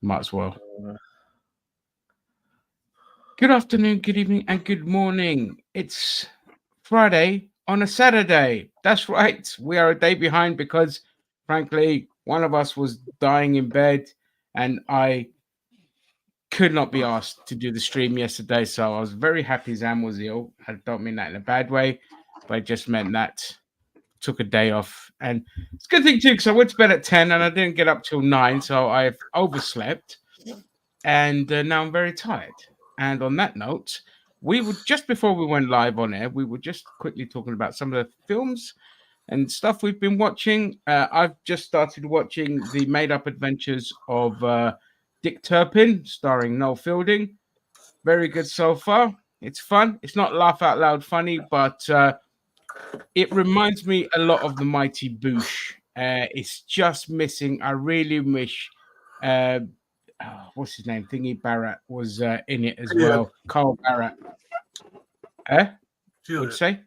Might as well. Uh, Good afternoon, good evening, and good morning. It's Friday on a Saturday. That's right. We are a day behind because, frankly, one of us was dying in bed and I could not be asked to do the stream yesterday. So I was very happy Zam was ill. I don't mean that in a bad way, but it just meant that took a day off. And it's a good thing too, because I went to bed at 10 and I didn't get up till 9. So I've overslept and now I'm very tired. And on that note, we would just before we went live on air, we were just quickly talking about some of the films and stuff we've been watching. I've just started watching the Made Up Adventures of Dick Turpin, starring Noel Fielding. Very good so far. It's fun. It's not laugh out loud funny, but it reminds me a lot of the Mighty Boosh. It's just missing. I really wish uh, what's his name? Thingy Barrett was in it as Yeah, well. Carl Barrett. Eh? What'd you Julian. say?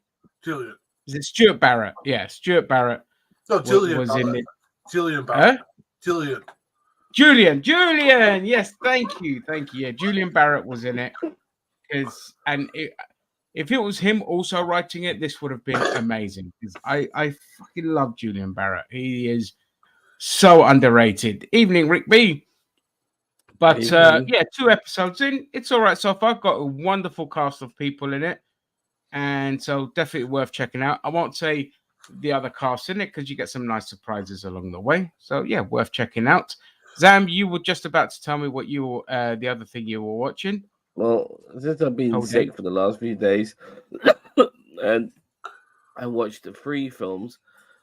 Julian. Is it Stuart Barrett? Yeah, Stuart Barrett No, Julian was in Barrett. it. Julian Huh? Barrett. Julian. Julian. Yes, thank you. Yeah, Julian Barrett was in it. If it was him also writing it, this would have been amazing. Because I fucking love Julian Barrett. He is so underrated. Evening, Rick B. But evening. yeah, 2 episodes in. It's all right so far. Got a wonderful cast of people in it. And so definitely worth checking out. I won't say the other cast in it because you get some nice surprises along the way. So yeah, worth checking out. Zam, you were just about to tell me what you were, the other thing you were watching. Well, since I've been Code 8. sick for the last few days, and I watched three films.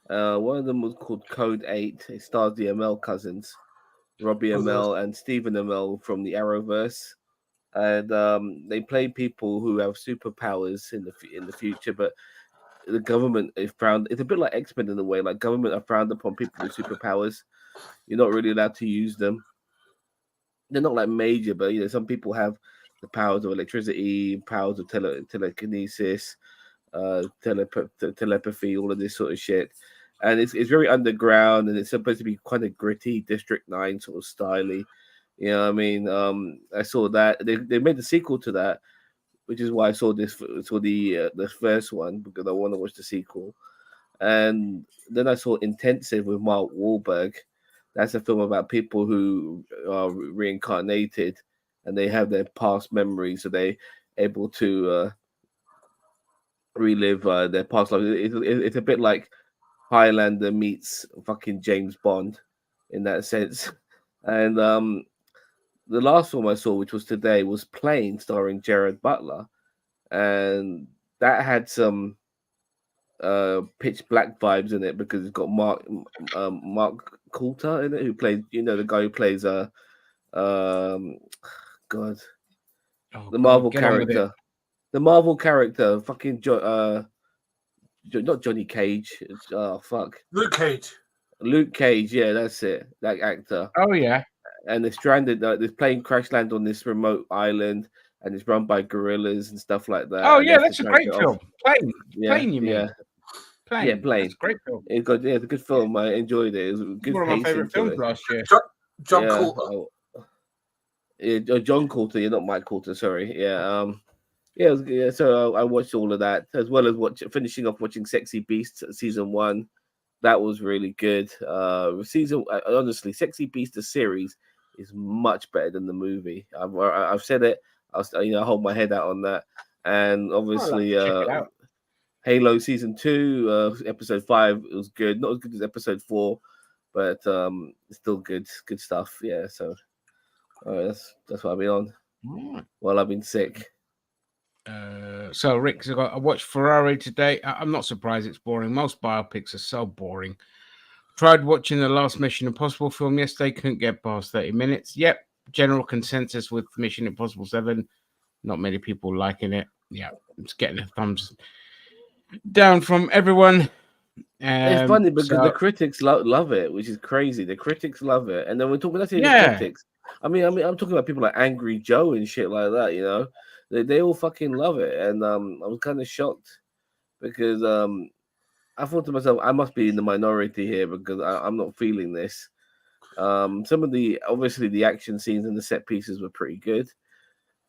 One of them was called Code 8. It stars the Amell cousins, Robbie Was this? Amell and Stephen Amell from the Arrowverse. And they play people who have superpowers in the future, but the government is frowned. It's a bit like X-Men in a way. Like government are frowned upon people with superpowers. You're not really allowed to use them. They're not like major, but some people have the powers of electricity, powers of telekinesis, telepathy, all of this sort of shit. And it's very underground, and it's supposed to be quite a gritty District 9 sort of styly. You know what I mean? I saw that they made the sequel to that, which is why I saw the first one because I want to watch the sequel. And then I saw Intensive with Mark Wahlberg. That's a film about people who are reincarnated and they have their past memories, so they able to relive their past life. It's a bit like Highlander meets fucking James Bond in that sense. And the last film I saw, which was today, was Plane, starring Jared Butler, and that had some pitch black vibes in it because it's got Mark Coulter in it, who plays the guy who plays um God, Oh the God, Marvel get on with it. character, fucking not Johnny Cage. Oh fuck, Luke Cage. Luke Cage. Yeah, that's it. That actor. Oh yeah. And they're stranded. This plane crash land on this remote island, and it's run by gorillas and stuff like that. Oh And they yeah, have to that's a try and get great off. film. Plane. Yeah, Plane, you yeah, mean? yeah. Plane. That's Plane. a great film. It's a good Yeah. film. I enjoyed it. It was a It's good one of my pacing favorite to films it. last year. John Yeah. Coulter. Yeah, John Coulter. You're not Mike Coulter. Sorry. Yeah. Yeah. Yeah. So I watched all of that as well as finishing off watching Sexy Beast season 1. That was really good. Honestly, Sexy Beast the series is much better than the movie. I've said it. I hold my head out on that. And I'll have obviously, to check it out. Halo season 2, episode 5, it was good. Not as good as episode 4, but still good. Good stuff. Yeah. So that's what I've been on Alright. while I've been sick. So Rick's got. I watched Ferrari today. I'm not surprised it's boring. Most biopics are so boring. Tried watching the last Mission Impossible film yesterday. Couldn't get past 30 minutes. Yep. General consensus with Mission Impossible 7. Not many people liking it. Yeah, it's getting a thumbs down from everyone. It's funny because the So critics love it, which is crazy. The critics love it, and then we're talking. That's the yeah, critics. I'm talking about people like Angry Joe and shit like that. They all fucking love it, and I was kind of shocked because I thought to myself, I must be in the minority here because I'm not feeling this. Some of the obviously the action scenes and the set pieces were pretty good,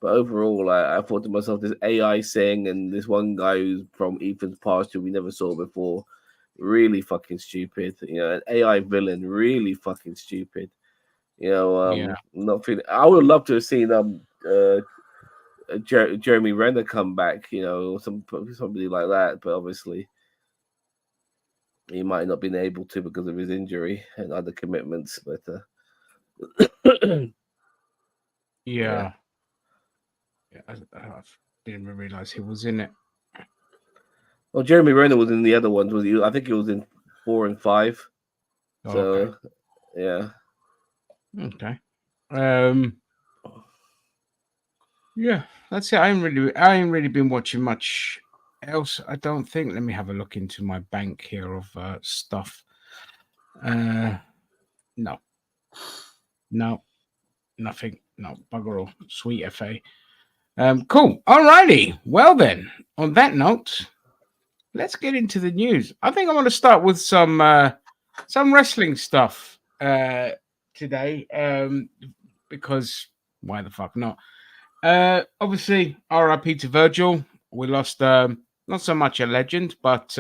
but overall, I thought to myself, this AI Singh and this one guy who's from Ethan's past who we never saw before, really fucking stupid. An AI villain, really fucking stupid. Not feeling. I would love to have seen Jeremy Renner come back. Somebody like that, but obviously he might not been able to because of his injury and other commitments. But yeah. I didn't even realize he was in it. Well, Jeremy Renner was in the other ones. I think he was in 4 and 5. Oh, So okay. yeah. Okay. Yeah, that's it. I ain't really been watching much else. I don't think. Let me have a look into my bank here of stuff. No, nothing. No, bugger all. Sweet FA. Cool. Alrighty. Well then, on that note, let's get into the news. I think I want to start with some wrestling stuff today. Because why the fuck not? Obviously, RIP to Virgil. We lost not so much a legend, but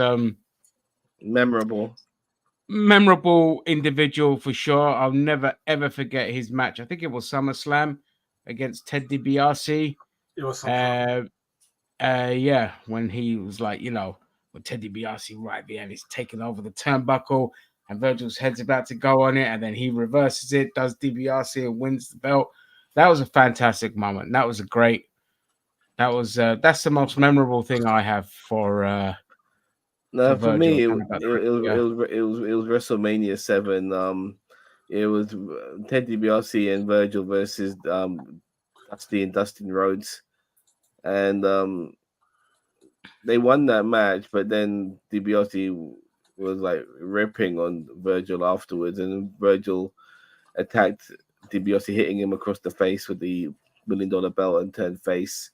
memorable individual for sure. I'll never ever forget his match. I think it was SummerSlam against Ted DiBiase. It was when he was like, with Ted DiBiase right there and he's taking over the turnbuckle and Virgil's head's about to go on it, and then he reverses it, does DiBiase and wins the belt. That was a fantastic moment. That's the most memorable thing I have for for me, it was Virgil. WrestleMania 7. It was Ted DiBiase and Virgil versus Dusty and Dustin Rhodes, and they won that match. But then DiBiase was like ripping on Virgil afterwards, and Virgil attacked DiBiase, hitting him across the face with the $1 million belt, and turned face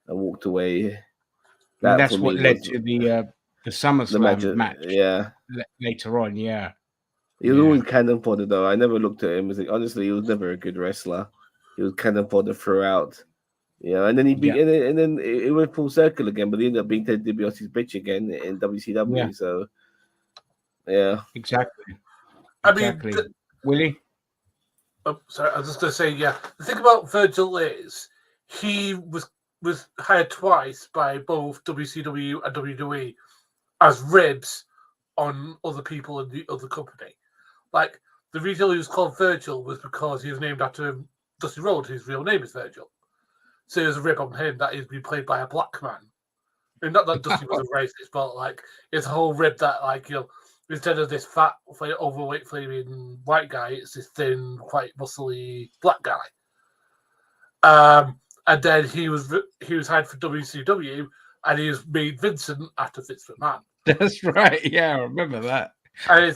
and walked away. That's what led to the SummerSlam match. Yeah, later on. Yeah, he was always cannon fodder though. I never looked at him as honestly, he was never a good wrestler. He was cannon fodder throughout. And then and then it went full circle again, but he ended up being Ted DiBiase's bitch again in WCW. Yeah. So yeah, exactly. I mean, Willie. Oh, sorry, I was just going to say, yeah. The thing about Virgil is he was hired twice by both WCW and WWE as ribs on other people in the other company. Like, the reason he was called Virgil was because he was named after Dusty Rhodes, whose real name is Virgil. So there's a rib on him that he's been played by a black man. And not that Dusty was a racist, but like it's a whole rib that instead of this fat, overweight, flaming white guy, it's this thin, quite muscly black guy. And then he was hired for WCW, and he was made Vincent after Vince McMahon. That's right. Yeah, I remember that. And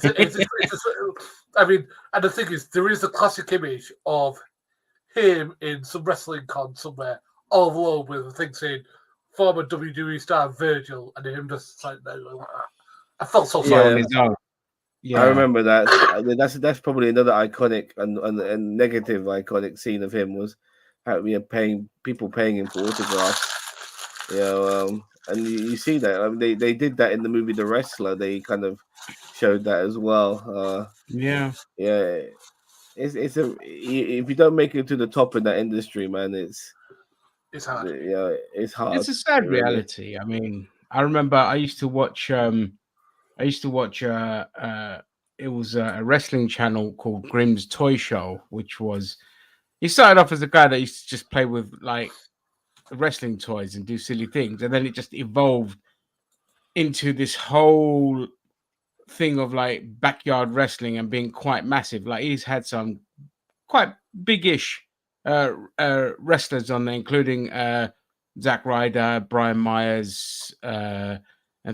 I mean, and the thing is, there is a classic image of him in some wrestling con somewhere, all alone with a thing saying former WWE star Virgil, and him just like that. I felt so sorry. Yeah, I remember that. I mean, that's probably another iconic and negative iconic scene of him was paying him for autographs. And you see that. I mean, they did that in the movie The Wrestler. They kind of showed that as well. Yeah. It's if you don't make it to the top in that industry, man, it's hard. It's hard. It's a sad reality. I mean, I remember I used to watch. It was a wrestling channel called Grimm's Toy Show, which was. He started off as a guy that used to just play with like wrestling toys and do silly things, and then it just evolved into this whole thing of like backyard wrestling and being quite massive. Like he's had some quite big-ish wrestlers on there, including Zack Ryder, Brian Myers, and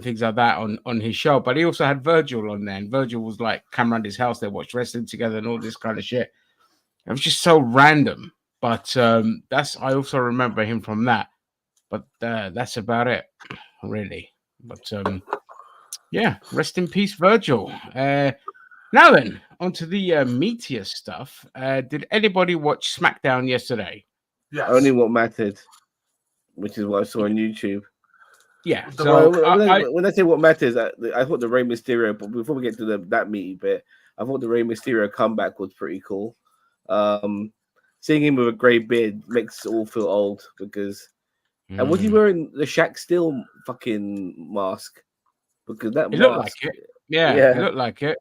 things like that on his show. But he also had Virgil on there, and Virgil was like come around his house, they watched wrestling together and all this kind of shit. It was just so random. But I also remember him from that. But that's about it, really. But yeah, rest in peace, Virgil. Now then, onto the meteor stuff. Did anybody watch SmackDown yesterday? Yes. Only what mattered, which is what I saw on YouTube. Yeah. The So When I say what matters, I thought the Rey Mysterio. But before we get to that meaty bit, I thought the Rey Mysterio comeback was pretty cool. Seeing him with a grey beard makes it all feel old because. And was he wearing the Shaq Steel fucking mask? Because that It mask, looked like it. Yeah, it looked like it.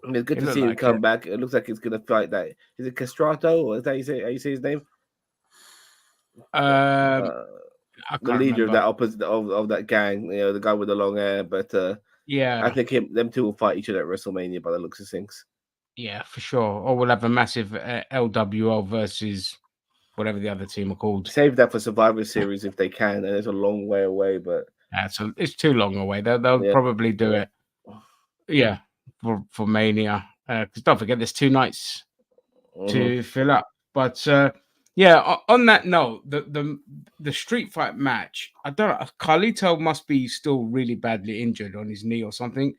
And it's good It to looked see him like come it. back. It looks like he's gonna fight that. Is it Castrato or is that how you say his name? I The can't leader of remember. that opposite of that gang, the guy with the long hair. But Yeah, I think them two will fight each other at WrestleMania by the looks of things. yeah, for sure. Or we'll have a massive LWO versus whatever the other team are called. Save that for Survivor Series if they can, and it's a long way away. But So it's too long away. They'll probably do it. Yeah, for Mania. Because don't forget, there's 2 nights to fill up. But yeah, on that note, the street fight match, I don't know. Carlito must be still really badly injured on his knee or something,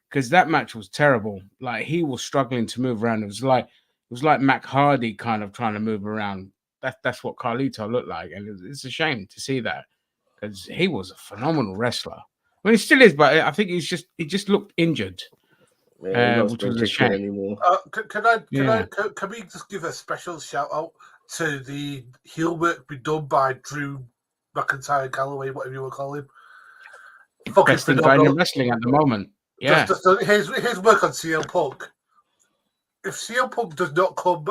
because that match was terrible. Like he was struggling to move around. It was like Mac Hardy kind of trying to move around. That's what Carlito looked like, and it's a shame to see that because he was a phenomenal wrestler. I mean, he still is, but I think he just looked injured. Which was a shame. Anymore. Can we just give a special shout out to the heel work be done by Drew McIntyre, Galloway, whatever you want to call him? Best thing going in wrestling at the moment. Yeah. Just his work on CM Punk. If CM Punk does not come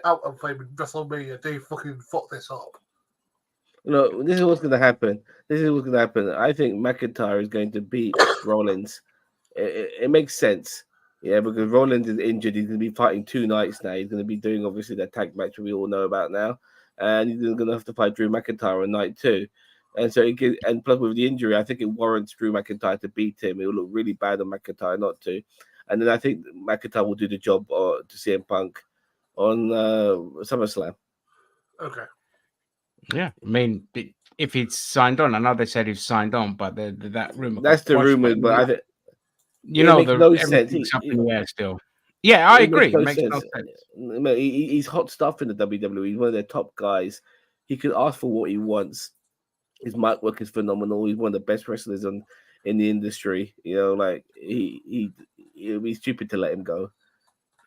out and play with WrestleMania, they fucking fuck this up. No, this is what's going to happen. I think McIntyre is going to beat Rollins. It makes sense. Yeah, because Rollins is injured. He's going to be fighting 2 nights now. He's going to be doing, obviously, that tag match we all know about now. And he's going to have to fight Drew McIntyre on night 2. And so, and plus with the injury, I think it warrants Drew McIntyre to beat him. It will look really bad on McIntyre not to. And then I think McIntyre will do the job to CM Punk on SummerSlam. Okay. Yeah, I mean, if he's signed on, I know they said he's signed on, but that rumor. That's the rumor, but I think no sense. Up in the air still. Yeah, I agree. It makes no sense. He's hot stuff in the WWE. He's one of their top guys. He can ask for what he wants. His mic work is phenomenal. He's one of the best wrestlers in the industry. Like it would be stupid to let him go.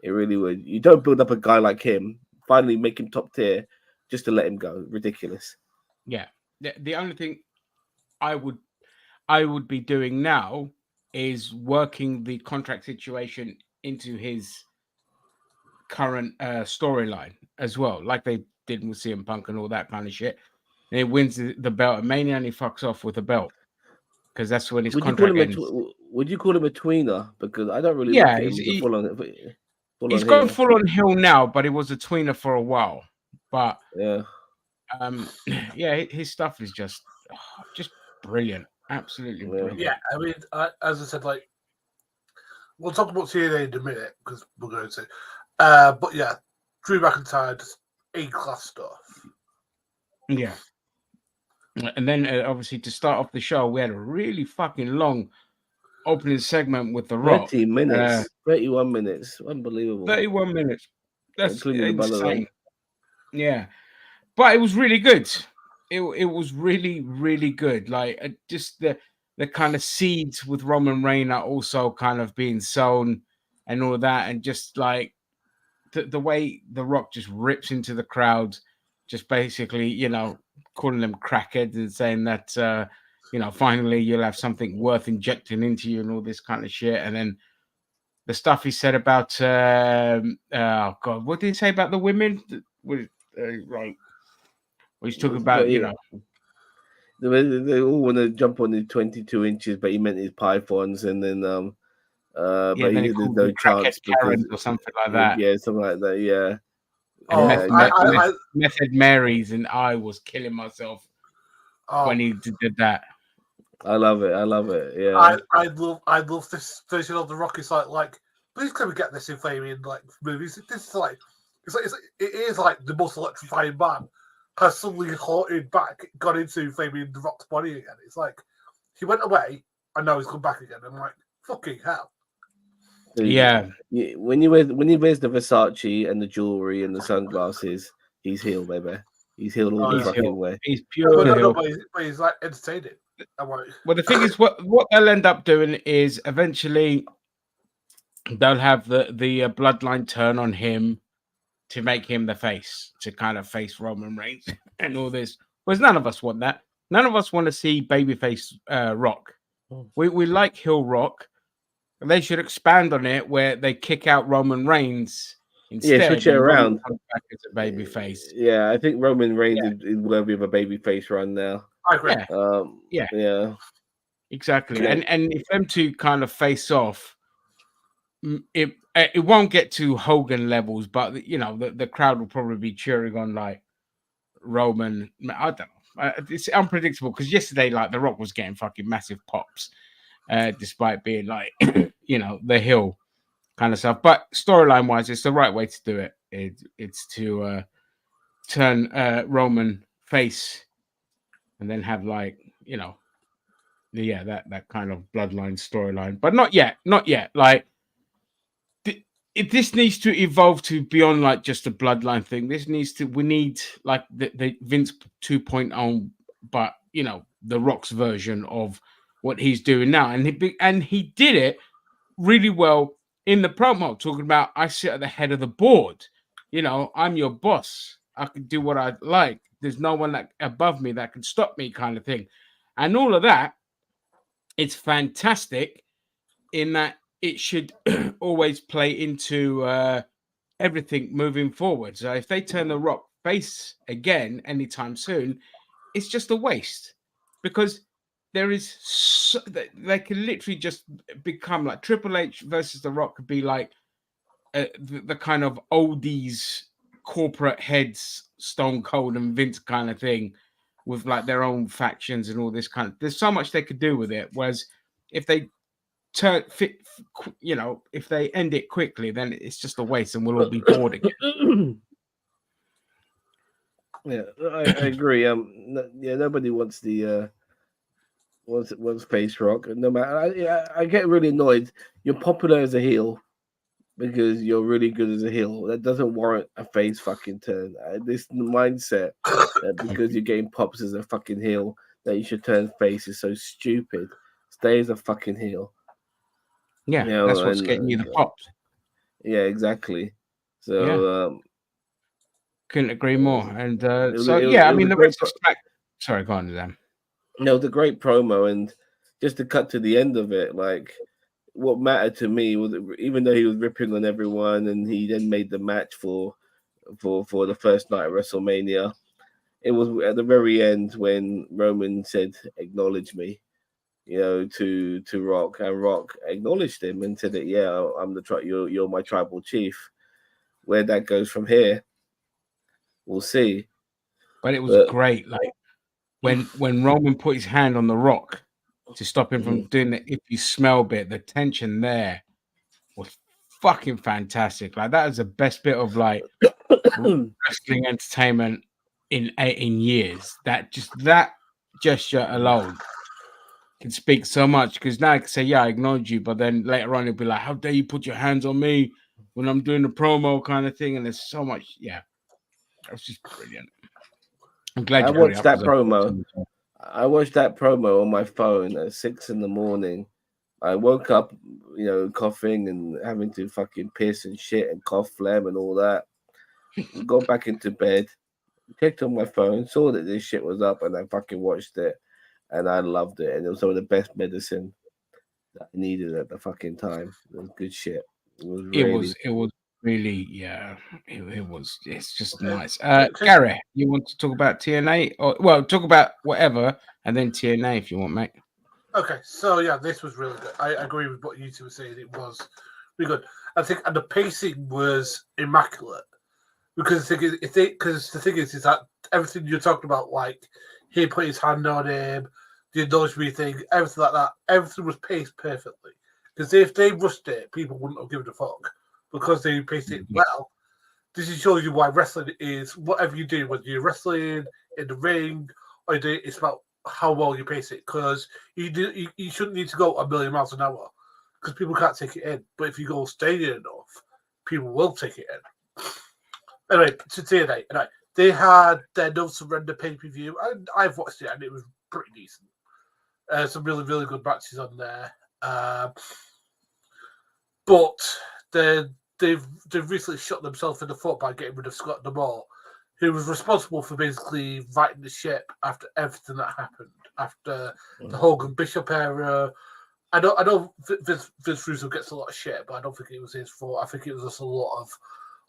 It really would. You don't build up a guy like him, finally make him top tier, just to let him go. Ridiculous. Yeah. The only thing I would be doing now is working the contract situation into his current storyline as well, like they did with CM Punk and all that kind of shit. And he wins the belt at Mania and he fucks off with the belt because that's when his contract ends. Would you call him a tweener? Because I don't really. Yeah, he's gone full on heel now, but he was a tweener for a while. But yeah, his stuff is just brilliant, absolutely brilliant. Yeah, I mean, as I said, like we'll talk about TNA in a minute because we're going to. But yeah, Drew McIntyre just A-class stuff. Yeah. And then, obviously, to start off the show, we had a really fucking long opening segment with The Rock. 30 minutes. 31 minutes. Unbelievable. 31 minutes. That's insane. Yeah. But it was really good. It was really, really good. Like, just the kind of seeds with Roman Reigns are also kind of being sown and all that. And just, like, the way The Rock just rips into the crowd, just basically, calling them crackheads and saying that, finally you'll have something worth injecting into you and all this kind of shit. And then the stuff he said about, oh God, what did he say about the women? Right. He's talking about, They all want to jump on the 22 inches, but he meant his pythons, and then but he did no chance because or something like that. Yeah, something like that. Yeah. Method Marys, and I was killing myself when he did that. I love it. Yeah. I love this version of The Rock. It's like, please can we get this in Fabian like movies? This is like, it is like the most electrifying man has suddenly haunted back, got into Fabian The Rock's body again. It's like he went away and now he's come back again. I'm like, fucking hell. Yeah. When he wears the Versace and the jewelry and the sunglasses, he's heel, baby. He's healed all the He's fucking heel. way. He's But pure no, heel. but he's like entertaining. I'm like, Well, the thing is, what they'll end up doing is eventually they'll have the bloodline turn on him to make him the face, to kind of face Roman Reigns and all this. Whereas none of us want that. None of us want to see babyface Rock. We like heel Rock. They should expand on it where they kick out Roman Reigns instead. Yeah, switch it and Roman around. comes back as a babyface. Yeah, I think Roman Reigns is worthy of a babyface run now. I agree. Yeah. Yeah. Exactly. Yeah. And if them two kind of face off, it won't get to Hogan levels, but you know the crowd will probably be cheering on like Roman. I don't know. It's unpredictable because yesterday, like The Rock was getting fucking massive pops, despite being like you know the heel kind of stuff. But storyline wise, it's the right way to do it. It's to turn Roman face, and then have like you know, that kind of bloodline storyline. But not yet. Like. This needs to evolve to beyond like just a bloodline thing. We need like the Vince 2.0, but you know the Rock's version of what he's doing now, and he did it really well in the promo, talking about I sit at the head of the board. You know, I'm your boss. I can do what I like. There's no one that above me that can stop me, kind of thing, and all of that. It's fantastic in that. It should always play into everything moving forward. So if they turn the Rock face again anytime soon, it's just a waste because there is they can literally just become like Triple H versus the Rock could be like the kind of oldies corporate heads, Stone Cold and Vince kind of thing, with like their own factions and all this kind of. There's so much they could do with it. Whereas if they if they end it quickly, then it's just a waste, and we'll all be bored again. Yeah, I agree. Nobody wants the wants face Rock. No matter, I get really annoyed. You're popular as a heel because you're really good as a heel. That doesn't warrant a face fucking turn. This mindset that because you're getting pops as a fucking heel that you should turn face is so stupid. Stay as a fucking heel. Yeah, that's what's getting you the pops. Yeah, exactly. So couldn't agree more. And I mean, the rest of sorry, go on, Dan. No, the great promo, and just to cut to the end of it, like what mattered to me was even though he was ripping on everyone, and he then made the match for the first night of WrestleMania. It was at the very end when Roman said, "Acknowledge me." You know, to Rock, and Rock acknowledged him and said that, yeah, I'm you're my tribal chief. Where that goes from here, we'll see. But it was great, like when Roman put his hand on the Rock to stop him from doing the if you smell bit, the tension there was fucking fantastic. Like that is the best bit of like wrestling entertainment in years. That gesture alone can speak so much because now I can say, yeah, I ignored you, but then later on it'll be like, how dare you put your hands on me when I'm doing the promo kind of thing, and there's so much, yeah, that was just brilliant. I'm glad I you watched that promo. I watched that promo on my phone at 6 a.m. I woke up, you know, coughing and having to fucking piss and shit and cough phlegm and all that. Got back into bed, checked on my phone, saw that this shit was up, and I fucking watched it. And I loved it, and it was some of the best medicine that I needed at the fucking time. It was good shit. It was really, yeah. It's just nice. Gary, you want to talk about TNA, or talk about whatever, and then TNA if you want, mate. Okay, so yeah, this was really good. I agree with what you two were saying. It was really good. I think, and the pacing was immaculate because the thing is that everything you're talking about, like he put his hand on him, the indulge me thing, everything like that, everything was paced perfectly. Because if they rushed it, people wouldn't have given a fuck. Because they paced it well. This is showing you why wrestling is whatever you do, whether you're wrestling in the ring or it's about how well you pace it. Because you shouldn't need to go a million miles an hour. because people can't take it in. But if you go stadium enough, people will take it in. Anyway, to TNA, anyway, they had their No Surrender pay-per-view, and I've watched it, and it was pretty decent. Some really, really good matches on there. But they've recently shot themselves in the foot by getting rid of Scott D'Amore, who was responsible for basically righting the ship after everything that happened, after the Hogan Bishop era. I know Vince Russo gets a lot of shit, but I don't think it was his fault. I think it was just a lot of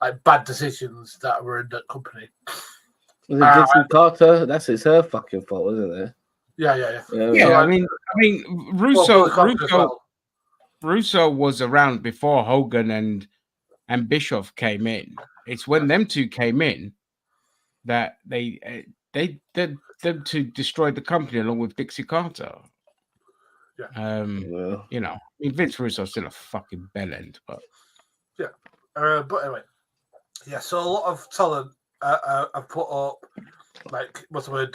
like bad decisions that were in that company. Was it Dixie Carter? It's her fucking fault, isn't it? Yeah. Yeah, I mean, Russo was around before Hogan and Bischoff came in. It's when them two came in that they did them to destroy the company along with Dixie Carter. Yeah. You know, I mean, Vince Russo's still a fucking bellend, but yeah. But anyway, yeah. So a lot of talent I've put up, like what's the word?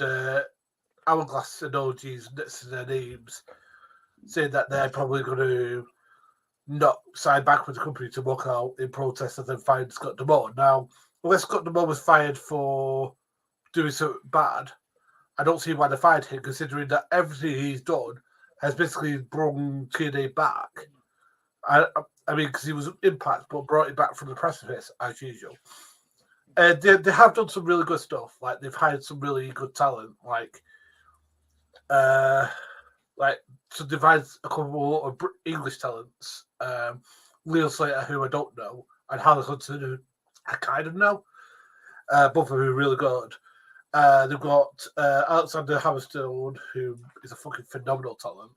Hourglass emojis next to their names, saying that they're probably going to not sign back with the company to walk out in protest and then find Scott D'Amore. Now, unless Scott D'Amore was fired for doing something bad, I don't see why they fired him, considering that everything he's done has basically brought TNA back. I mean, because he was Impact, but brought it back from the precipice, as usual. They have done some really good stuff. Like, they've hired some really good talent, so they've had a couple of English talents. Leo Slater, who I don't know, and Hannah Hudson, who I kind of know. Both of them are really good. They've got Alexander Hammerstone, who is a fucking phenomenal talent.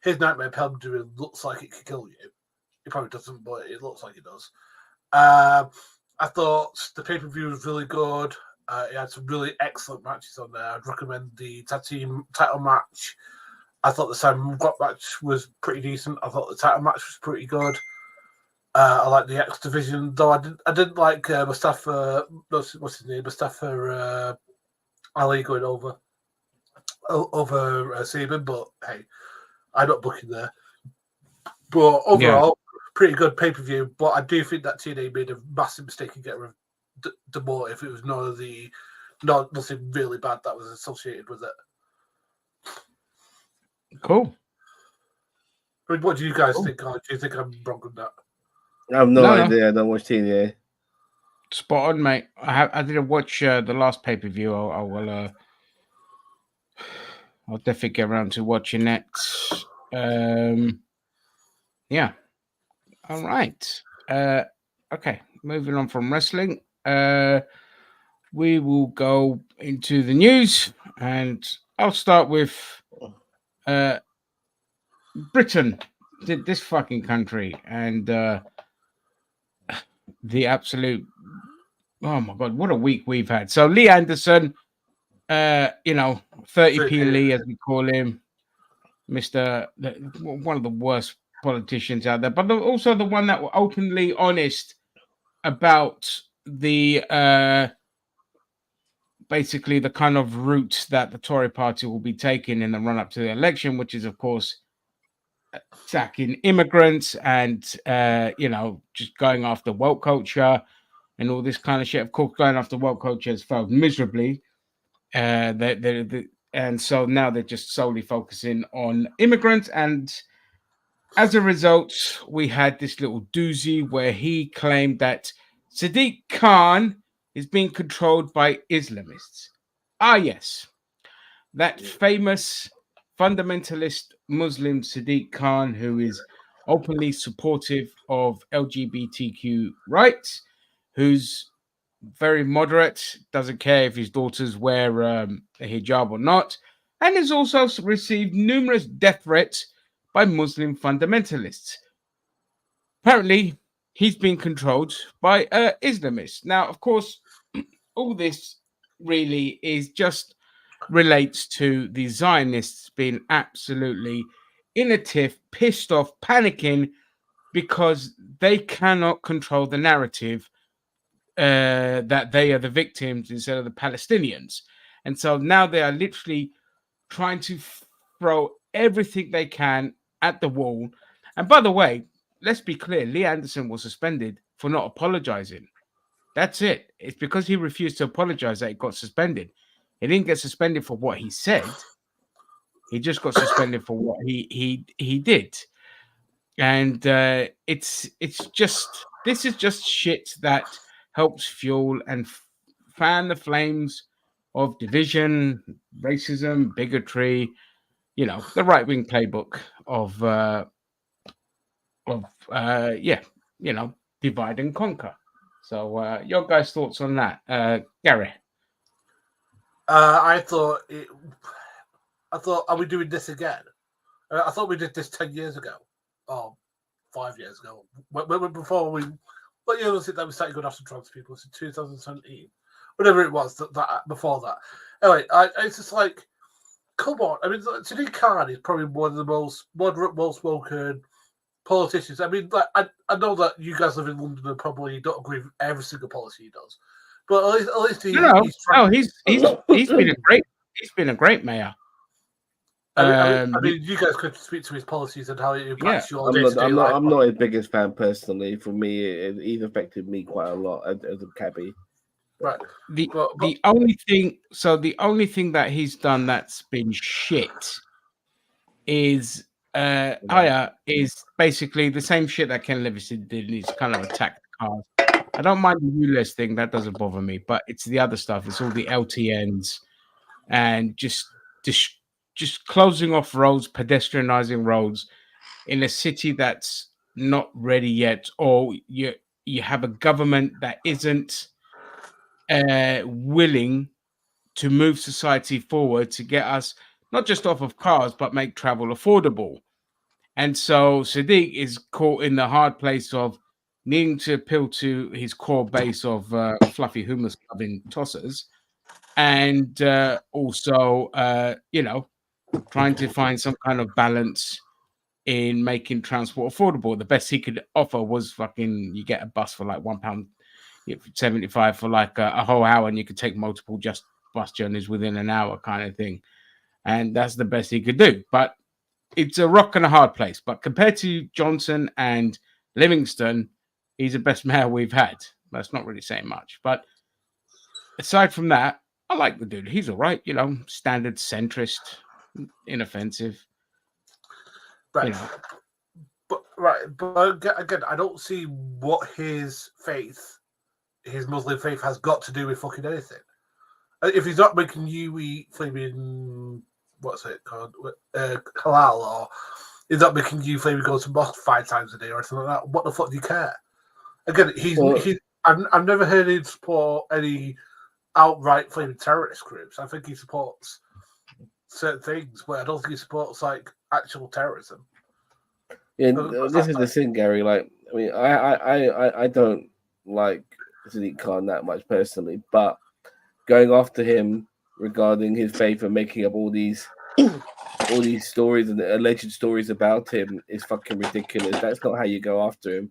His Nightmare Pelham doing looks like it could kill you. It probably doesn't, but it looks like it does. I thought the pay-per-view was really good. It had some really excellent matches on there. I'd recommend the tag team title match. I thought the Simon Gott match was pretty decent. I thought the title match was pretty good. I like the X Division, though I didn't like Mustafa. What's his name? Mustafa Ali going over Saban, but hey, I'm not booking there. But overall, pretty good pay-per-view. But I do think that TNA made a massive mistake in getting rid of D'Amore if it was nothing really bad that was associated with it. cool. I mean, what do you guys think? Do you think I'm wrong with that? I have no idea. I don't watch TNA. Spot on, mate. I didn't watch the last pay-per-view. I'll definitely get around to watching that. Yeah. All right. Okay. Moving on from wrestling. We will go into the news, and I'll start with Britain, this fucking country, and the absolute. Oh my god, what a week we've had. So Lee Anderson, 30p Lee as we call him, one of the worst politicians out there, but also the one that were openly honest about the basically the kind of route that the Tory party will be taking in the run up to the election, which is of course attacking immigrants and just going after woke culture and all this kind of shit. Of course, going after woke culture has failed miserably. And so now they're just solely focusing on immigrants. And as a result, we had this little doozy where he claimed that Sadiq Khan is being controlled by Islamists. Ah, yes. That famous fundamentalist Muslim Sadiq Khan, who is openly supportive of LGBTQ rights, who's very moderate, doesn't care if his daughters wear a hijab or not, and has also received numerous death threats by Muslim fundamentalists. Apparently, he's been controlled by Islamists. Now, of course, all this really is just relates to the Zionists being absolutely in a tiff, pissed off, panicking because they cannot control the narrative that they are the victims instead of the Palestinians. And so now they are literally trying to throw everything they can at the wall And by the way, let's be clear: Lee Anderson was suspended for not apologizing. That's it. It's because he refused to apologize that he got suspended. He didn't get suspended for what he said. He just got suspended for what he did. And it's just this is just shit that helps fuel and fan the flames of division, racism, bigotry. You know, the right wing playbook of divide and conquer. So, your guys' thoughts on that, Gary? I thought, are we doing this again? I thought we did this 10 years ago, or 5 years ago. Before what year was it that we started going after trans people? Was it 2017? Whatever it was, that before that. Anyway, it's just like, come on. I mean, Sadiq Khan is probably one of the most moderate, well-spoken politicians. I mean, like, I know that you guys live in London and probably don't agree with every single policy he does, but at least he's been a great mayor. I mean, you guys could speak to his policies and how it impacts your day-to-day life. I'm not his biggest fan personally. For me, he's affected me quite a lot as a cabbie. Right. The only thing that he's done that's been shit is is basically the same shit that Ken Livingstone did. He's kind of attacked the cars. I don't mind the ULEZ thing, that doesn't bother me, but it's the other stuff. It's all the LTNs and just closing off roads, pedestrianizing roads in a city that's not ready yet, or you have a government that isn't willing to move society forward to get us not just off of cars, but make travel affordable. And so Sadiq is caught in the hard place of needing to appeal to his core base of fluffy hummus loving tossers, and also trying to find some kind of balance in making transport affordable. The best he could offer was fucking you get a bus for like £1.75 for like a whole hour, and you could take multiple just bus journeys within an hour kind of thing. And that's the best he could do. But it's a rock and a hard place. But compared to Johnson and Livingstone, he's the best mayor we've had. That's not really saying much. But aside from that, I like the dude. He's all right, standard centrist, inoffensive. Right. But again, I don't see what his Muslim faith has got to do with fucking anything. If he's not making you eat flaming, what's it called, halal, or he's not making you flaming go to mosque 5 times a day or something like that, what the fuck do you care? Again, I've never heard him support any outright flaming terrorist groups. I think he supports certain things, but I don't think he supports like actual terrorism. Yeah, this is the thing, Gary. Like, I mean, I don't like Sadiq Khan that much personally, but going after him regarding his faith and making up all these stories and alleged stories about him is fucking ridiculous. That's not how you go after him.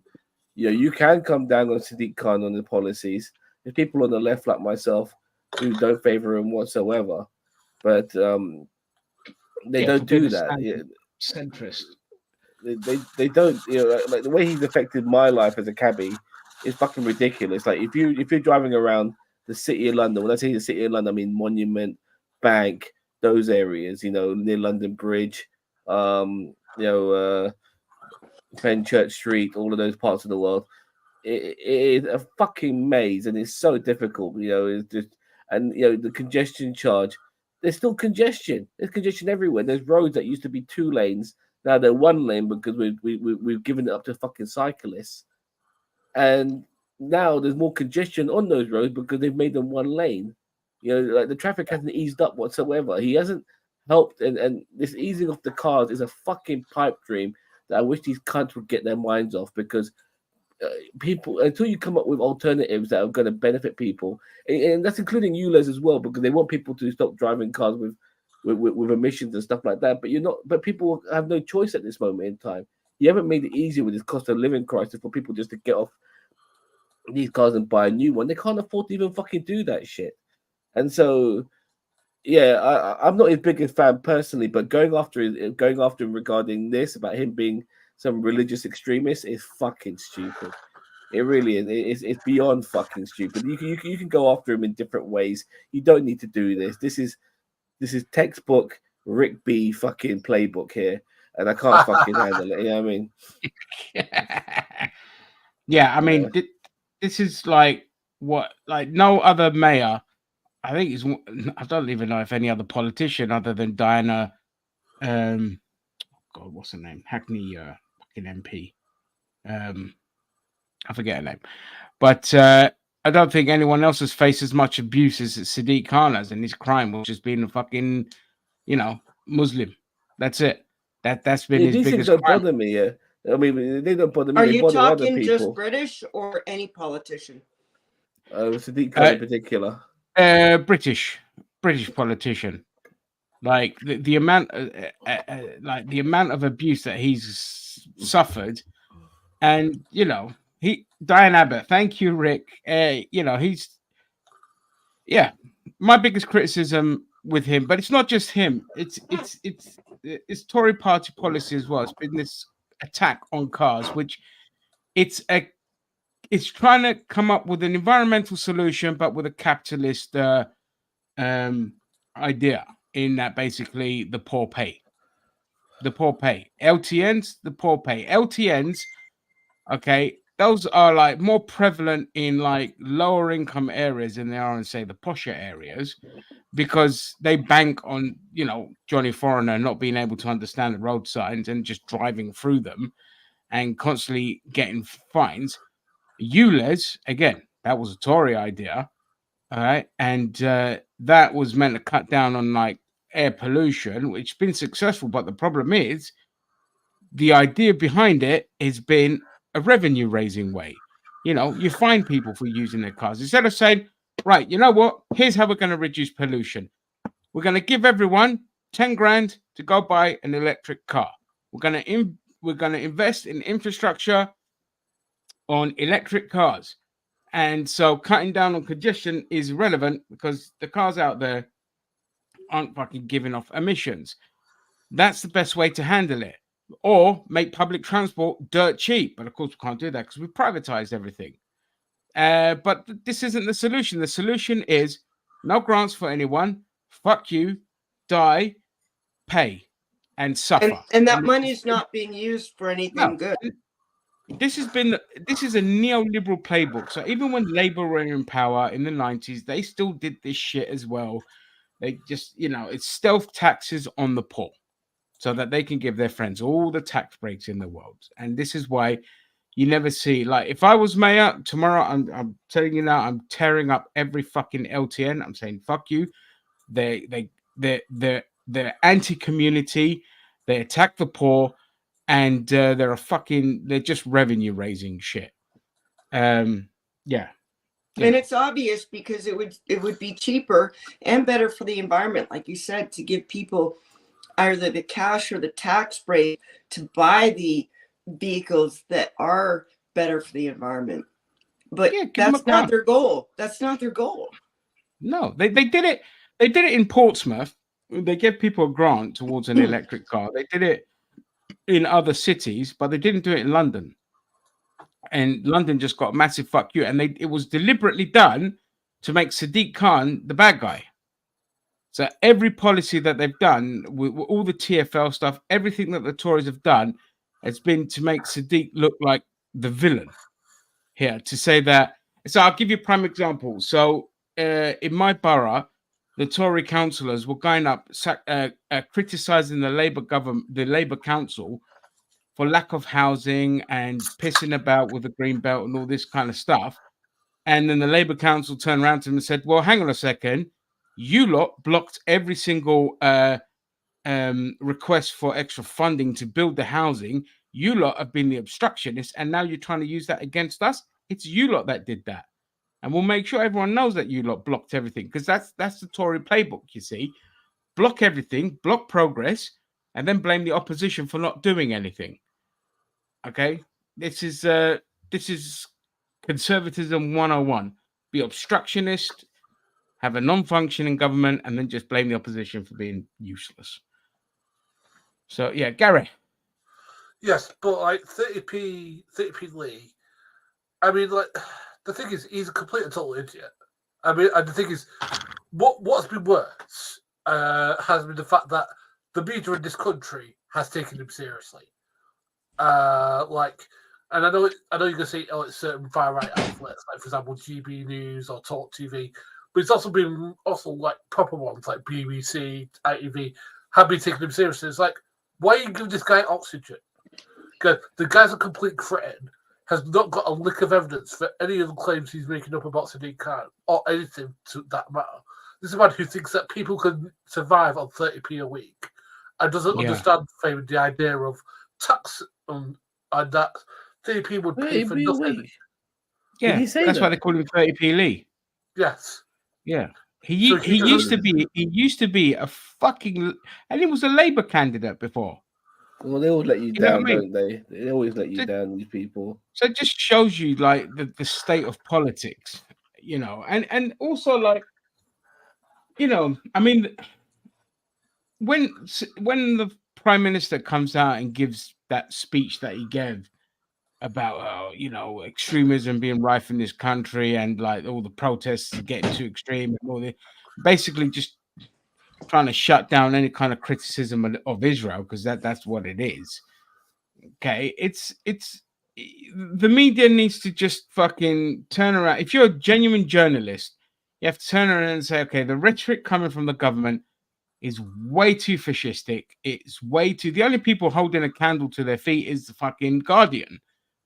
You can come down on Sadiq Khan on the policies. There's people on the left like myself who don't favor him whatsoever, but they don't do that. Centrist. They don't. Like the way he's affected my life as a cabbie is fucking ridiculous. Like if you're driving around the city of London, when I say the city of London, I mean Monument, Bank, those areas, near London Bridge, Fenchurch Street, all of those parts of the world. It is a fucking maze, and it's so difficult. It's just, and the congestion charge. There's still congestion. There's congestion everywhere. There's roads that used to be 2 lanes, now they're 1 lane because we've given it up to fucking cyclists, and now there's more congestion on those roads because they've made them 1 lane. Like the traffic hasn't eased up whatsoever. He hasn't helped, and this easing of the cars is a fucking pipe dream that I wish these cunts would get their minds off, because people, until you come up with alternatives that are going to benefit people, and that's including ULEZ as well, because they want people to stop driving cars with emissions and stuff like that. But people have no choice at this moment in time. You haven't made it easier with this cost of living crisis for people just to get off these cars and buy a new one. They can't afford to even fucking do that shit. And so, yeah, I'm not his biggest fan personally, but going after him regarding this, about him being some religious extremists is fucking stupid. It really is. It's beyond fucking stupid. You can go after him in different ways. You don't need to do this. This is textbook Rick B fucking playbook here, and I can't fucking handle it. You know what I mean? Yeah, I mean, this is like no other mayor. I think I don't even know if any other politician other than Diana, God, what's her name? Hackney, fucking MP. I forget her name, but I don't think anyone else has faced as much abuse as Sadiq Khan has in his crime, which has been a fucking, Muslim. That's it. That's been his these biggest things don't crime. bother me. Yeah, I mean, they don't bother me. Are They you bother other talking people. just British or any politician? Sadiq Khan in particular. British politician. Like the amount, like the amount of abuse that he's suffered, and Diane Abbott. Thank you, Rick. He's my biggest criticism with him, but it's not just him. It's Tory party policy as well. It's been this attack on cars, which it's trying to come up with an environmental solution, but with a capitalist idea. In that, basically, the poor pay. LTNs, the poor pay. LTNs, okay, those are like more prevalent in like lower income areas than they are in, say, the posher areas, because they bank on, Johnny Foreigner not being able to understand the road signs and just driving through them and constantly getting fines. ULEZ, again, that was a Tory idea. All right. And that was meant to cut down on like air pollution, which has been successful. But the problem is the idea behind it has been a revenue raising way. You find people for using their cars instead of saying, right, you know what? Here's how we're going to reduce pollution. We're going to give everyone 10 grand to go buy an electric car. We're going to invest in infrastructure on electric cars. And so cutting down on congestion is relevant because the cars out there aren't fucking giving off emissions. That's the best way to handle it. Or make public transport dirt cheap. But of course, we can't do that because we privatized everything. But this isn't the solution. The solution is no grants for anyone. Fuck you, die, pay, and suffer. And that money is not being used for anything good. This is a neoliberal playbook. So even when Labour were in power in the 90s, they still did this shit as well. They just, it's stealth taxes on the poor so that they can give their friends all the tax breaks in the world. And this is why you never see, like, if I was mayor tomorrow, I'm telling you now, I'm tearing up every fucking LTN. I'm saying, fuck you. They're anti-community. They attack the poor. And they're just revenue raising shit. And it's obvious because it would be cheaper and better for the environment, like you said, to give people either the cash or the tax break to buy the vehicles that are better for the environment. But that's not their goal. That's not their goal. No, they did it. They did it in Portsmouth. They gave people a grant towards an electric car. They did it in other cities, but they didn't do it in London. And London just got a massive fuck you. And it was deliberately done to make Sadiq Khan the bad guy. So every policy that they've done, with all the TfL stuff, everything that the Tories have done, has been to make Sadiq look like the villain here. To say that. So I'll give you a prime example. So in my borough, the Tory councillors were going up criticizing the Labour government, the Labour council, for lack of housing and pissing about with the Green Belt and all this kind of stuff. And then the Labour council turned around to them and said, well, hang on a second. You lot blocked every single request for extra funding to build the housing. You lot have been the obstructionists, and now you're trying to use that against us. It's you lot that did that. And we'll make sure everyone knows that you lot blocked everything, because that's the Tory playbook, you see. Block everything, block progress, and then blame the opposition for not doing anything. Okay? This is conservatism 101. Be obstructionist, have a non-functioning government, and then just blame the opposition for being useless. So, yeah, Gary. Yes, but like 30p Lee. I mean, like the thing is, he's a complete and total idiot. I mean, and the thing is, what's been worse has been the fact that the media in this country has taken him seriously. And I know you're gonna say, oh, it's certain far right outlets, like for example GB News or Talk TV, but it's also been like proper ones like BBC, ITV have been taking him seriously. It's like, why are you giving this guy oxygen? Because the guy's a complete cretin, has not got a lick of evidence for any of the claims he's making up about Sadiq Khan or anything to that matter. This is a man who thinks that people can survive on 30p a week and doesn't understand the idea of tax and that 30p would pay for nothing. Yeah, that's why they call him 30p Lee. Yes. Yeah. He used to be a fucking, and he was a Labour candidate before. Well, they always let you down, don't they? They always let you down, these people. So it just shows you like the state of politics, you know, and also like, you know, I mean, when the Prime Minister comes out and gives that speech that he gave about you know, extremism being rife in this country and like all the protests getting too extreme and all the, basically just trying to shut down any kind of criticism of Israel, because that's what it is. Okay, it's the media needs to just fucking turn around. If you're a genuine journalist, you have to turn around and say, okay, the rhetoric coming from the government is way too fascistic. It's way too. The only people holding a candle to their feet is the fucking Guardian,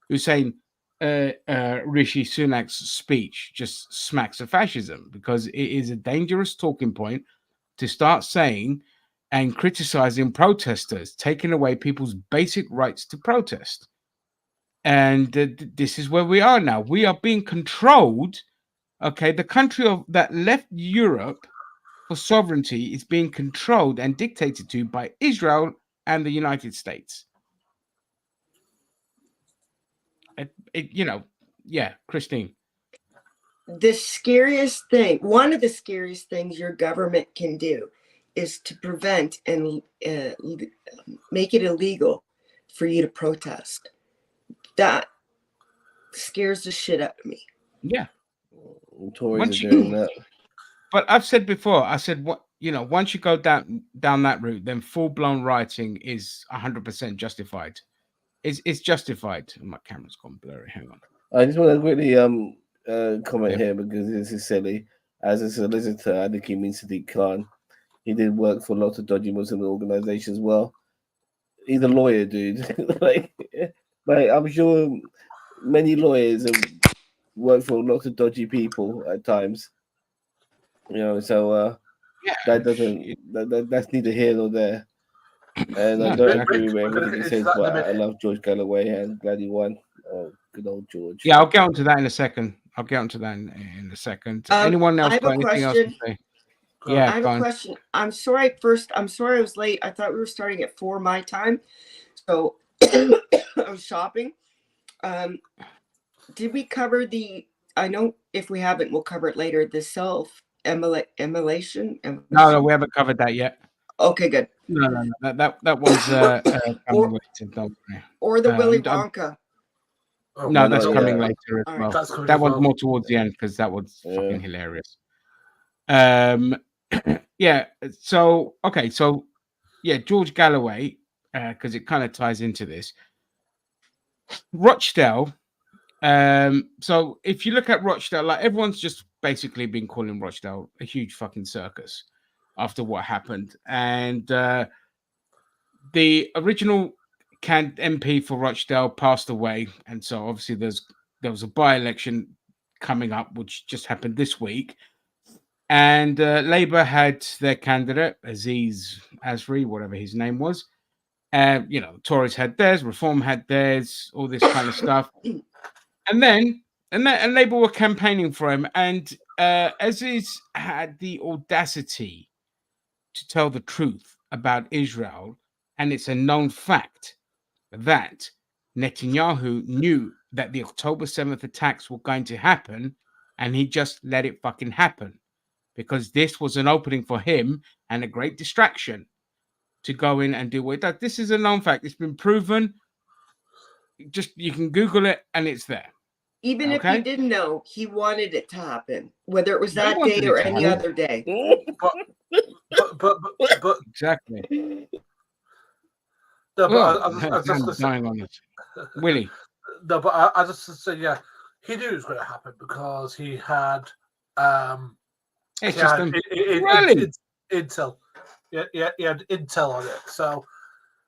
who's saying Rishi Sunak's speech just smacks of fascism, because it is a dangerous talking point to start saying and criticizing protesters, taking away people's basic rights to protest. And this is where we are now. We are being controlled. Okay, the country that left Europe for sovereignty is being controlled and dictated to by Israel and the United States. You know, yeah, Christine. The scariest thing, one of the scariest things your government can do is to prevent and make it illegal for you to protest. That scares the shit out of me. Yeah. Tories are doing that. But I've said before, I said, what, you know, once you go down that route, then full-blown rioting is 100% justified. It's justified. My camera's gone blurry. Hang on. I just want to quickly comment here, because this is silly. As a solicitor, I think he means Sadiq Khan. He did work for lots of dodgy Muslim organizations as well. He's a lawyer, dude. like I'm sure many lawyers have worked for lots of dodgy people at times. You know, so that doesn't that's neither here nor there. And I don't agree with everything he says, but I love George Galloway and glad he won. Oh, good old George. Yeah, I'll get onto that in a second. In a second. Anyone else got anything else to say? Yeah, I have a question. I'm sorry I was late. I thought we were starting at 4 my time. So I was shopping. Did we cover I know if we haven't, we'll cover it later, the self-immolation? No, we haven't covered that yet. Okay, good. No. That was or the Willy Wonka. No, that's coming later as well. Right. That one's more towards the end, because that was fucking hilarious. Yeah. So okay. So yeah, George Galloway, because it kind of ties into this. Rochdale. So if you look at Rochdale, like everyone's just basically been calling Rochdale a huge fucking circus after what happened, and the original MP for Rochdale passed away, and so obviously there was a by-election coming up, which just happened this week, and Labour had their candidate Aziz Ansari, whatever his name was, and you know, Tories had theirs, Reform had theirs, all this kind of stuff, and Labour were campaigning for him, and Aziz had the audacity to tell the truth about Israel, and it's a known fact that Netanyahu knew that the October 7th attacks were going to happen, and he just let it fucking happen, because this was an opening for him and a great distraction to go in and do what he does. This is a known fact. It's been proven just you can Google it and it's there. Even if Okay. he didn't know, he wanted it to happen, whether it was He that wanted day it or to any happen. other day. But Exactly. no, Well, but I just I'm gonna say, dying on this. Willie. no, but I just say, yeah, he knew it was going to happen because he had It's he just had them. intel. Yeah, he had intel on it. So,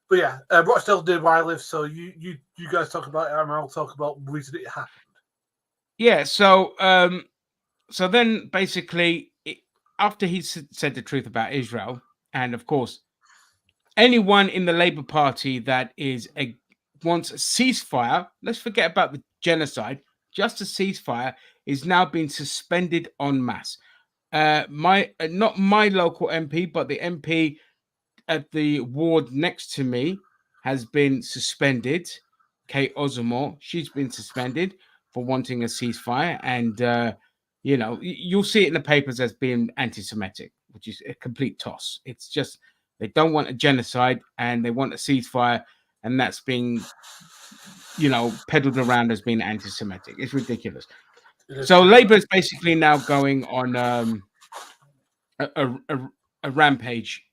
but yeah, Rochdale did where I live. So you guys talk about it, and I'll talk about the reason it happened. Yeah. So so then basically after he said the truth about Israel, and of course anyone in the Labour Party that wants a ceasefire, let's forget about the genocide, just a ceasefire is now being suspended en masse. Not my local MP, but the MP at the ward next to me has been suspended. Kate Osamor, she's been suspended for wanting a ceasefire, and you'll see it in the papers as being anti-Semitic, which is a complete toss. It's just they don't want a genocide and they want a ceasefire, and that's being peddled around as being anti-Semitic. It's ridiculous. So Labour is basically now going on a rampage,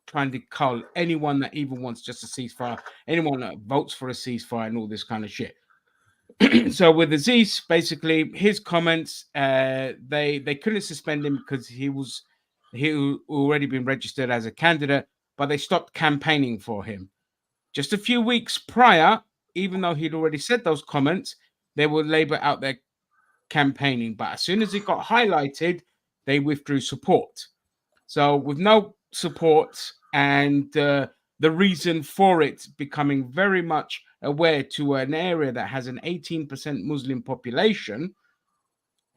trying to cull anyone that even wants just a ceasefire, anyone that votes for a ceasefire, and all this kind of shit. So with Aziz, basically his comments, they couldn't suspend him because he already been registered as a candidate, but they stopped campaigning for him. Just a few weeks prior, even though he'd already said those comments, there were Labour out there campaigning. But as soon as it got highlighted, they withdrew support. So with no support and the reason for it becoming very much aware to an area that has an 18% Muslim population,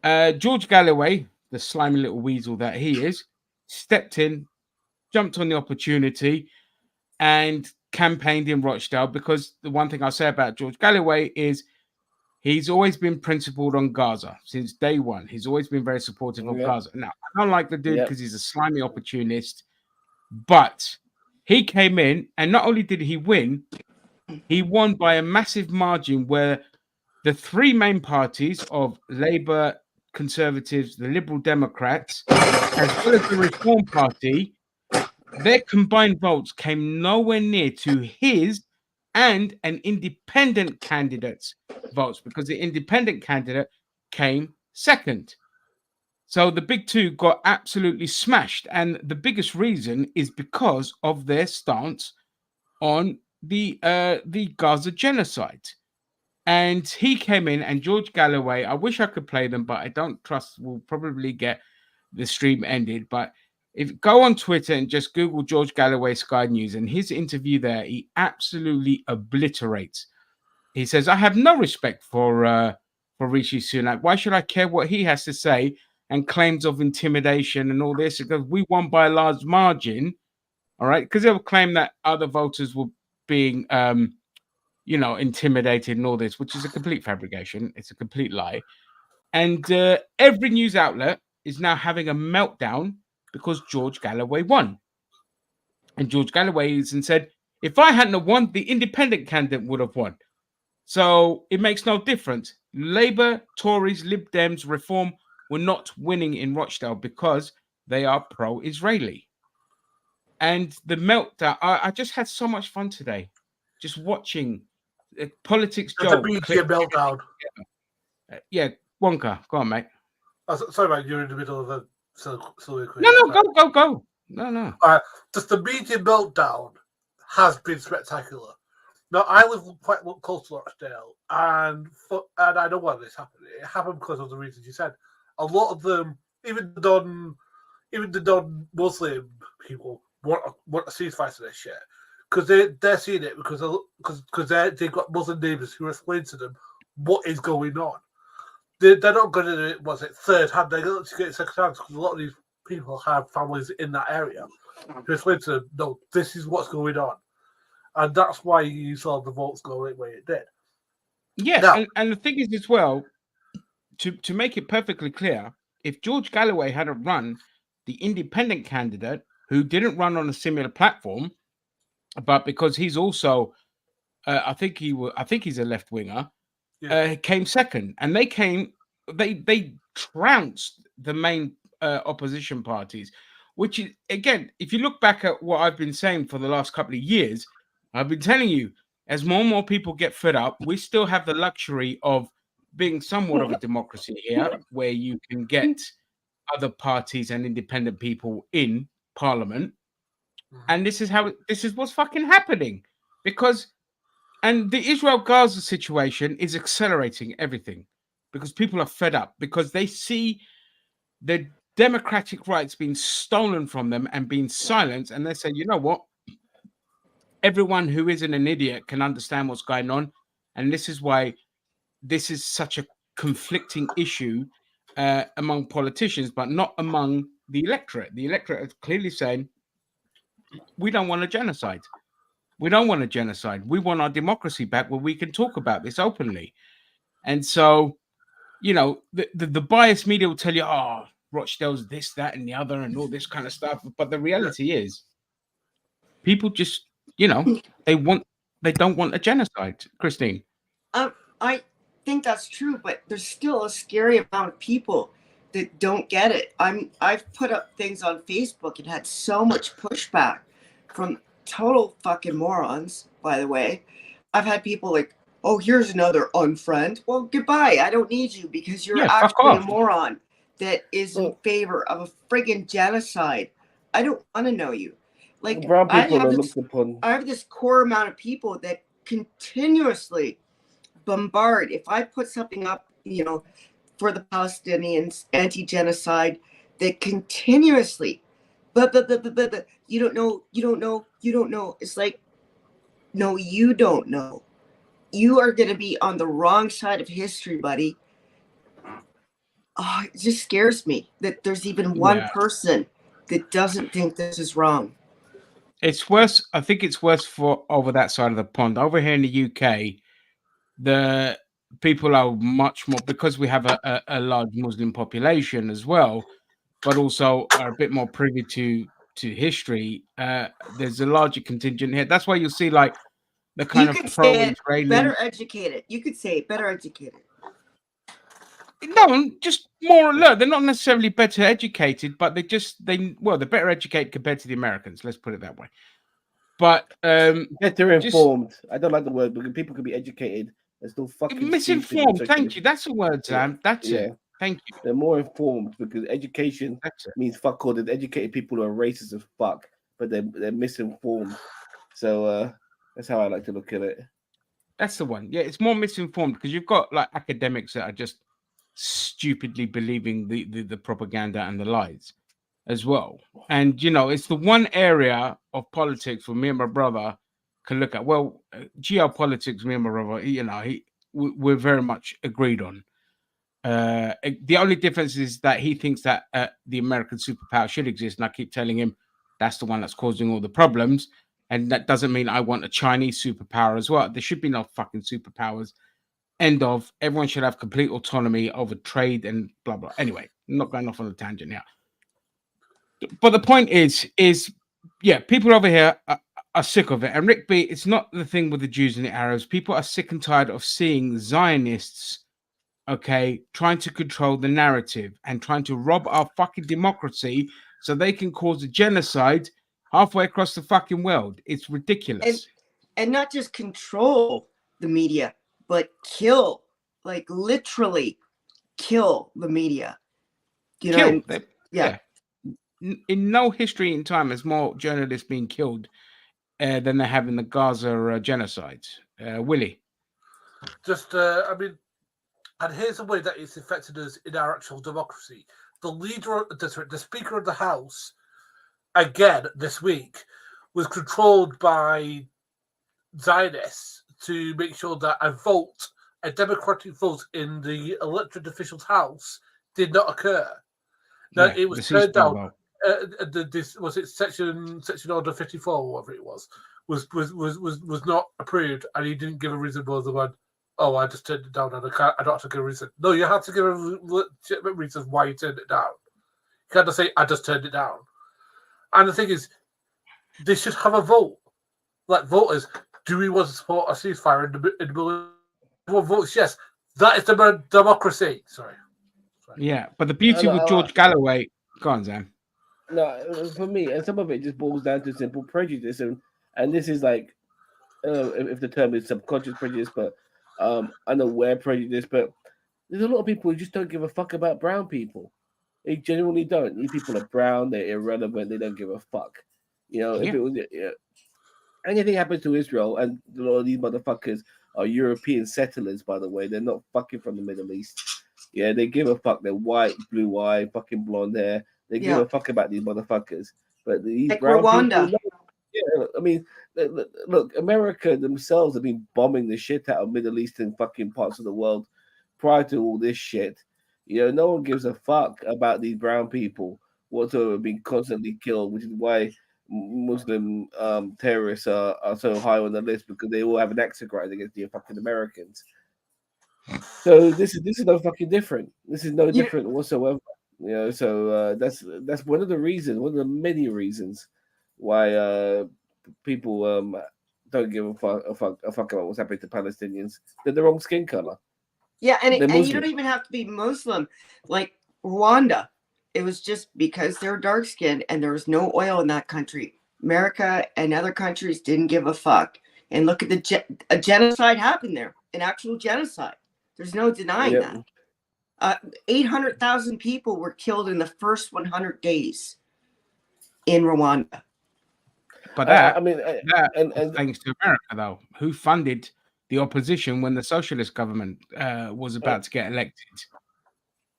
George Galloway, the slimy little weasel that he is, stepped in, jumped on the opportunity, and campaigned in Rochdale. Because the one thing I'll say about George Galloway is he's always been principled on Gaza since day one. He's always been very supportive of Gaza. Now, I don't like the dude because he's a slimy opportunist, but he came in, and not only did he win, he won by a massive margin where the three main parties of Labour, Conservatives, the Liberal Democrats, as well as the Reform Party, their combined votes came nowhere near to his and an independent candidate's votes, because the independent candidate came second. So the big two got absolutely smashed. And the biggest reason is because of their stance on the Gaza genocide. And he came in, and George Galloway, I wish I could play them, but I don't trust we'll probably get the stream ended. But if go on Twitter and just Google George Galloway Sky News, and his interview there, he absolutely obliterates. He says, I have no respect for Rishi Sunak. Why should I care what he has to say? And claims of intimidation and all this, because we won by a large margin. All right. Because they'll claim that other voters were being intimidated and all this, which is a complete fabrication. It's a complete lie. And every news outlet is now having a meltdown because George Galloway won. And George Galloway said, if I hadn't won, the independent candidate would have won. So it makes no difference. Labour, Tories, Lib Dems, Reform were not winning in Rochdale because they are pro-Israeli. And the meltdown, I just had so much fun today, just watching Politics Joe. The media meltdown. Yeah, Wonka, go on, mate. Sorry, mate, you're in the middle of a soliloquy. No, go. No. Just the media meltdown has been spectacular. Now, I live quite close to Rochdale, and I know why this happened. It happened because of the reasons you said. A lot of them, even the non-Muslim people, want a ceasefire to this shit, because they're seeing it because they've got Muslim neighbours who are explaining to them what is going on. They're not going to do it. Was it third hand? They're going to get it second hand because a lot of these people have families in that area who explain to them, no, this is what's going on. And that's why you saw the votes go the way it did. Yeah, now, and the thing is as well, to make it perfectly clear, if George Galloway had run the independent candidate who didn't run on a similar platform, but because he's also I think he's a left winger. Yeah. Came second, and they trounced the main opposition parties. Which is, again, if you look back at what I've been saying for the last couple of years, I've been telling you, as more and more people get fed up, we still have the luxury of being somewhat of a democracy here, where you can get other parties and independent people in parliament. And this is what's fucking happening. And the Israel-Gaza situation is accelerating everything because people are fed up, because they see the democratic rights being stolen from them and being silenced. And they say, you know what? Everyone who isn't an idiot can understand what's going on. And this is why this is such a conflicting issue among politicians, but not among the electorate. The electorate is clearly saying, we don't want a genocide. We don't want a genocide. We want our democracy back where we can talk about this openly. And so, you know, the biased media will tell you, oh, Rochdale's this, that, and the other, and all this kind of stuff. But the reality is, people just, you know, they don't want a genocide. Christine. I think that's true, but there's still a scary amount of people that don't get it. I've put up things on Facebook and had so much pushback from total fucking morons, by the way. I've had people like, oh, here's another unfriend. Well, goodbye. I don't need you because you're actually a moron that is in favor of a friggin' genocide. I don't want to know you. Like, brown people are looked upon. I have this core amount of people that continuously bombard. If I put something up, you know, for the Palestinians, anti-genocide, that continuously, but you don't know. It's like, no, you don't know. You are going to be on the wrong side of history, buddy. Oh, it just scares me that there's even one person that doesn't think this is wrong. It's worse. I think it's worse for over that side of the pond. Over here in the UK, the people are much more, because we have a large Muslim population as well, but also are a bit more privy to history. There's a larger contingent here. That's why you'll see like the kind of pro-Israeli, better educated. You could say better educated. No, just more alert. They're not necessarily better educated, but they're better educated compared to the Americans. Let's put it that way. But better informed. I don't like the word, because people can be educated and still fucking misinformed. Thank you. That's the word, Sam. That's it. Thank you. They're more informed, because education means fuck all. There's educated people who are racist as fuck, but they're misinformed. So that's how I like to look at it. That's the one. Yeah, it's more misinformed because you've got like academics that are just stupidly believing the propaganda and the lies as well. And you know, it's the one area of politics where me and my brother can look at. Well, geopolitics, me and my brother, you know, we're very much agreed on. The only difference is that he thinks that the American superpower should exist, and I keep telling him that's the one that's causing all the problems. And that doesn't mean I want a Chinese superpower as well. There should be no fucking superpowers. End of. Everyone should have complete autonomy over trade and blah, blah. Anyway, I'm not going off on a tangent now. But the point is people over here are sick of it. And Rick B, it's not the thing with the Jews and the Arabs. People are sick and tired of seeing Zionists, trying to control the narrative and trying to rob our fucking democracy so they can cause a genocide halfway across the fucking world. It's ridiculous. And not just control the media, but kill, like literally kill the media. You know? Yeah. In no history in time has more journalists been killed than they have in the Gaza genocide. Willie? Just, I mean, and here's the way that it's affected us in our actual democracy. The Speaker of the House, again this week, was controlled by Zionists to make sure that a democratic vote in the elected officials' house did not occur. Now it was turned down. Was it section order 54 or whatever it was not approved, and he didn't give a reason for the one. Oh, I just turned it down, and I don't have to give a reason. No, you have to give a legitimate reason why you turned it down. You can't just say I just turned it down. And the thing is, they should have a vote. Like voters, Do we want to support a ceasefire in the middle? Everyone votes yes. That is the democracy. Sorry. Yeah, but the beauty No, with George Galloway, go on, Sam. No, for me, and some of it just boils down to simple prejudice, and this is like, if the term is subconscious prejudice, but unaware prejudice. But there's a lot of people who just don't give a fuck about brown people. They genuinely don't. These people are brown. They're irrelevant. They don't give a fuck. You know, if Yeah. it was anything happens to Israel, and a lot of these motherfuckers are European settlers, by the way. They're not fucking from the Middle East. Yeah, they give a fuck. They're white, blue eye, fucking blonde hair. They give Yeah. a fuck about these motherfuckers. But these Like brown Rwanda. people, yeah, I mean, look, America themselves have been bombing the shit out of Middle Eastern fucking parts of the world prior to all this shit. You know, no one gives a fuck about these brown people whatsoever being constantly killed, which is why Muslim terrorists are so high on the list, because they all have an axe to grind against the fucking Americans. So this is no fucking different. This is no different whatsoever. You know, so that's one of the reasons, one of the many reasons why people don't give a fuck about what's happening to Palestinians. They're the wrong skin color. Yeah, and They're you Muslim. don't even have to be Muslim. Like Rwanda, it was just because they're dark skinned and there was no oil in that country. America and other countries didn't give a fuck. And look at a genocide happened there, an actual genocide. There's no denying Yep. that. 800,000 people were killed in the first 100 days in Rwanda. But that, I mean, that and was thanks to America, though, who funded the opposition when the socialist government was about to get elected.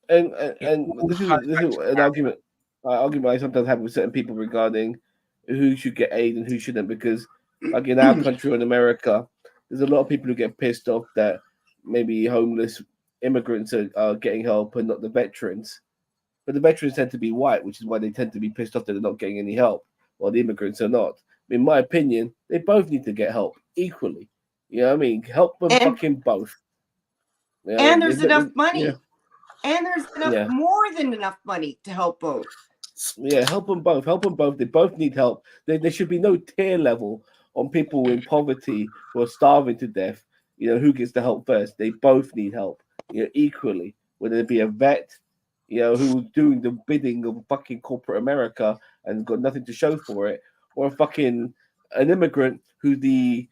and all this is comes back to an argument I sometimes have with certain people regarding who should get aid and who shouldn't, because like in our country or in America, there's a lot of people who get pissed off that maybe homeless immigrants are getting help and not the veterans. But the veterans tend to be white, which is why they tend to be pissed off that they're not getting any help, while the immigrants are not. In my opinion, they both need to get help equally. You know what I mean? Help them And- fucking both. You know, And there's enough money. Yeah. And there's enough, more than enough money to help both. Yeah, help them both. Help them both. They both need help. There should be no tier level on people in poverty who are starving to death. You know, who gets the help first? They both need help, you know, equally. Whether it be a vet, you know, who's doing the bidding of fucking corporate America and got nothing to show for it, or an immigrant who's the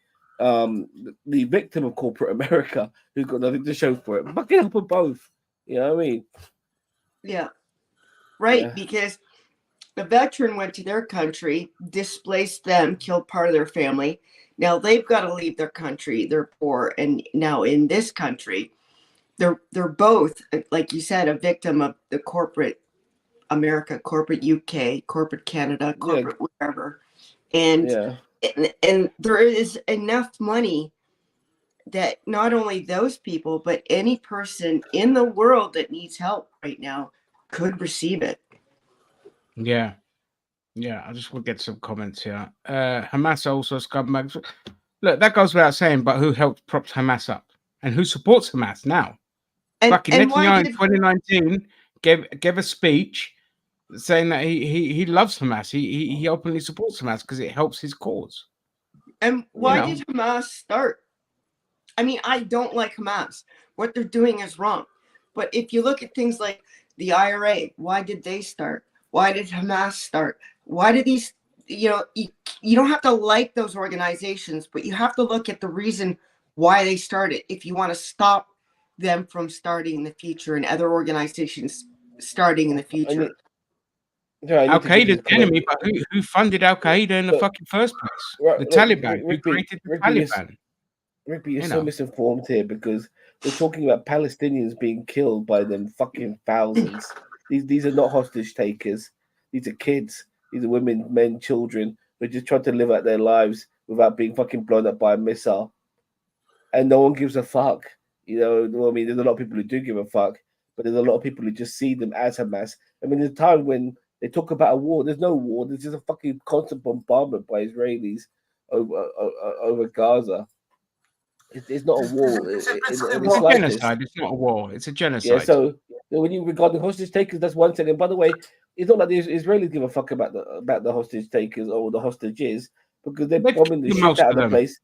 victim of corporate America who's got nothing to show for it. Fucking help them both. You know what I mean? Yeah. Right. Yeah. Because the veteran went to their country, displaced them, killed part of their family. Now they've got to leave their country. They're poor. And now in this country, they're both, like you said, a victim of the corporate America, corporate UK, corporate Canada, corporate wherever. And there is enough money that not only those people, but any person in the world that needs help right now could receive it. Yeah. Yeah, I just want to get some comments here. Hamas also scumbags. Look, that goes without saying, but who helped prop Hamas up? And who supports Hamas now? Fucking Netanyahu in 2019 gave a speech saying that he loves Hamas. He openly supports Hamas because it helps his cause. And why did Hamas start? I mean, I don't like Hamas. What they're doing is wrong. But if you look at things like the IRA, why did they start? Why did Hamas start? Why did these, you don't have to like those organizations, but you have to look at the reason why they started if you want to stop them from starting in the future and other organizations starting in the future. Al Qaeda's enemy, but who funded Al Qaeda in the fucking first place? The Taliban, who created the Taliban. Rigby, you're so misinformed here, because we're talking about Palestinians being killed by them fucking thousands. These are not hostage takers. These are kids. These are women, men, children who just trying to live out their lives without being fucking blown up by a missile. And no one gives a fuck. You know, I mean, there's a lot of people who do give a fuck, but there's a lot of people who just see them as Hamas. I mean, there's a time when they talk about a war. There's no war. There's just a fucking constant bombardment by Israelis over Gaza. It's not a war. It's a genocide. It's not a war. It's a genocide. Yeah, so when you regard the hostage takers, that's one thing. And by the way, it's not like the Israelis give a fuck about the hostage takers or the hostages, because they're bombing the shit out of the place.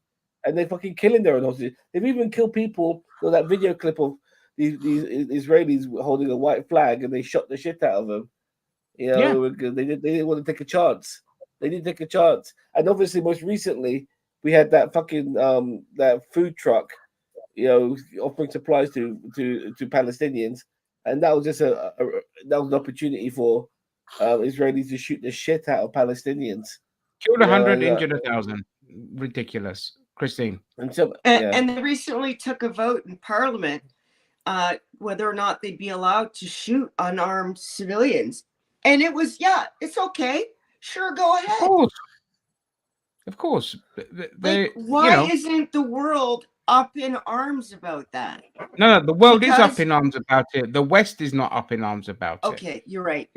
and they're fucking killing their own hostages. They've even killed people. So that video clip of these Israelis holding a white flag, and they shot the shit out of them. You know, because they didn't want to take a chance. They didn't take a chance. And obviously, most recently, we had that fucking that food truck, you know, offering supplies to Palestinians, and that was just that was an opportunity for Israelis to shoot the shit out of Palestinians. Killed 100, injured 1,000. Ridiculous, Christine. And so, and they recently took a vote in Parliament whether or not they'd be allowed to shoot unarmed civilians, and it was it's okay, sure, go ahead. Of course. Why isn't the world up in arms about that? No, the world is up in arms about it. The West is not up in arms about it. Okay, you're right.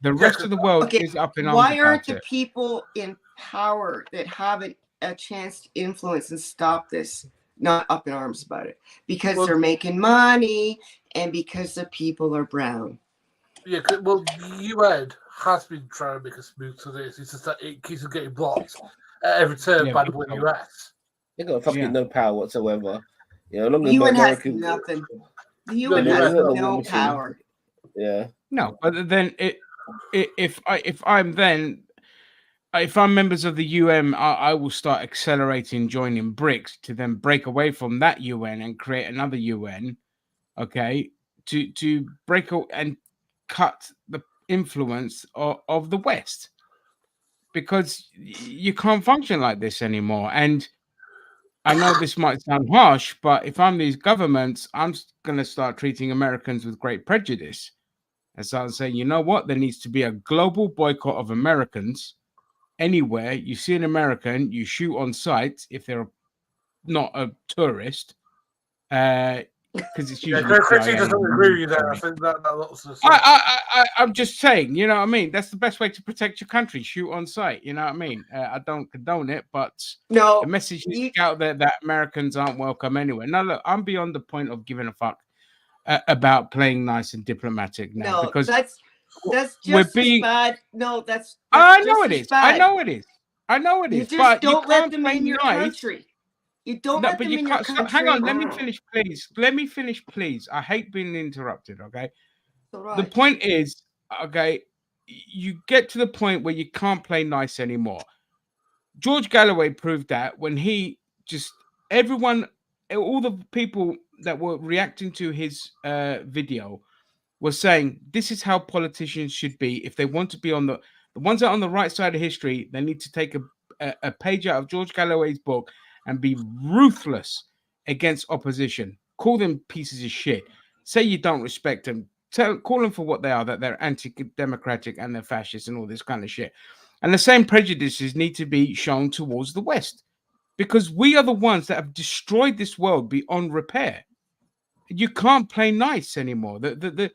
The rest of the world is up in arms. Why aren't the people in power that have a chance to influence and stop this not up in arms about it? Because they're making money and because the people are brown. Yeah, well, the UN has been trying to make a move to this. It's just that it keeps getting blocked at every turn by the US. They got fucking no power whatsoever. You know, the UN has nothing. The UN has no power. Yeah. No, but then if I'm members of the UN, I will start accelerating joining BRICS to then break away from that UN and create another UN. Okay, to break and cut the influence of the West, because you can't function like this anymore. And I know this might sound harsh, but if I'm these governments, I'm going to start treating Americans with great prejudice. And so I'm saying, you know what? There needs to be a global boycott of Americans. Anywhere you see an American, you shoot on sight if they're not a tourist. Because it's usually Chrissy doesn't agree with you there. I think that lots of I'm just saying, you know what I mean? That's the best way to protect your country. Shoot on sight, you know what I mean? I don't condone it, but no, the message is out there that Americans aren't welcome anywhere. Now, look, I'm beyond the point of giving a fuck about playing nice and diplomatic now, because that's just as bad. No, that's I know it is. I know it is. I know it is. You just don't let them in your country. You don't let them in your country. Hang on, let me finish, please. Let me finish, please. I hate being interrupted, okay? Right. The point is, okay, you get to the point where you can't play nice anymore. George Galloway proved that when he all the people that were reacting to his video were saying, this is how politicians should be. If they want to be on the ones that are on the right side of history, they need to take a page out of George Galloway's book and be ruthless against opposition. Call them pieces of shit. Say you don't respect them. Call them for what they are, that they're anti-democratic and they're fascist and all this kind of shit. And the same prejudices need to be shown towards the West, because we are the ones that have destroyed this world beyond repair. You can't play nice anymore. The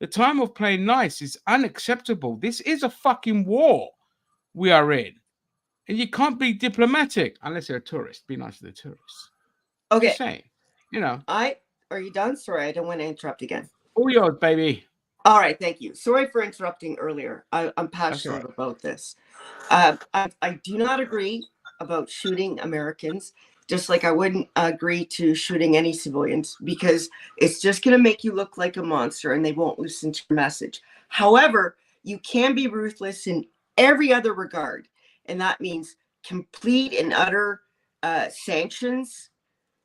time of playing nice is unacceptable. This is a fucking war we are in. And you can't be diplomatic unless you're a tourist. Be nice to the tourists. Okay. Just saying, you know. Are you done? Sorry, I don't want to interrupt again. All yours, baby. All right, thank you. Sorry for interrupting earlier. I'm passionate about this. I do not agree about shooting Americans, just like I wouldn't agree to shooting any civilians, because it's just going to make you look like a monster and they won't listen to your message. However, you can be ruthless in every other regard. And that means complete and utter sanctions,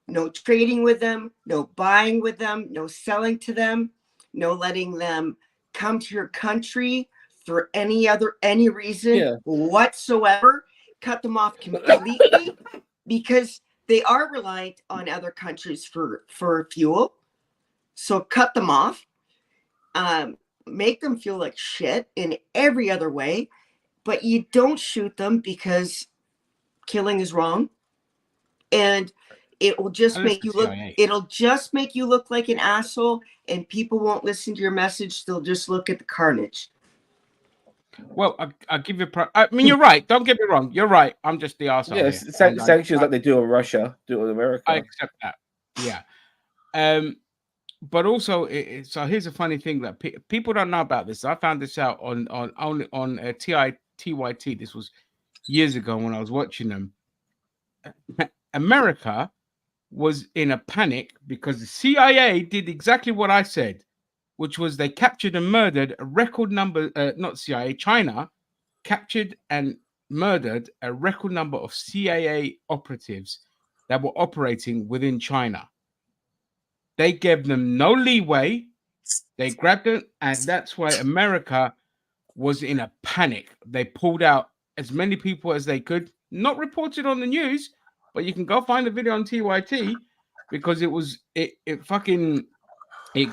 no trading with them, no buying with them, no selling to them, no letting them come to your country for any reason whatsoever. Cut them off completely, because they are reliant on other countries for fuel. So cut them off, make them feel like shit in every other way. But you don't shoot them because killing is wrong, and it will just make you look. It'll just make you look like an asshole, and people won't listen to your message. They'll just look at the carnage. Well, I'll give you. I mean, you're right. Don't get me wrong. You're right. I'm just the arsehole. Yeah, sanctions like they do in Russia, do in America. I accept that. Yeah. But also, so here's a funny thing that people don't know about this. I found this out on TYT. This was years ago when I was watching them. America was in a panic because the CIA did exactly what I said, which was they captured and murdered a record number, not CIA, China captured and murdered a record number of CIA operatives that were operating within China. They gave them no leeway. They grabbed them, and that's why America was in a panic. They pulled out as many people as they could, not reported on the news, but you can go find the video on TYT because it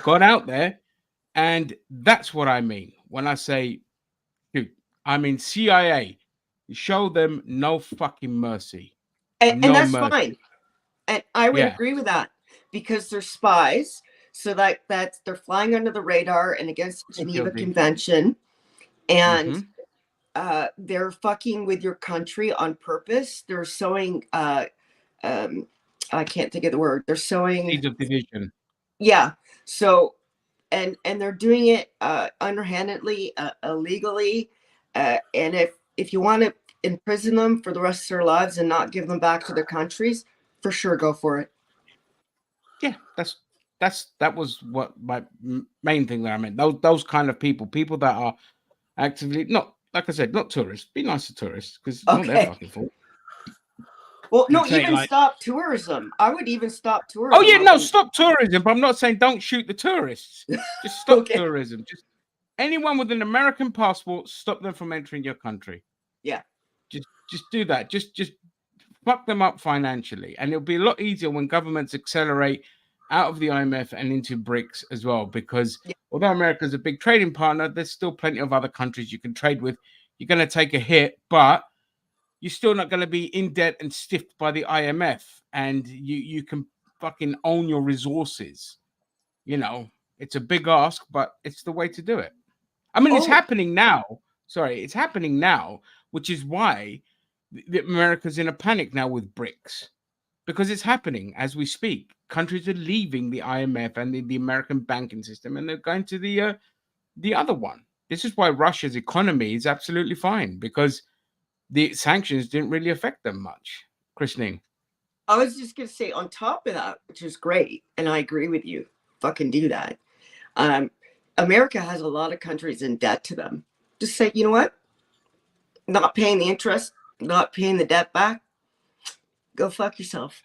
got out there. And that's what I mean when I say, dude, I mean CIA, show them no fucking mercy. And No that's mercy. fine. And I would Yeah. agree with that because they're spies. So that's they're flying under the radar and against the Geneva Guilty. Convention. And Mhm. they're fucking with your country on purpose. They're sowing I can't think of the word. They're sowing Seeds of division. yeah. So and they're doing it underhandedly, illegally. And if you want to imprison them for the rest of their lives and not give them back to their countries, for sure go for it. Yeah, that was what my main thing that I meant. Those kind of people that are actively not, like I said, not tourists. Be nice to tourists because it's not their Okay. fucking fault. Well, no, saying, even like- stop tourism. I would even stop tourism. Oh yeah, I no, would- stop tourism. But I'm not saying don't shoot the tourists. Just stop Okay. tourism. Just anyone with an American passport, stop them from entering your country. Yeah. Just do that. Just fuck them up financially, and it'll be a lot easier when governments accelerate out of the IMF and into BRICS as well. Because Yeah. although America's a big trading partner, there's still plenty of other countries you can trade with. You're going to take a hit, but you're still not going to be in debt and stiffed by the IMF, and you can fucking own your resources. You know, it's a big ask, but it's the way to do it. I mean, it's Oh. happening now. Sorry, it's happening now, which is why America's in a panic now with BRICS, because it's happening as we speak. Countries are leaving the IMF and the American banking system, and they're going to the other one. This is why Russia's economy is absolutely fine, because the sanctions didn't really affect them much. Christine. I was just gonna say on top of that, which is great, and I agree with you. Fucking do that. America has a lot of countries in debt to them. Just say, you know what? Not paying the interest, not paying the debt back. Go fuck yourself.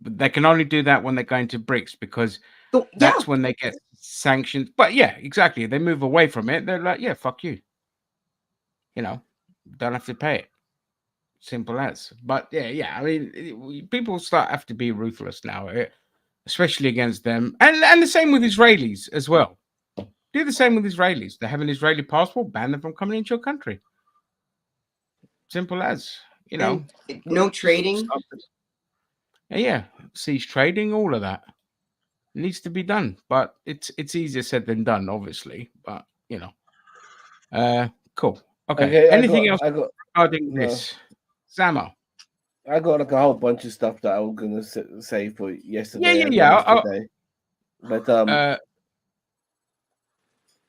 But they can only do that when they're going to BRICS, because Go, yeah. that's when they get sanctions. But yeah, exactly. They move away from it. They're like, yeah, fuck you. You know, don't have to pay it. Simple as. But yeah. I mean, people have to be ruthless now, especially against them, and the same with Israelis as well. Do the same with Israelis. They have an Israeli passport, ban them from coming into your country. Simple as. You know, And no trading. Yeah, cease trading, all of that needs to be done. But it's easier said than done, obviously. But you know, cool. Okay. Anything else regarding this, Samo? I got like a whole bunch of stuff that I was gonna say for yesterday. Yeah. Today. But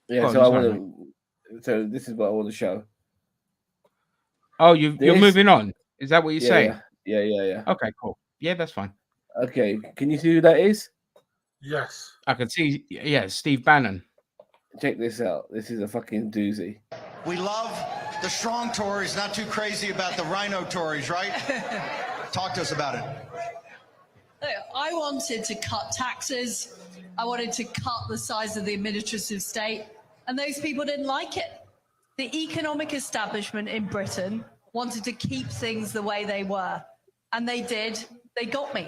yeah. So I want to. So this is what I want to show. Oh, you're moving on. Is that what you're saying? Yeah. Okay, cool. Yeah, that's fine. Okay, can you see who that is? Yes. I can see. Yeah, Steve Bannon. Check this out. This is a fucking doozy. We love the strong Tories, not too crazy about the rhino Tories, right? Talk to us about it. I wanted to cut taxes. I wanted to cut the size of the administrative state, and those people didn't like it. The economic establishment in Britain wanted to keep things the way they were, and they did. They got me.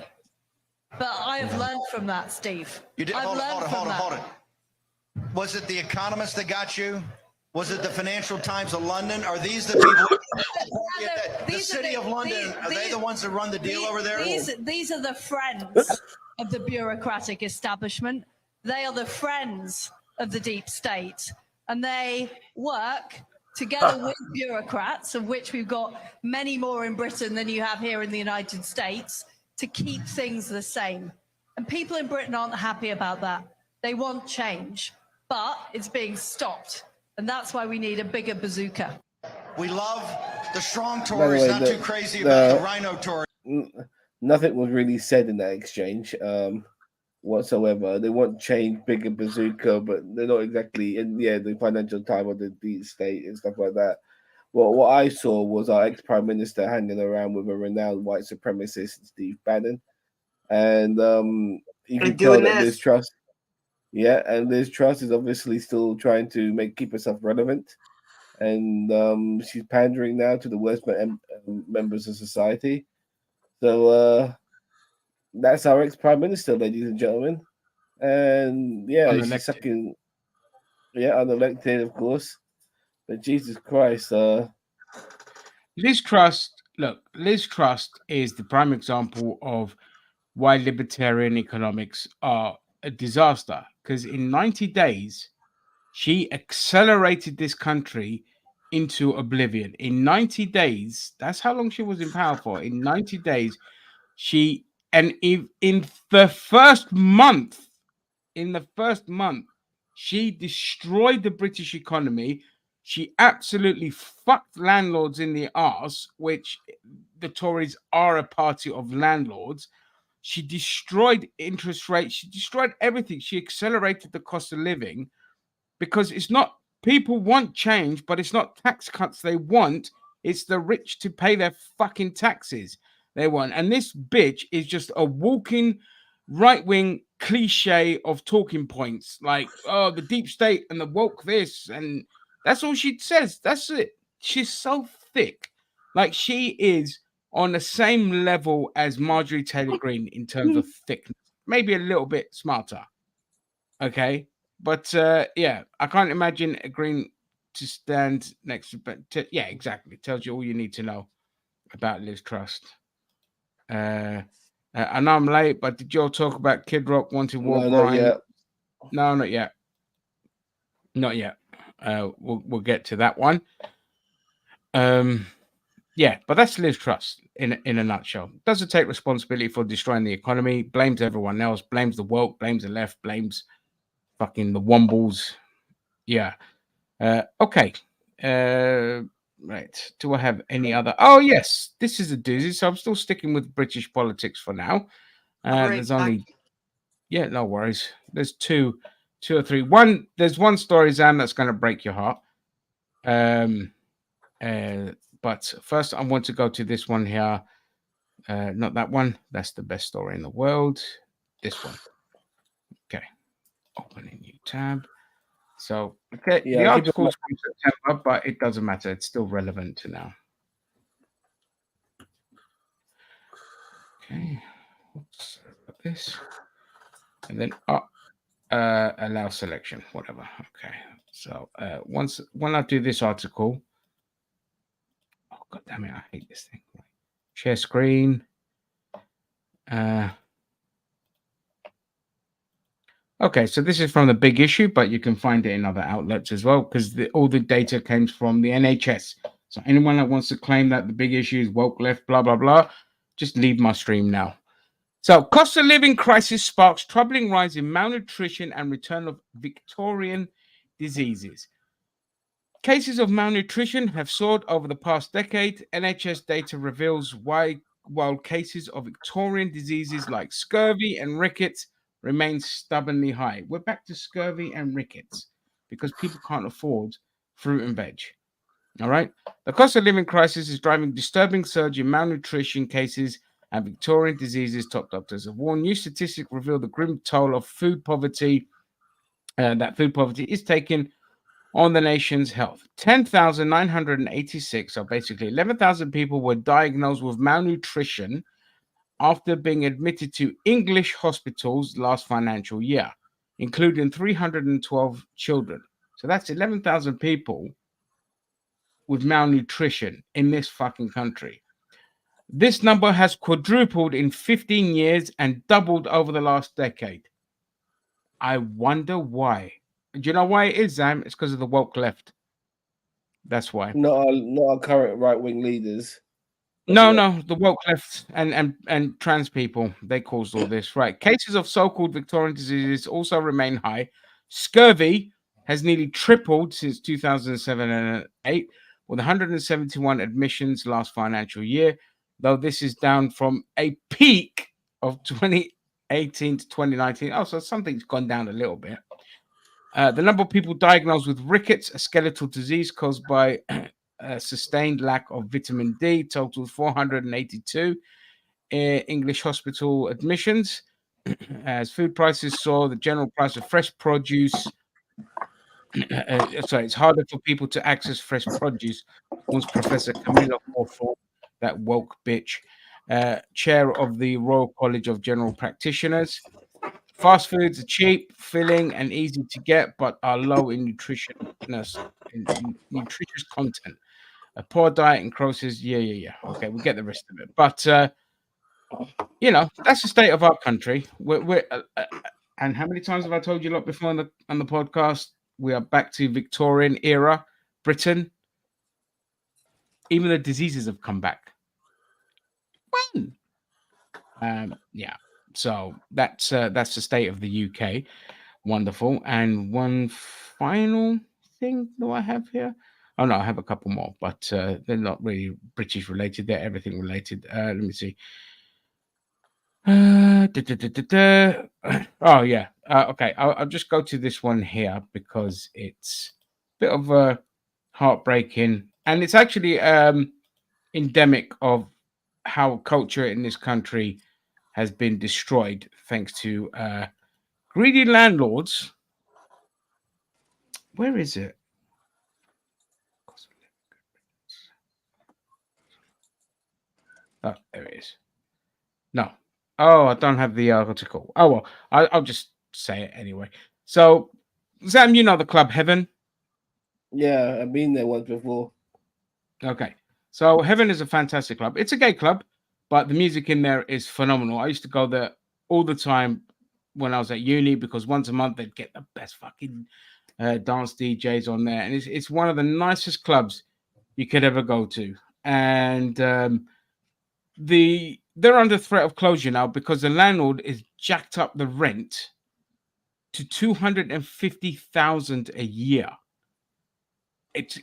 But I have learned from that, Steve. You did. I've Hold it. Was it The Economist that got you? Was it the Financial Times of London? Are these the people? The city of London, are they the ones that run the deal over there? These are the friends of the bureaucratic establishment. They are the friends of the deep state. And they work together with bureaucrats, of which we've got many more in Britain than you have here in the United States, to keep things the same. And people in Britain aren't happy about that. They want change, but it's being stopped. And that's why we need a bigger bazooka. We love the strong Tories, not too crazy about the rhino Tories. nothing was really said in that exchange whatsoever. They want change, bigger bazooka, but they're not exactly in the Financial Times or the deep state and stuff like that. Well, what I saw was our ex-prime minister hanging around with a renowned white supremacist, Steve Bannon, and you can tell that Liz Truss, and Liz Truss is obviously still trying to keep herself relevant, and she's pandering now to the worst members of society. So that's our ex-prime minister, ladies and gentlemen, and she's sucking, unelected, of course. But Jesus Christ, Liz Truss. Look, Liz Truss is the prime example of why libertarian economics are a disaster. Because in 90 days, she accelerated this country into oblivion. In 90 days, that's how long she was in power for. In 90 days, in the first month, she destroyed the British economy. She absolutely fucked landlords in the arse, which the Tories are a party of landlords. She destroyed interest rates. She destroyed everything. She accelerated the cost of living because it's not people want change, but it's not tax cuts they want. It's the rich to pay their fucking taxes they want. And this bitch is just a walking right-wing cliche of talking points like, oh, the deep state and the woke this, and that's all she says. That's it. She's so thick. Like, she is on the same level as Marjorie Taylor Greene in terms of thickness. Maybe a little bit smarter. Okay? But, I can't imagine Green to stand next to... But exactly. Tells you all you need to know about Liz Truss. I know I'm late, but did you all talk about Kid Rock wanting war grind? No, not yet. Not yet. We'll get to that one. But that's Liz Truss in a nutshell. Doesn't take responsibility for destroying the economy, blames everyone else, blames the woke, blames the left, blames fucking the wombles. Okay. Right. Do I have any other? Oh, yes. This is a doozy. So I'm still sticking with British politics for now. There's only... Yeah, no worries. There's two or three. There's one story, Zam, that's going to break your heart. But first, I want to go to this one here. Not that one. That's the best story in the world. This one. Okay. Open a new tab. So, okay. The article's from September, but it doesn't matter. It's still relevant to now. Okay. Oops. Got this. And then allow selection, whatever. Okay. So when I do this article, oh god damn it, I hate this thing. Share screen. Okay, so this is from the Big Issue, but you can find it in other outlets as well because all the data came from the NHS. So anyone that wants to claim that the Big Issue is woke left, blah blah blah, just leave my stream now. So, cost of living crisis sparks troubling rise in malnutrition and return of Victorian diseases. Cases of malnutrition have soared over the past decade. NHS data reveals while cases of Victorian diseases like scurvy and rickets remain stubbornly high. We're back to scurvy and rickets because people can't afford fruit and veg. All right? The cost of living crisis is driving disturbing surge in malnutrition cases and Victorian diseases, top doctors have warned. New statistics reveal the grim toll of food poverty, that food poverty is taking on the nation's health. 10,986, so basically 11,000 people were diagnosed with malnutrition after being admitted to English hospitals last financial year, including 312 children. So that's 11,000 people with malnutrition in this fucking country. This number has quadrupled in 15 years and doubled over the last decade. I wonder why. Do you know why it is, Zam? It's because of the woke left. That's why. Not our current right-wing leaders. No, the woke left and trans people, they caused all this. Right. Cases of so-called Victorian diseases also remain high. Scurvy has nearly tripled since 2007 and 2008, with 171 admissions last financial year. though this is down from a peak of 2018 to 2019. Oh, so something's gone down a little bit. The number of people diagnosed with rickets, a skeletal disease caused by a sustained lack of vitamin D, totals 482 English hospital admissions. As food prices saw the general price of fresh produce. Sorry, it's harder for people to access fresh produce, once Professor Camilla Hawthorne, that woke bitch, chair of the Royal College of General Practitioners. Fast foods are cheap, filling, and easy to get, but are low in nutritious content. A poor diet encroaches. Yeah. Okay, we get the rest of it. But that's the state of our country. And how many times have I told you lot before on the podcast? We are back to Victorian era Britain. Even the diseases have come back. Yeah. So that's the state of the UK. Wonderful. And one final thing do I have here? Oh no, I have a couple more, but they're not really British related. They're everything related. Let me see. Oh yeah. Okay, I'll just go to this one here because it's a bit of a heartbreaking, and it's actually endemic of how culture in this country has been destroyed thanks to greedy landlords. Where is it? Oh, there it is. No. Oh, I don't have the article. Oh, well, I'll just say it anyway. So, Sam, you know the club Heaven? Yeah, I've been there once before. Okay. So, Heaven is a fantastic club. It's a gay club, but the music in there is phenomenal. I used to go there all the time when I was at uni because once a month they'd get the best fucking dance DJs on there. And it's one of the nicest clubs you could ever go to. And they're under threat of closure now because the landlord is jacked up the rent to 250,000 a year. It's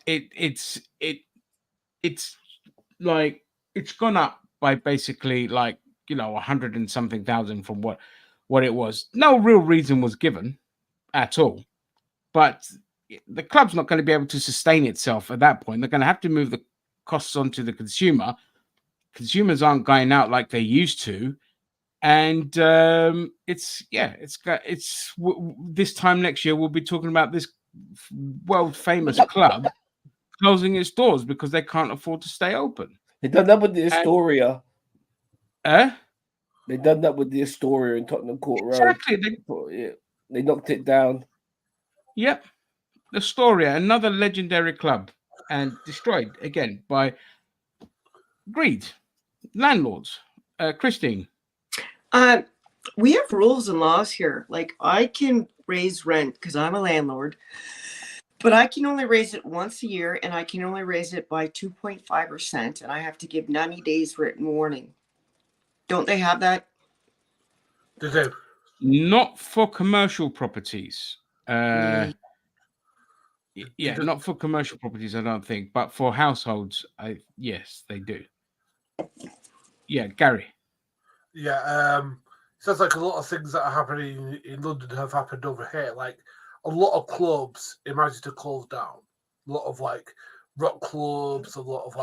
like it's gone up by basically 100 and something thousand from what it was. No real reason was given at all, but the club's not going to be able to sustain itself at that point. They're going to have to move the costs onto the consumer. Consumers aren't going out like they used to, and this time next year we'll be talking about this world famous club closing its doors because they can't afford to stay open. They done that with the Astoria. They done that with the Astoria in Tottenham Court Road. Exactly. They knocked it down. Yep, Astoria, another legendary club, and destroyed again by greed. Landlords. Christine. We have rules and laws here. Like I can raise rent because I'm a landlord, but I can only raise it once a year and I can only raise it by 2.5%, and I have to give 90 days written warning. Don't they have that? They do. Not for commercial properties. Yeah, not for commercial properties, I don't think, but for households, yes, they do. Yeah, Gary. Yeah, sounds like a lot of things that are happening in London have happened over here. Like a lot of clubs imagined to close down. A lot of rock clubs, a lot of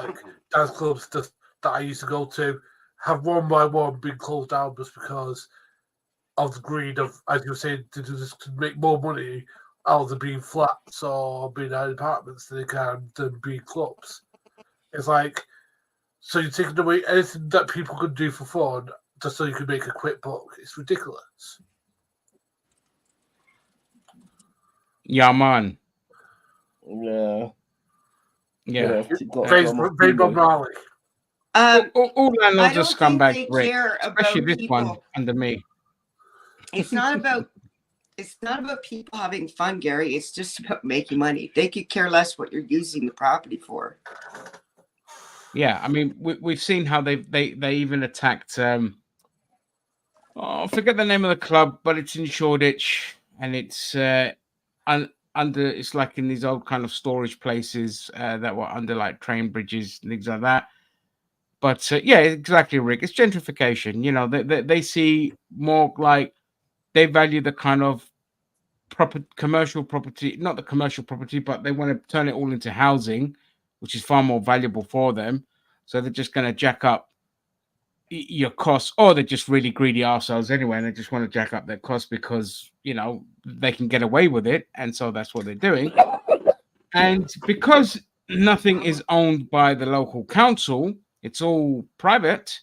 dance clubs that I used to go to have one by one been closed down just because of the greed of, as you were saying, to do this to make more money out of them being flats or being out apartments than they can than being clubs. It's like, so you're taking away anything that people could do for fun just so you can make a quick buck. It's ridiculous. Yeah, man. Yeah. Very Bob Marley. All landlords are scumbags, they Rick, care especially about this people. one under me. It's not about people having fun, Gary. It's just about making money. They could care less what you're using the property for. Yeah, I mean, we've seen how they even attacked. I forget the name of the club, but it's in Shoreditch, and it's under. It's like in these old kind of storage places that were under train bridges, things like that. But yeah, exactly, Rick. It's gentrification. You know, they see more like they value the kind of proper commercial property, not the commercial property, but they want to turn it all into housing, which is far more valuable for them. So they're just going to jack up your costs, or they're just really greedy arseholes anyway, and they just want to jack up their costs because, you know, they can get away with it. And so that's what they're doing. And because nothing is owned by the local council, it's all private.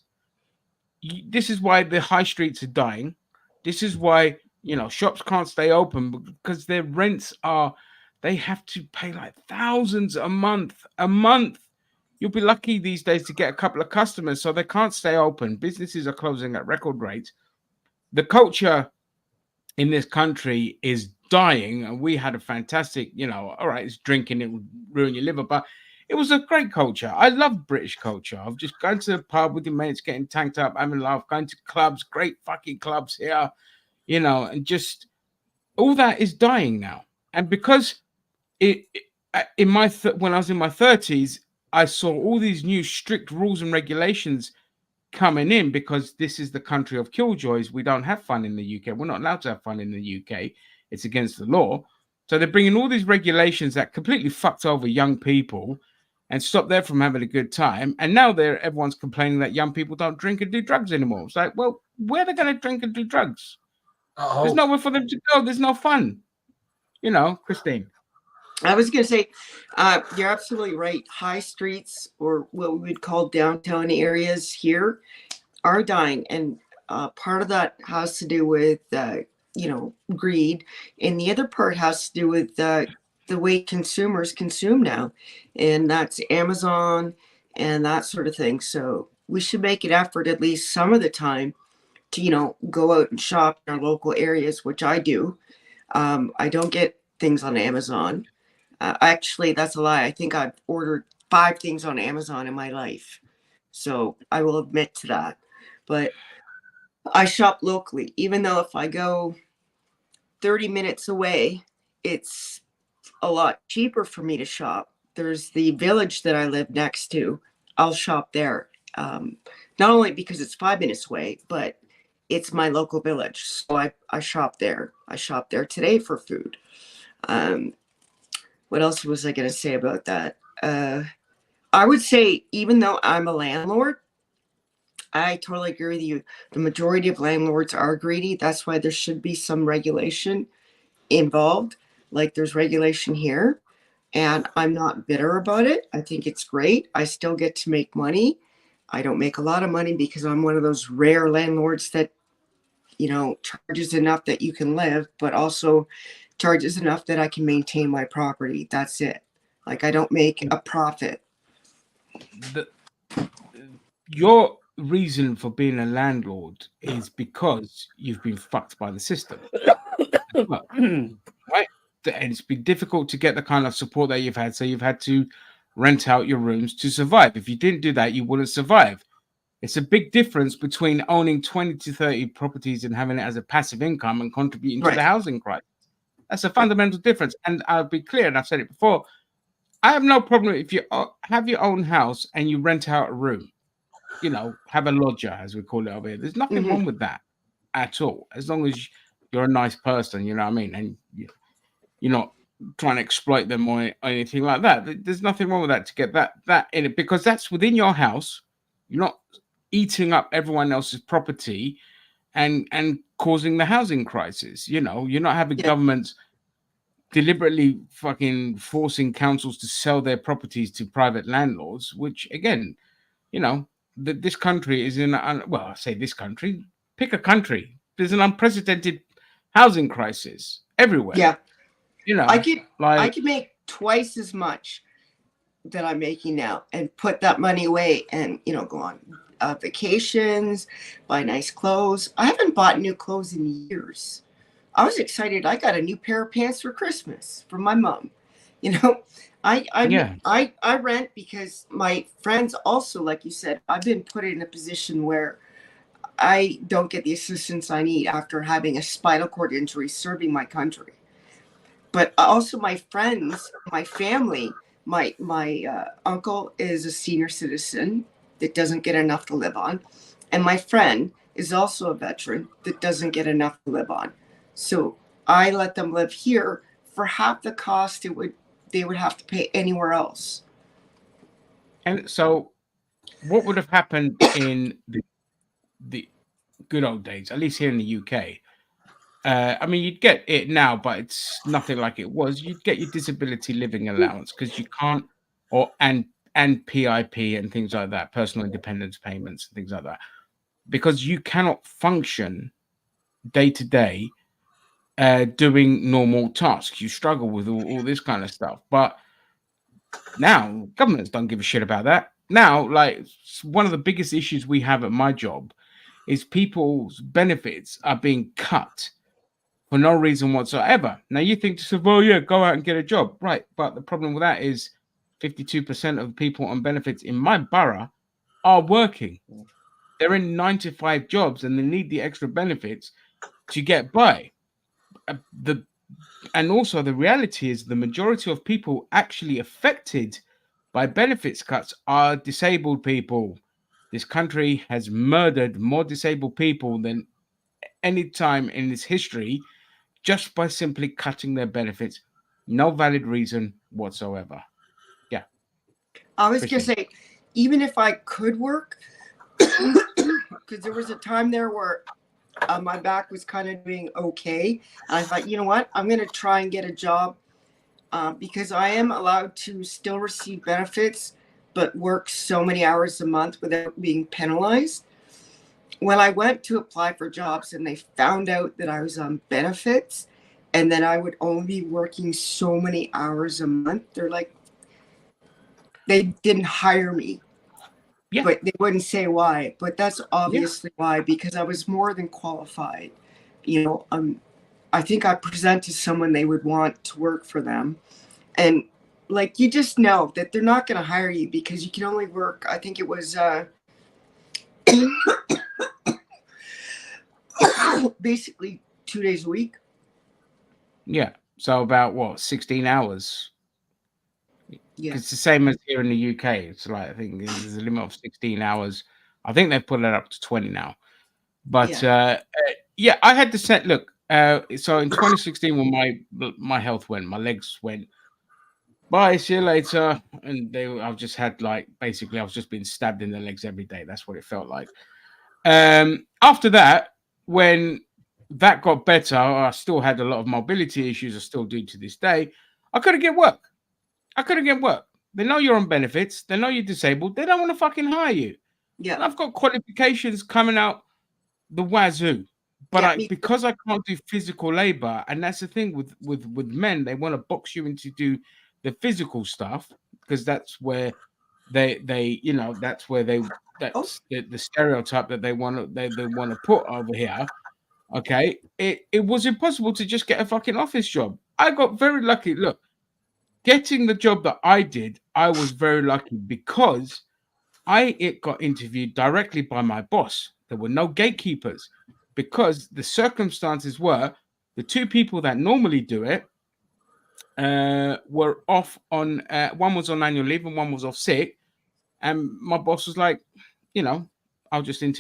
This is why the high streets are dying. This is why, you know, shops can't stay open because their rents are, they have to pay like thousands a month. You'll be lucky these days to get a couple of customers, so they can't stay open. Businesses are closing at record rates. The culture in this country is dying, and we had a fantastic, you know, all right, it's drinking, it would ruin your liver, but it was a great culture. I love British culture. I've just gone to the pub with your mates, getting tanked up, having a laugh, going to clubs, great fucking clubs here, you know, and just all that is dying now. And because when I was in my 30s, I saw all these new strict rules and regulations coming in because this is the country of killjoys. We don't have fun in the UK. We're not allowed to have fun in the UK. It's against the law. So they're bringing all these regulations that completely fucked over young people and stopped them from having a good time. And now everyone's complaining that young people don't drink and do drugs anymore. It's like, well, where are they going to drink and do drugs? There's nowhere for them to go. There's no fun. You know, Christine. I was going to say, you're absolutely right. High streets, or what we would call downtown areas here, are dying. And part of that has to do with, you know, greed. And the other part has to do with the way consumers consume now. And that's Amazon and that sort of thing. So we should make an effort at least some of the time to, you know, go out and shop in our local areas, which I do. I don't get things on Amazon. Actually, that's a lie. I think I've ordered 5 things on Amazon in my life. So I will admit to that. But I shop locally, even though if I go 30 minutes away, it's a lot cheaper for me to shop. There's the village that I live next to. I'll shop there. Not only because it's 5 minutes away, but it's my local village. So I shop there. I shop there today for food. What else was I going to say about that? I would say, even though I'm a landlord, I totally agree with you. The majority of landlords are greedy. That's why there should be some regulation involved. Like there's regulation here, and I'm not bitter about it. I think it's great. I still get to make money. I don't make a lot of money because I'm one of those rare landlords that, you know, charges enough that you can live, but also charges enough that I can maintain my property. That's it. Like I don't make a profit. Your reason for being a landlord is because you've been fucked by the system. Right? And it's been difficult to get the kind of support that you've had. So you've had to rent out your rooms to survive. If you didn't do that, you wouldn't survive. It's a big difference between owning 20 to 30 properties and having it as a passive income and contributing to the housing crisis. That's a fundamental difference. And I'll be clear, and I've said it before, I have no problem if you have your own house and you rent out a room, you know, have a lodger, as we call it over here. There's nothing wrong with that at all, as long as you're a nice person, you know what I mean? And you're not trying to exploit them or anything like that. There's nothing wrong with that, to get that in it, because that's within your house. You're not eating up everyone else's property and causing the housing crisis. You know, you're not having governments deliberately fucking forcing councils to sell their properties to private landlords, which again, you know, this country is in, well, I say this country, pick a country. There's an unprecedented housing crisis everywhere. Yeah. You know, I could make twice as much that I'm making now and put that money away and, you know, go on vacations, buy nice clothes. I haven't bought new clothes in years. I was excited. I got a new pair of pants for Christmas from my mom. You know, I rent because my friends also, like you said, I've been put in a position where I don't get the assistance I need after having a spinal cord injury serving my country. But also my friends, my family, my uncle is a senior citizen. that doesn't get enough to live on. And my friend is also a veteran that doesn't get enough to live on. So I let them live here for half the cost they would have to pay anywhere else. And so, what would have happened in the good old days, at least here in the UK? I mean, you'd get it now, but it's nothing like it was. You'd get your disability living allowance because you can't, and PIP and things like that, personal independence payments and things like that, because you cannot function day to day doing normal tasks. You struggle with all this kind of stuff. But now governments don't give a shit about that. Now, like, one of the biggest issues we have at my job is people's benefits are being cut for no reason whatsoever. Now you think to say, well, yeah, go out and get a job. Right. But the problem with that is 52% of people on benefits in my borough are working. They're in 9 to 5 jobs and they need the extra benefits to get by. And also the reality is the majority of people actually affected by benefits cuts are disabled people. This country has murdered more disabled people than any time in its history just by simply cutting their benefits. No valid reason whatsoever. Yeah. I was going to say, even if I could work, because there was a time there where my back was kind of doing okay. And I thought, you know what, I'm going to try and get a job because I am allowed to still receive benefits, but work so many hours a month without being penalized. When I went to apply for jobs and they found out that I was on benefits and then I would only be working so many hours a month, they're like, they didn't hire me. Yeah. But they wouldn't say why. But that's obviously why, because I was more than qualified. You know, I think I presented someone they would want to work for them. And like, you just know that they're not going to hire you because you can only work, I think it was basically 2 days a week. Yeah. So about what, 16 hours? Yeah. It's the same as here in the UK. It's like, I think there's a limit of 16 hours. I think they've put it up to 20 now. But yeah, I had to set, look, so in 2016 when my health went, my legs went, bye, see you later. And I've just had, like, basically I was just being stabbed in the legs every day. That's what it felt like. After that, when that got better, I still had a lot of mobility issues. I still do to this day. I couldn't get work. They know you're on benefits. They know you're disabled. They don't want to fucking hire you. Yeah. And I've got qualifications coming out the wazoo. But because I can't do physical labor, and that's the thing with men, they want to box you into do the physical stuff because that's where they you know, that's where that's the stereotype that they want to put over here. Okay. It was impossible to just get a fucking office job. I got very lucky. Look, getting the job that I did, I was very lucky because it got interviewed directly by my boss. There were no gatekeepers because the circumstances were the two people that normally do it were off on, one was on annual leave and one was off sick. And my boss was like, you know, I'll just do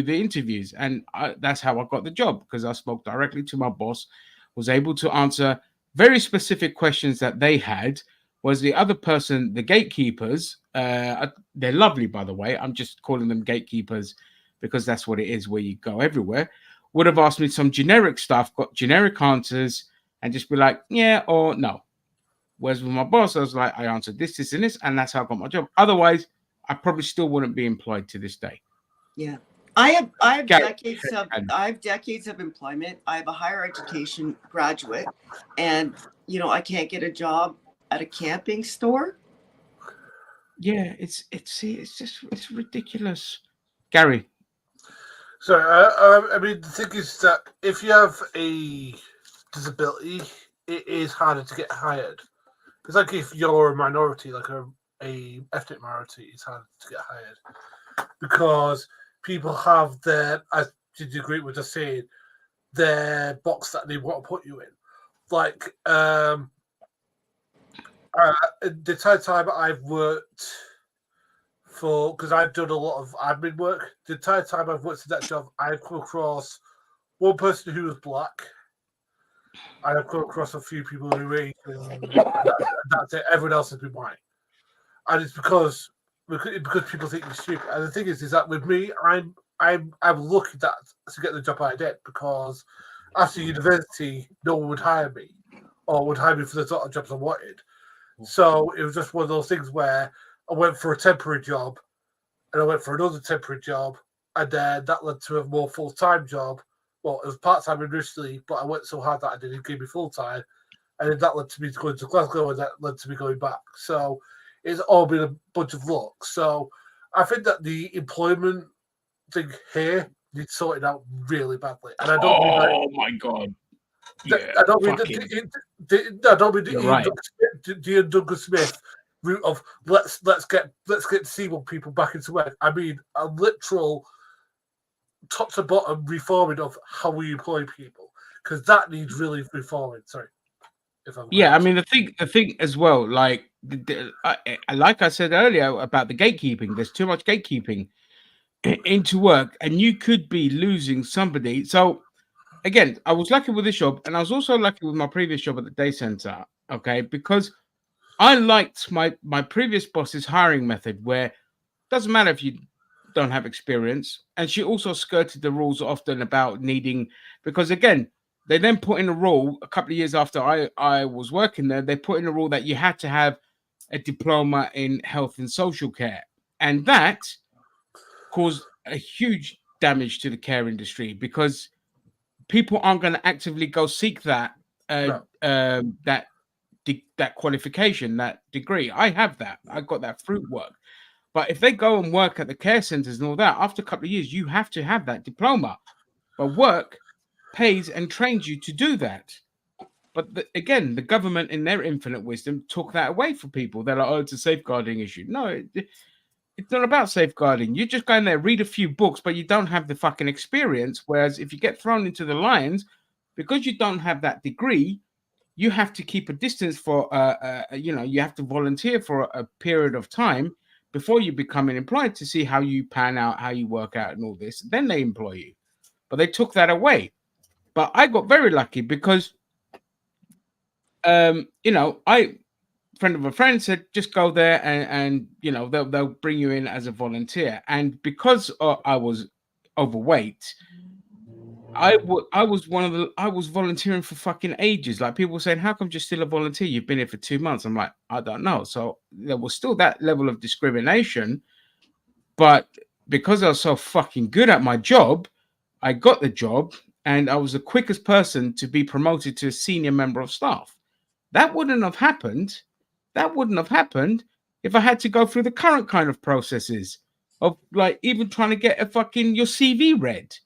the interviews. And that's how I got the job because I spoke directly to my boss, was able to answer very specific questions that they had. Was the other person, the gatekeepers, they're lovely, by the way. I'm just calling them gatekeepers because that's what it is where you go everywhere. Would have asked me some generic stuff, got generic answers, and just be like, yeah or no. Whereas with my boss, I was like, I answered this, this, and this, and that's how I got my job. Otherwise, I probably still wouldn't be employed to this day. Yeah. I have decades of employment. I have a higher education graduate, and you know, I can't get a job at a camping store. Yeah, it's ridiculous. Gary. So I mean, the thing is that if you have a disability, it is harder to get hired. It's like if you're a minority, like a ethnic minority, it's harder to get hired because people have their, as did you agree with just saying, their box that they want to put you in. Like the time I've worked because I've done a lot of admin work. The entire time I've worked in that job, I've come across one person who was black. I've come across a few people who were Asian. That's it. Everyone else has been white, and it's because people think you're stupid. And the thing is that with me, I'm lucky that to get the job I did, because after university, no one would hire me or would hire me for the sort of jobs I wanted. So it was just one of those things where I went for a temporary job and I went for another temporary job, and then that led to a more full-time job. Well, it was part-time initially, but I went so hard that I didn't give me full-time, and then that led to me going to Glasgow, and that led to me going back. So it's all been a bunch of luck. So I think that the employment thing here needs sorted out really badly, and I don't mean Oh my god! Yeah, I don't mean I don't mean the Ian Duncan Smith route of let's get disabled people back into work. I mean a literal top to bottom reforming of how we employ people, because that needs really reforming. Sorry, if I'm I mean the thing as well, like like I said earlier about the gatekeeping. There's too much gatekeeping into work, and you could be losing somebody. So again, I was lucky with this job, and I was also lucky with my previous job at the day center. Okay, because I liked my previous boss's hiring method, where it doesn't matter if you don't have experience, and she also skirted the rules often about needing, because again, they then put in a rule a couple of years after I was working there. They put in a rule that you had to have a diploma in health and social care, and that caused a huge damage to the care industry, because people aren't going to actively go seek that that qualification, that degree. I have that. I got that through work. But if they go and work at the care centers and all that, after a couple of years, you have to have that diploma. But work pays and trains you to do that. But again, the government, in their infinite wisdom, took that away from people. They're like, oh, it's a safeguarding issue. No, it's not about safeguarding. You just go in there, read a few books, but you don't have the fucking experience. Whereas if you get thrown into the lions, because you don't have that degree, you have to keep a distance for, you have to volunteer for a period of time before you become an employee to see how you pan out, how you work out and all this. Then they employ you. But they took that away. But I got very lucky because, friend of a friend said, just go there and they'll bring you in as a volunteer. And because I was overweight, I was volunteering for fucking ages. Like, people were saying, how come you're still a volunteer? You've been here for 2 months. I'm like, I don't know. So there was still that level of discrimination. But because I was so fucking good at my job, I got the job, and I was the quickest person to be promoted to a senior member of staff. That wouldn't have happened if I had to go through the current kind of processes of, like, even trying to get your CV read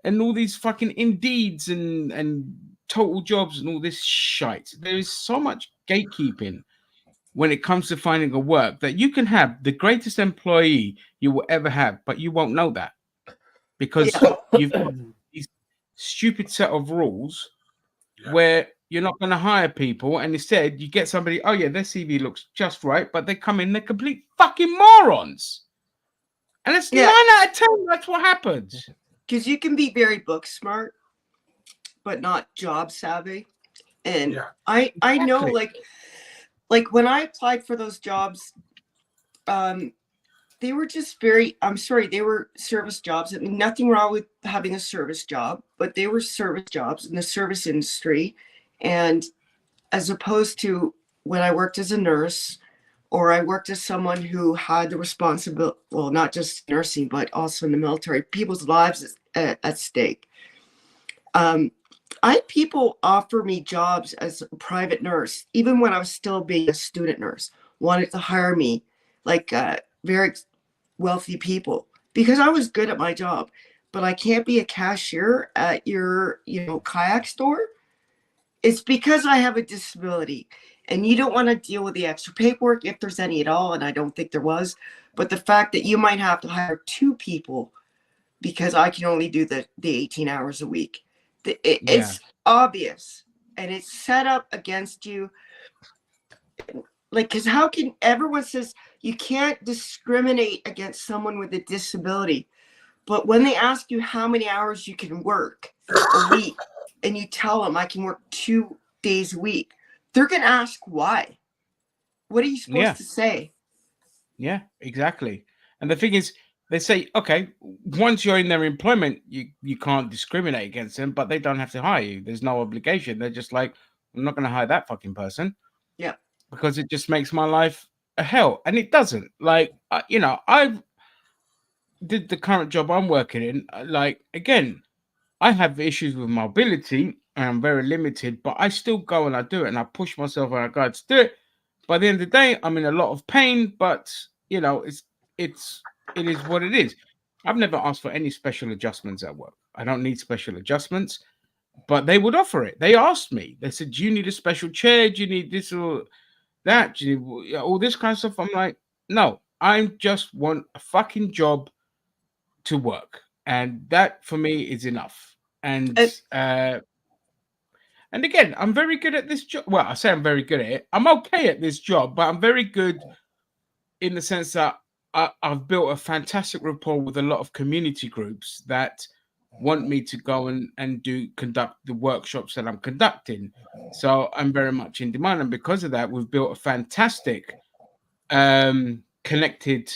and all these fucking Indeeds and total jobs and all this shite. There is so much gatekeeping when it comes to finding a work that you can have the greatest employee you will ever have, but you won't know that because you've got these stupid set of rules where you're not going to hire people, and instead you get somebody, oh yeah, their CV looks just right, but they come in, they're complete fucking morons. And it's 9 out of 10, that's what happens. Because you can be very book smart, but not job savvy. And I know, like when I applied for those jobs, they were just they were service jobs. I mean, nothing wrong with having a service job, but they were service jobs in the service industry. And as opposed to when I worked as a nurse, or I worked as someone who had the responsibility, well, not just nursing, but also in the military, people's lives at stake. I had people offer me jobs as a private nurse, even when I was still being a student nurse, wanted to hire me, like very wealthy people, because I was good at my job. But I can't be a cashier at your, kayak store. It's because I have a disability, and you don't want to deal with the extra paperwork if there's any at all. And I don't think there was, but the fact that you might have to hire 2 people because I can only do the 18 hours a week. It's obvious, and it's set up against you. Like, because how can everyone says you can't discriminate against someone with a disability. But when they ask you how many hours you can work a week, and you tell them I can work 2 days a week, they're going to ask why. What are you supposed to say? Yeah, exactly. And the thing is, they say, okay, once you're in their employment, you can't discriminate against them, but they don't have to hire you. There's no obligation. They're just like, I'm not going to hire that fucking person. Yeah. Because it just makes my life a hell. And it doesn't. Like, you know, I've did the current job I'm working in. Like, again, I have issues with mobility and I'm very limited, but I still go and I do it and I push myself and I go to do it. By the end of the day, I'm in a lot of pain, but you know, it is what it is. I've never asked for any special adjustments at work. I don't need special adjustments, but they would offer it. They asked me, they said, do you need a special chair? Do you need this or that? Do you need all this kind of stuff? I'm like, no, I just want a fucking job to work. And that for me is enough. And again, I'm very good at this job. Well, I say I'm very good at it. I'm okay at this job, but I'm very good in the sense that I've built a fantastic rapport with a lot of community groups that want me to go and conduct the workshops that I'm conducting. So I'm very much in demand. And because of that, we've built a fantastic connected,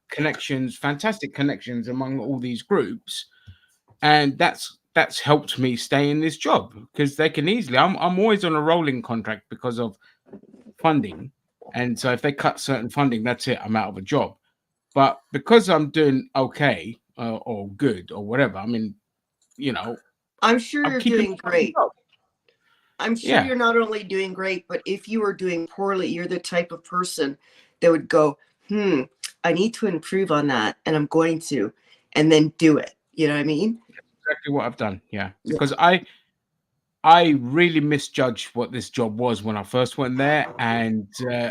fantastic connections among all these groups. And that's helped me stay in this job because they can easily. I'm always on a rolling contract because of funding, and so if they cut certain funding, that's it. I'm out of a job. But because I'm doing okay or good or whatever, I mean, you know, I'm sure you're doing great. I'm sure Yeah. you're not only doing great, but if you were doing poorly, you're the type of person that would go, I need to improve on that, and I'm going to, and then do it. You know what I mean? Exactly what I've done. Yeah. Because I really misjudged what this job was when I first went there, and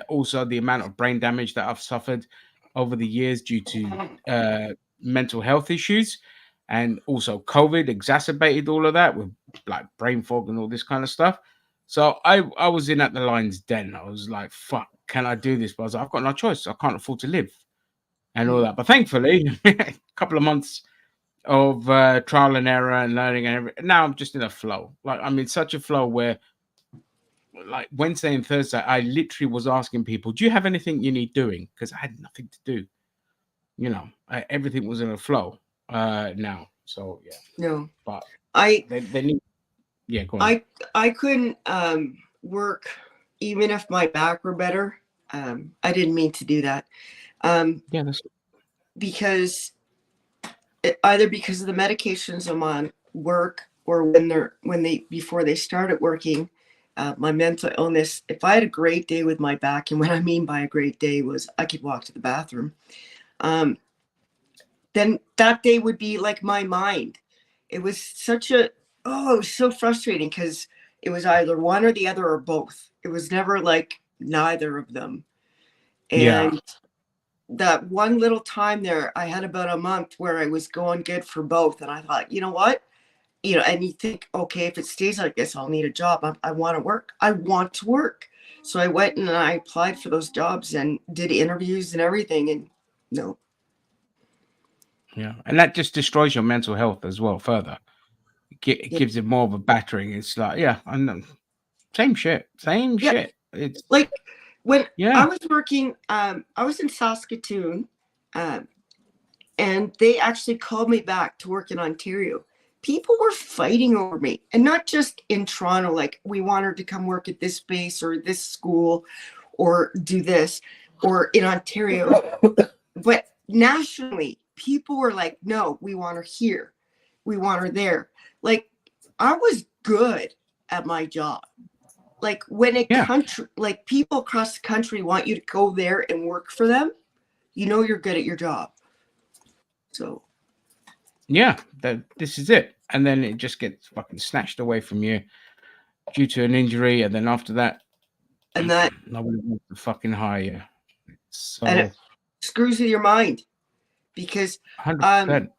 also the amount of brain damage that I've suffered over the years due to mental health issues, and also COVID exacerbated all of that with like brain fog and all this kind of stuff. So I was in at the lion's den. I was like, fuck, can I do this? But I was like, I've got no choice. I can't afford to live and all that. But thankfully, a couple of months of trial and error and learning and everything. Now I'm just in a flow. Like I'm in such a flow where like Wednesday and Thursday, I literally was asking people, do you have anything you need doing? Because I had nothing to do. You know, everything was in a flow now. So yeah. No. But they need, yeah, go on. I couldn't work even if my back were better. I didn't mean to do that. Yeah, that's because either because of the medications I'm on work or before they started working, my mental illness. If I had a great day with my back, and what I mean by a great day was I could walk to the bathroom, then that day would be like my mind. It was it was so frustrating because it was either one or the other or both. It was never like neither of them. And that one little time there, I had about a month where I was going good for both. And I thought, you know what? You know, and you think, okay, if it stays like this, I'll need a job. I want to work. I want to work. So I went and I applied for those jobs and did interviews and everything. And no. Yeah. And that just destroys your mental health as well further. It gives it more of a battering. It's like, yeah, I know. Same shit. It's like when I was working, I was in Saskatoon, and they actually called me back to work in Ontario. People were fighting over me, and not just in Toronto, like we want her to come work at this base or this school or do this, or in Ontario, but nationally, people were like, no, we want her here. We want her there. Like I was good at my job. Like when country, like people across the country want you to go there and work for them, you know you're good at your job. So yeah, this is it. And then it just gets fucking snatched away from you due to an injury, and then after that, nobody wants to fucking hire you. So and it screws with your mind because 100%.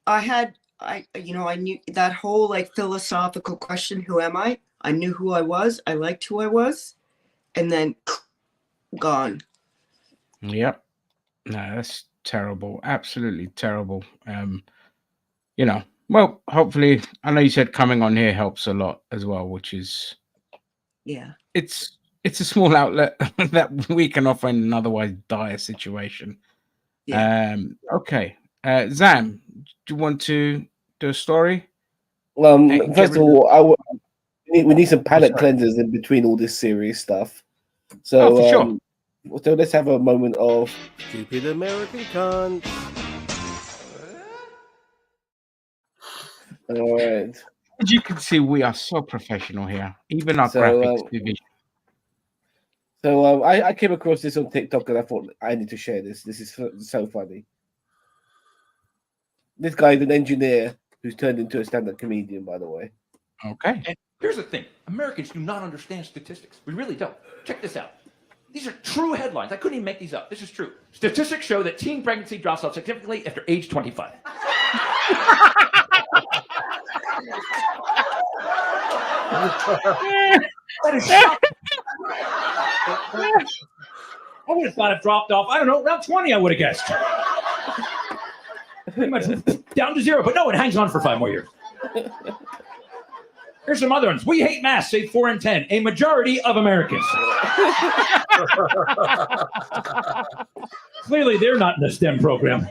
I knew that whole like philosophical question, who am I? I knew who I was. I liked who I was, and then gone. Yep. No, that's terrible. Absolutely terrible. Well, hopefully, I know you said coming on here helps a lot as well, which is Yeah. it's a small outlet that we can offer in an otherwise dire situation. Yeah. Okay. Zam, do you want to do a story? Get First of rid of- all, we need some palate sorry. cleansers in between all this serious stuff. Oh, So, for sure. so let's have a moment of stupid American cunt. All right. As you can see, we are so professional here. Even our So, graphics division. So I came across this on TikTok and I thought I need to share this. This is so funny. This guy is an engineer who's turned into a stand-up comedian, by the way. Okay. And here's the thing. Americans do not understand statistics. We really don't. Check this out. These are true headlines. I couldn't even make these up. This is true. Statistics show that teen pregnancy drops off significantly after age 25. That is shocking. I would have thought it dropped off, I don't know, around 20, I would have guessed. Pretty much down to 0, but no, it hangs on for 5 more years. Here's some other ones. We hate masks, say 4 in 10, a majority of Americans. Clearly, they're not in the STEM program.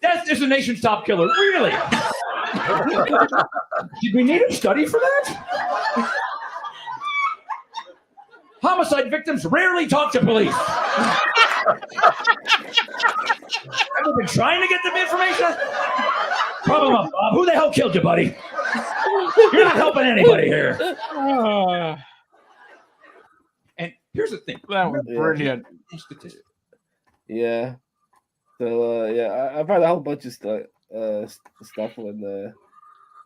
Death is the nation's top killer. Really? Did we need a study for that? Homicide victims rarely talk to police. Have you been trying to get them information? Problem up, Bob. Who the hell killed you, buddy? You're not helping anybody here. And here's the thing. That was brilliant. Statistics. Yeah. So I found a whole bunch of stuff on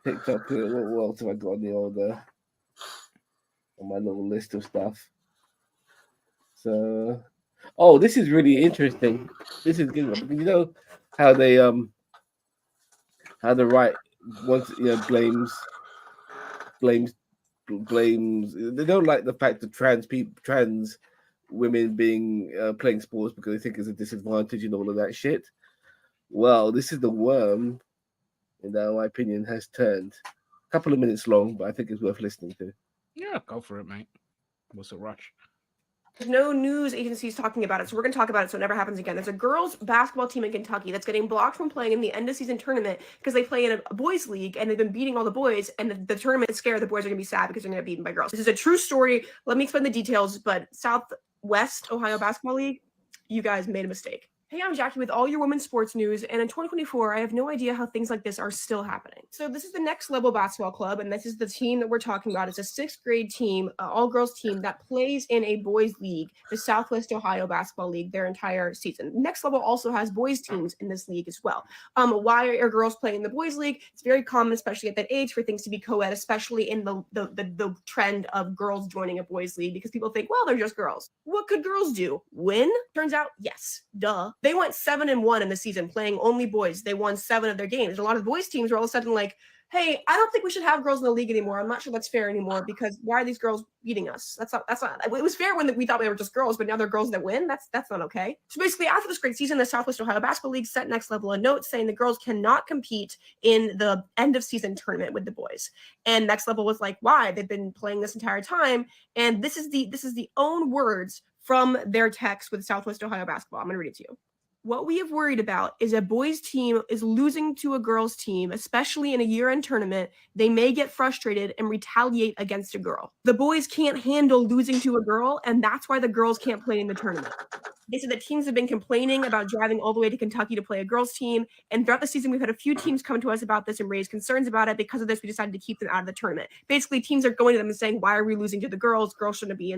TikTok. What else have I got on the old on my little list of stuff? So, this is really interesting. This is good. You know how they how the right once blames. They don't like the fact that trans women being playing sports because they think it's a disadvantage and all of that shit. Well, this is the worm, in my opinion, has turned. A couple of minutes long, but I think it's worth listening to. Yeah, go for it, mate. What's a rush? There's no news agencies talking about it, so we're going to talk about it so it never happens again. There's a girls' basketball team in Kentucky that's getting blocked from playing in the end-of-season tournament because they play in a boys' league, and they've been beating all the boys, and the tournament is scared the boys are going to be sad because they're going to get beaten by girls. This is a true story. Let me explain the details, but Southwest Ohio Basketball League, you guys made a mistake. Hey, I'm Jackie with all your women's sports news, and in 2024, I have no idea how things like this are still happening. So this is the Next Level Basketball Club, and this is the team that we're talking about. It's a 6th grade team, all-girls team that plays in a boys' league, the Southwest Ohio Basketball League, their entire season. Next Level also has boys' teams in this league as well. Why are girls playing in the boys' league? It's very common, especially at that age, for things to be co-ed, especially in the trend of girls joining a boys' league, because people think, well, they're just girls. What could girls do? Win? Turns out, yes, duh. They went 7-1 in the season playing only boys. They won 7 of their games. A lot of boys teams were all of a sudden like, hey, I don't think we should have girls in the league anymore. I'm not sure that's fair anymore because why are these girls beating us? That's not. It was fair when we thought they were just girls, but now they're girls that win. That's not okay. So basically, after this great season, the Southwest Ohio Basketball League sent Next Level a note saying the girls cannot compete in the end of season tournament with the boys. And Next Level was like, why? They've been playing this entire time, and this is the own words from their text with Southwest Ohio Basketball. I'm going to read it to you. What we have worried about is a boys' team is losing to a girls' team, especially in a year-end tournament. They may get frustrated and retaliate against a girl. The boys can't handle losing to a girl, and that's why the girls can't play in the tournament. They said that teams have been complaining about driving all the way to Kentucky to play a girls' team, and throughout the season, we've had a few teams come to us about this and raise concerns about it. Because of this, we decided to keep them out of the tournament. Basically, teams are going to them and saying, why are we losing to the girls? Girls shouldn't be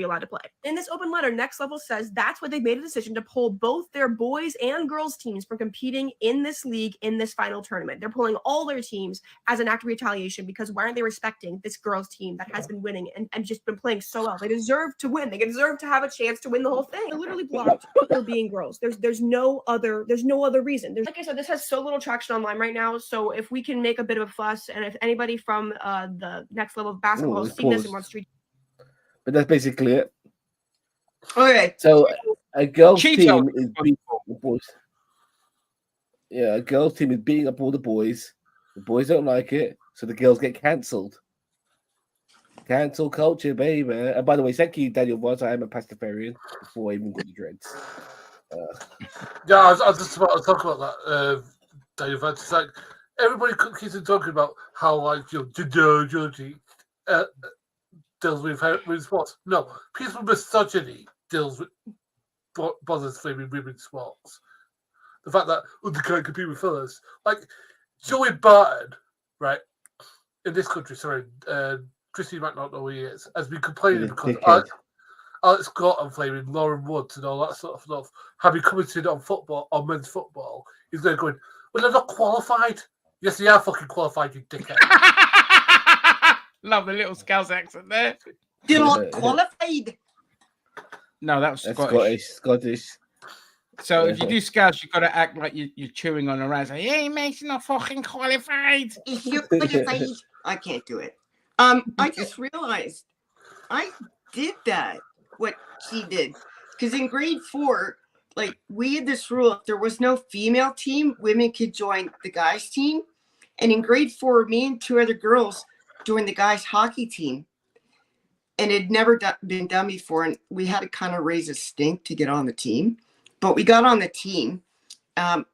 allowed to play. In this open letter, Next Level says that's why they made a decision to pull both their boys and girls teams from competing in this league in this final tournament. They're pulling all their teams as an act of retaliation because why aren't they respecting this girls team that has been winning and just been playing so well? They deserve to win. They deserve to have a chance to win the whole thing. They're literally blocked for being girls. There's no other reason. Like I said, this has so little traction online right now. So if we can make a bit of a fuss, and if anybody from the Next Level of Basketball has seen this and wants to, but that's basically it. Okay. So a girls' Cheetos. team is beating the boys. Yeah, a girls' team is beating up all the boys. The boys don't like it, so the girls get cancelled. Cancel culture, baby. And by the way, thank you, Daniel Voss. I am a pastafarian before I even got the dreads. Yeah, I was just about to talk about that, Dave. It's like everybody keeps on talking about how like Georgie deals with sports. No, peaceful misogyny deals with bothers flaming women's sports. The fact that they can't compete with fellas, like Joey Barton, right? In this country, sorry, Christy might not know who he is, has been complaining because Alex Scott and flaming Lauren Woods and all that sort of stuff have been commenting on football, on men's football. He's there going, well, they're not qualified. Yes, they are fucking qualified, you dickhead. Love the little Scouse accent there. They're not qualified. No, that was That's Scottish. Scottish. So if you do Scouse, you've got to act like you're chewing on a raz. Like, hey, mate, you're not fucking qualified. I can't do it. I just realized I did that, what she did. Because in grade 4, like, we had this rule, if there was no female team, women could join the guys' team. And in grade 4, me and 2 other girls joined the guys' hockey team. And it had never been done before. And we had to kind of raise a stink to get on the team. But we got on the team. A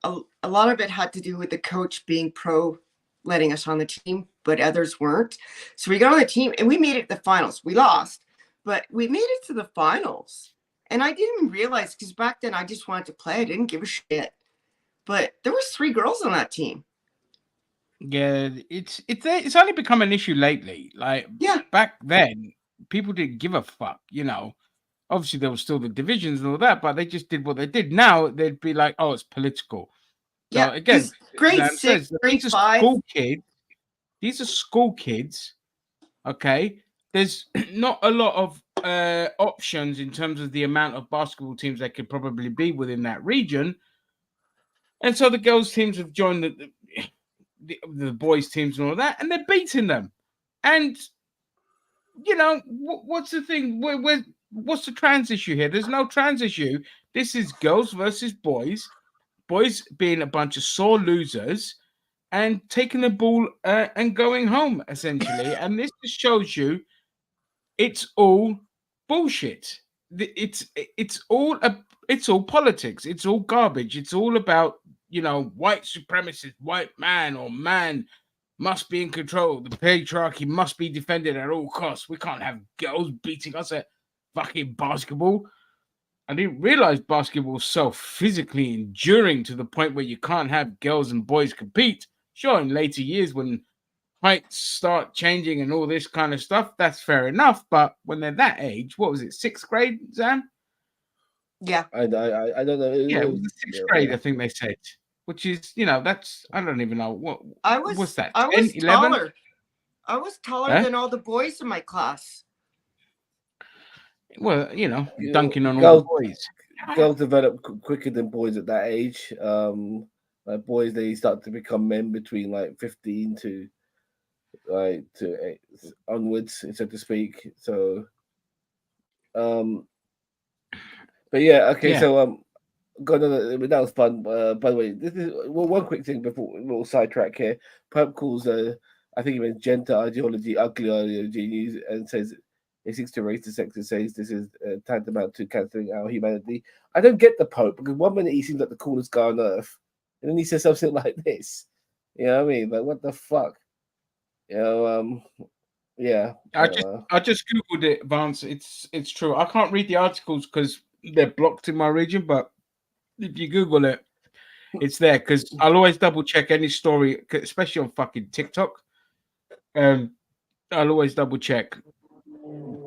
lot of it had to do with the coach being pro letting us on the team, but others weren't. So we got on the team and we made it to the finals. We lost, but we made it to the finals. And I didn't even realize, because back then I just wanted to play. I didn't give a shit. But there was 3 girls on that team. Yeah, it's only become an issue lately. Like, back then, people didn't give a fuck, you know. Obviously, there was still the divisions and all that, but they just did what they did. Now they'd be like, "Oh, it's political." So, Yeah, again, grade 6, grade 5. School kids. These are school kids. Okay, there's not a lot of options in terms of the amount of basketball teams that could probably be within that region, and so the girls' teams have joined the boys' teams and all that, and they're beating them. And you know, what's the thing? What's the trans issue here? There's no trans issue. This is girls versus boys. Boys being a bunch of sore losers and taking the ball and going home, essentially. And this just shows you it's all bullshit. It's all politics. It's all garbage. It's all about, you know, white supremacist, white man or man must be in control. The patriarchy must be defended at all costs. We can't have girls beating us at fucking basketball. I didn't realize basketball was so physically enduring to the point where you can't have girls and boys compete. Sure, in later years when heights start changing and all this kind of stuff, that's fair enough. But when they're that age, what was it, 6th grade, Zan? Yeah. I don't know. Yeah, it was the 6th grade, I think they said. Which is, you know, that's, I don't even know. What's that? I 10, was 11? taller. I was taller than all the boys in my class. Well, you know, dunking on all the boys. Girls develop quicker than boys at that age. Like boys, they start to become men between like 15 to 8 onwards, so to speak. So, but yeah, okay. Yeah. So that was fun. By the way, this is one quick thing before a little sidetrack here. Pope calls I think he meant gender ideology ugly ideology, and says he seeks to raise the sex and says this is tantamount to cancelling our humanity. I don't get the Pope, because one minute he seems like the coolest guy on earth, and then he says something like this. You know what I mean? Like, what the fuck? You know, yeah. I just googled it, Vance. It's true. I can't read the articles because they're blocked in my region, but if you Google it, it's there, because I'll always double check any story, especially on fucking TikTok. I'll always double check.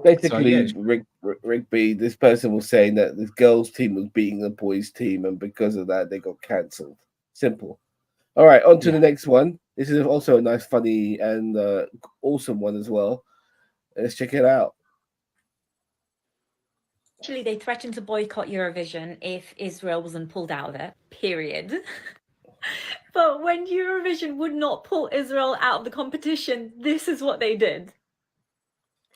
Basically, so, yeah. Rick B, this person was saying that this girls' team was beating the boys' team, and because of that, they got cancelled. Simple. All right, on to the next one. This is also a nice, funny, and awesome one as well. Let's check it out. Actually, they threatened to boycott Eurovision if Israel wasn't pulled out of it, period. But when Eurovision would not pull Israel out of the competition, this is what they did.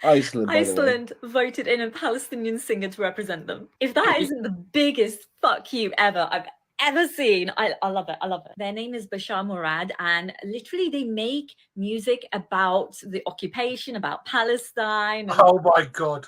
Iceland, by the way. Iceland voted in a Palestinian singer to represent them. If that isn't the biggest fuck you I've ever seen, I love it. I love it. Their name is Bashar Murad, and literally they make music about the occupation, about Palestine. Oh my god.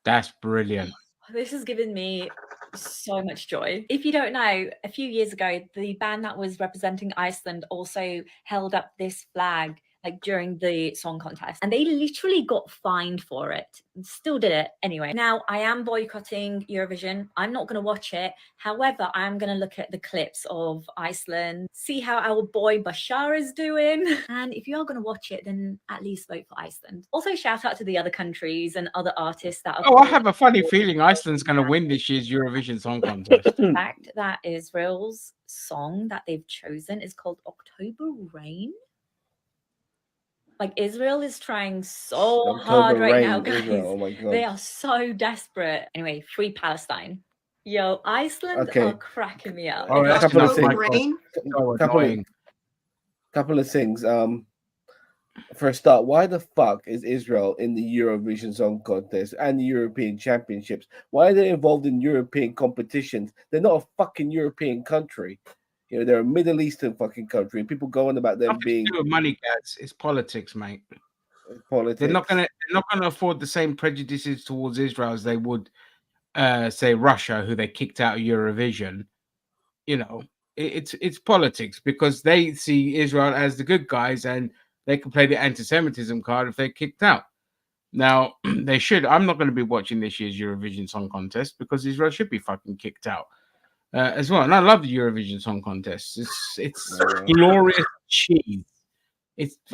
That's brilliant. This has given me so much joy. If you don't know, a few years ago, the band that was representing Iceland also held up this flag like during the song contest, and they literally got fined for it. Still did it anyway. Now I am boycotting Eurovision. I'm not going to watch it. However, I am going to look at the clips of Iceland, see how our boy Bashar is doing, and if you are going to watch it, then at least vote for Iceland. Also, shout out to the other countries and other artists that are. Oh, I have a funny feeling Iceland's going to win this year's Eurovision Song Contest. The fact that Israel's song that they've chosen is called October Rain. Like, Israel is trying so hard right now, guys. Israel, oh my God. They are so desperate. Anyway, free Palestine. Yo, Iceland are cracking me up. Oh, that's couple of not things. my Rain? so annoying. Couple of things. For a start, why the fuck is Israel in the Eurovision Song Contest and the European Championships? Why are they involved in European competitions? They're not a fucking European country. You know, they're a Middle Eastern fucking country, and people going about them Nothing being to do with money, guys. It's politics, mate. politics. They're not gonna afford the same prejudices towards Israel as they would, say, Russia, who they kicked out of Eurovision. You know, it's politics because they see Israel as the good guys, and they can play the anti-Semitism card if they're kicked out. Now they should. I'm not going to be watching this year's Eurovision Song Contest because Israel should be fucking kicked out as well. And I love the Eurovision Song Contest. It's glorious cheese.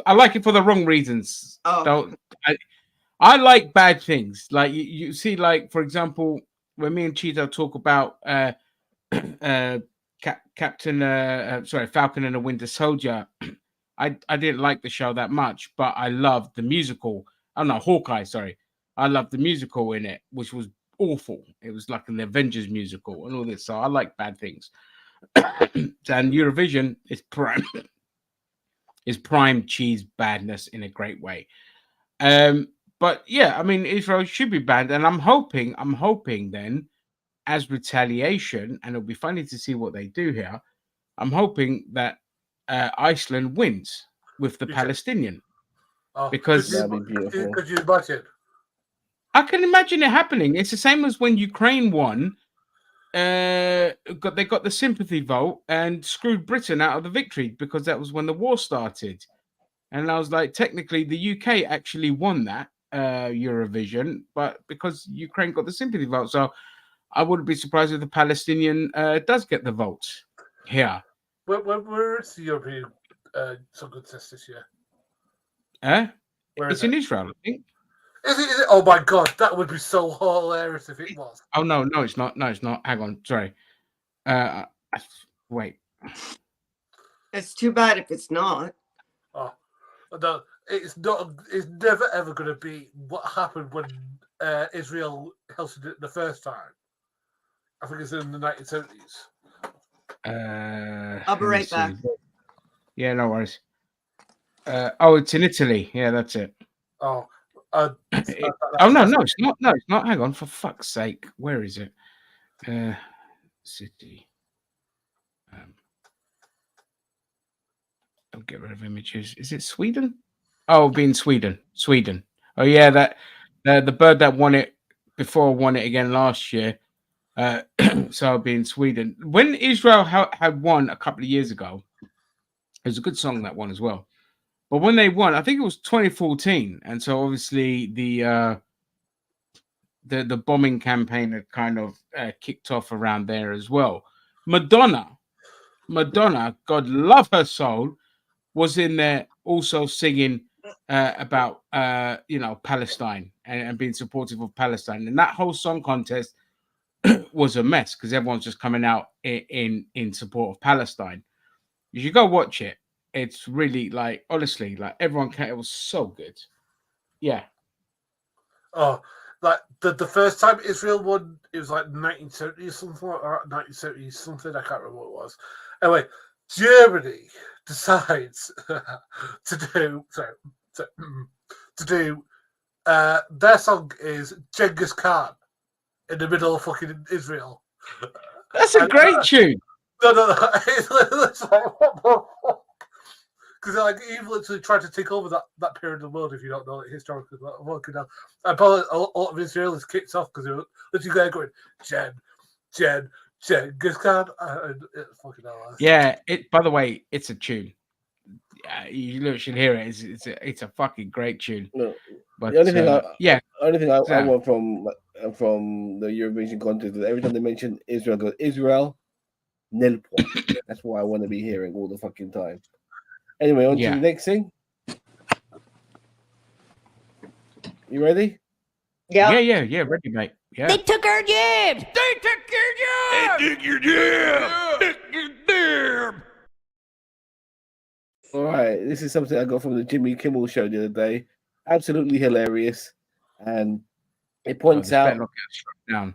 I like it for the wrong reasons. Oh. I like bad things. Like you see, like for example, when me and Cheeto talk about Falcon and the Winter Soldier, I didn't like the show that much, but I loved the musical. Oh no, Hawkeye. Sorry, I loved the musical in it, which was awful. It was like an Avengers musical and all this. So I like bad things. And Eurovision is prime cheese badness in a great way. But yeah, I mean, Israel should be banned, and I'm hoping then, as retaliation, and it'll be funny to see what they do here. I'm hoping that Iceland wins with the Palestinian, because that'd be beautiful. Could you imagine? I can imagine it happening. It's the same as when Ukraine won. They got the sympathy vote and screwed Britain out of the victory because that was when the war started. And I was like, technically, the UK actually won that Eurovision, but because Ukraine got the sympathy vote, so I wouldn't be surprised if the Palestinian does get the vote here. Where is the European Song Contest this year? It's in Israel, I think. Is it? Oh my god, that would be so hilarious if it was. Oh no, it's not. No, it's not. Hang on, sorry. Wait. It's too bad if it's not. Oh no, it's not. It's never ever going to be what happened when Israel hosted it the first time. I think it's in the 1970s. I'll be right back. Yeah, no worries. It's in Italy. Yeah, that's it. Oh. No, it's not. No, it's not. Hang on, for fuck's sake. Where is it? City. I'll get rid of images. Is it Sweden? Oh, it'll be in Sweden. Sweden. Oh yeah, that the bird that won it before won it again last year. So I'll be in Sweden. When Israel had won a couple of years ago, it was a good song, that one as well. But when they won, I think it was 2014, and so obviously the bombing campaign had kind of kicked off around there as well. Madonna, God love her soul, was in there also singing about Palestine and being supportive of Palestine, and that whole song contest was a mess because everyone's just coming out in support of Palestine. You should go watch it. It's really like, honestly, like everyone can. It was so good. Yeah. Oh, like the first time Israel won, it was like 1970 something like that. 1970 something. I can't remember what it was. Anyway, Germany decides to do their song is Genghis Khan in the middle of fucking Israel. That's a great tune. No. It's like, what the fuck? Because like he literally tried to take over that period of the world. If you don't know it historically, working out, and probably a lot of Israelis kicked off because they were literally going Genghis Khan. Fucking hell. Yeah. By the way, it's a tune. You should hear it. It's a fucking great tune. No, But the only thing only thing I Sam. want from the Eurovision contest is every time they mention Israel, goes Israel, nil point. That's what I want to be hearing all the fucking time. Anyway, on to the next thing. You ready? Yeah. Yeah, ready, mate. Yeah. They took our jibs. All right, this is something I got from the Jimmy Kimmel show the other day. Absolutely hilarious, and it points out. Not get struck down.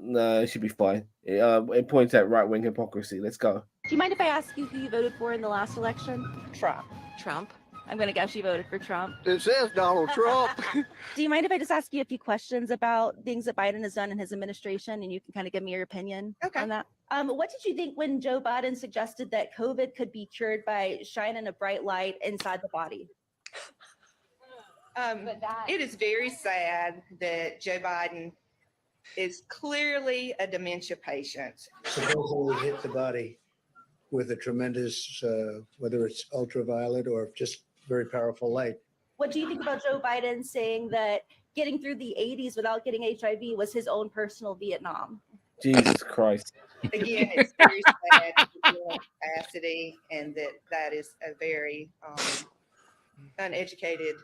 No, it should be fine. It points out right-wing hypocrisy. Let's go. Do you mind if I ask you who you voted for in the last election? Trump. Trump. I'm going to guess you voted for Trump. It says Donald Trump. Do you mind if I just ask you a few questions about things that Biden has done in his administration, and you can kind of give me your opinion on that? What did you think when Joe Biden suggested that COVID could be cured by shining a bright light inside the body? It is very sad that Joe Biden is clearly a dementia patient. Supposedly hit the body with a tremendous, whether it's ultraviolet or just very powerful light. What do you think about Joe Biden saying that getting through the 80s without getting HIV was his own personal Vietnam? Jesus Christ. Again, it's very sad to feel capacity, and that is a very uneducated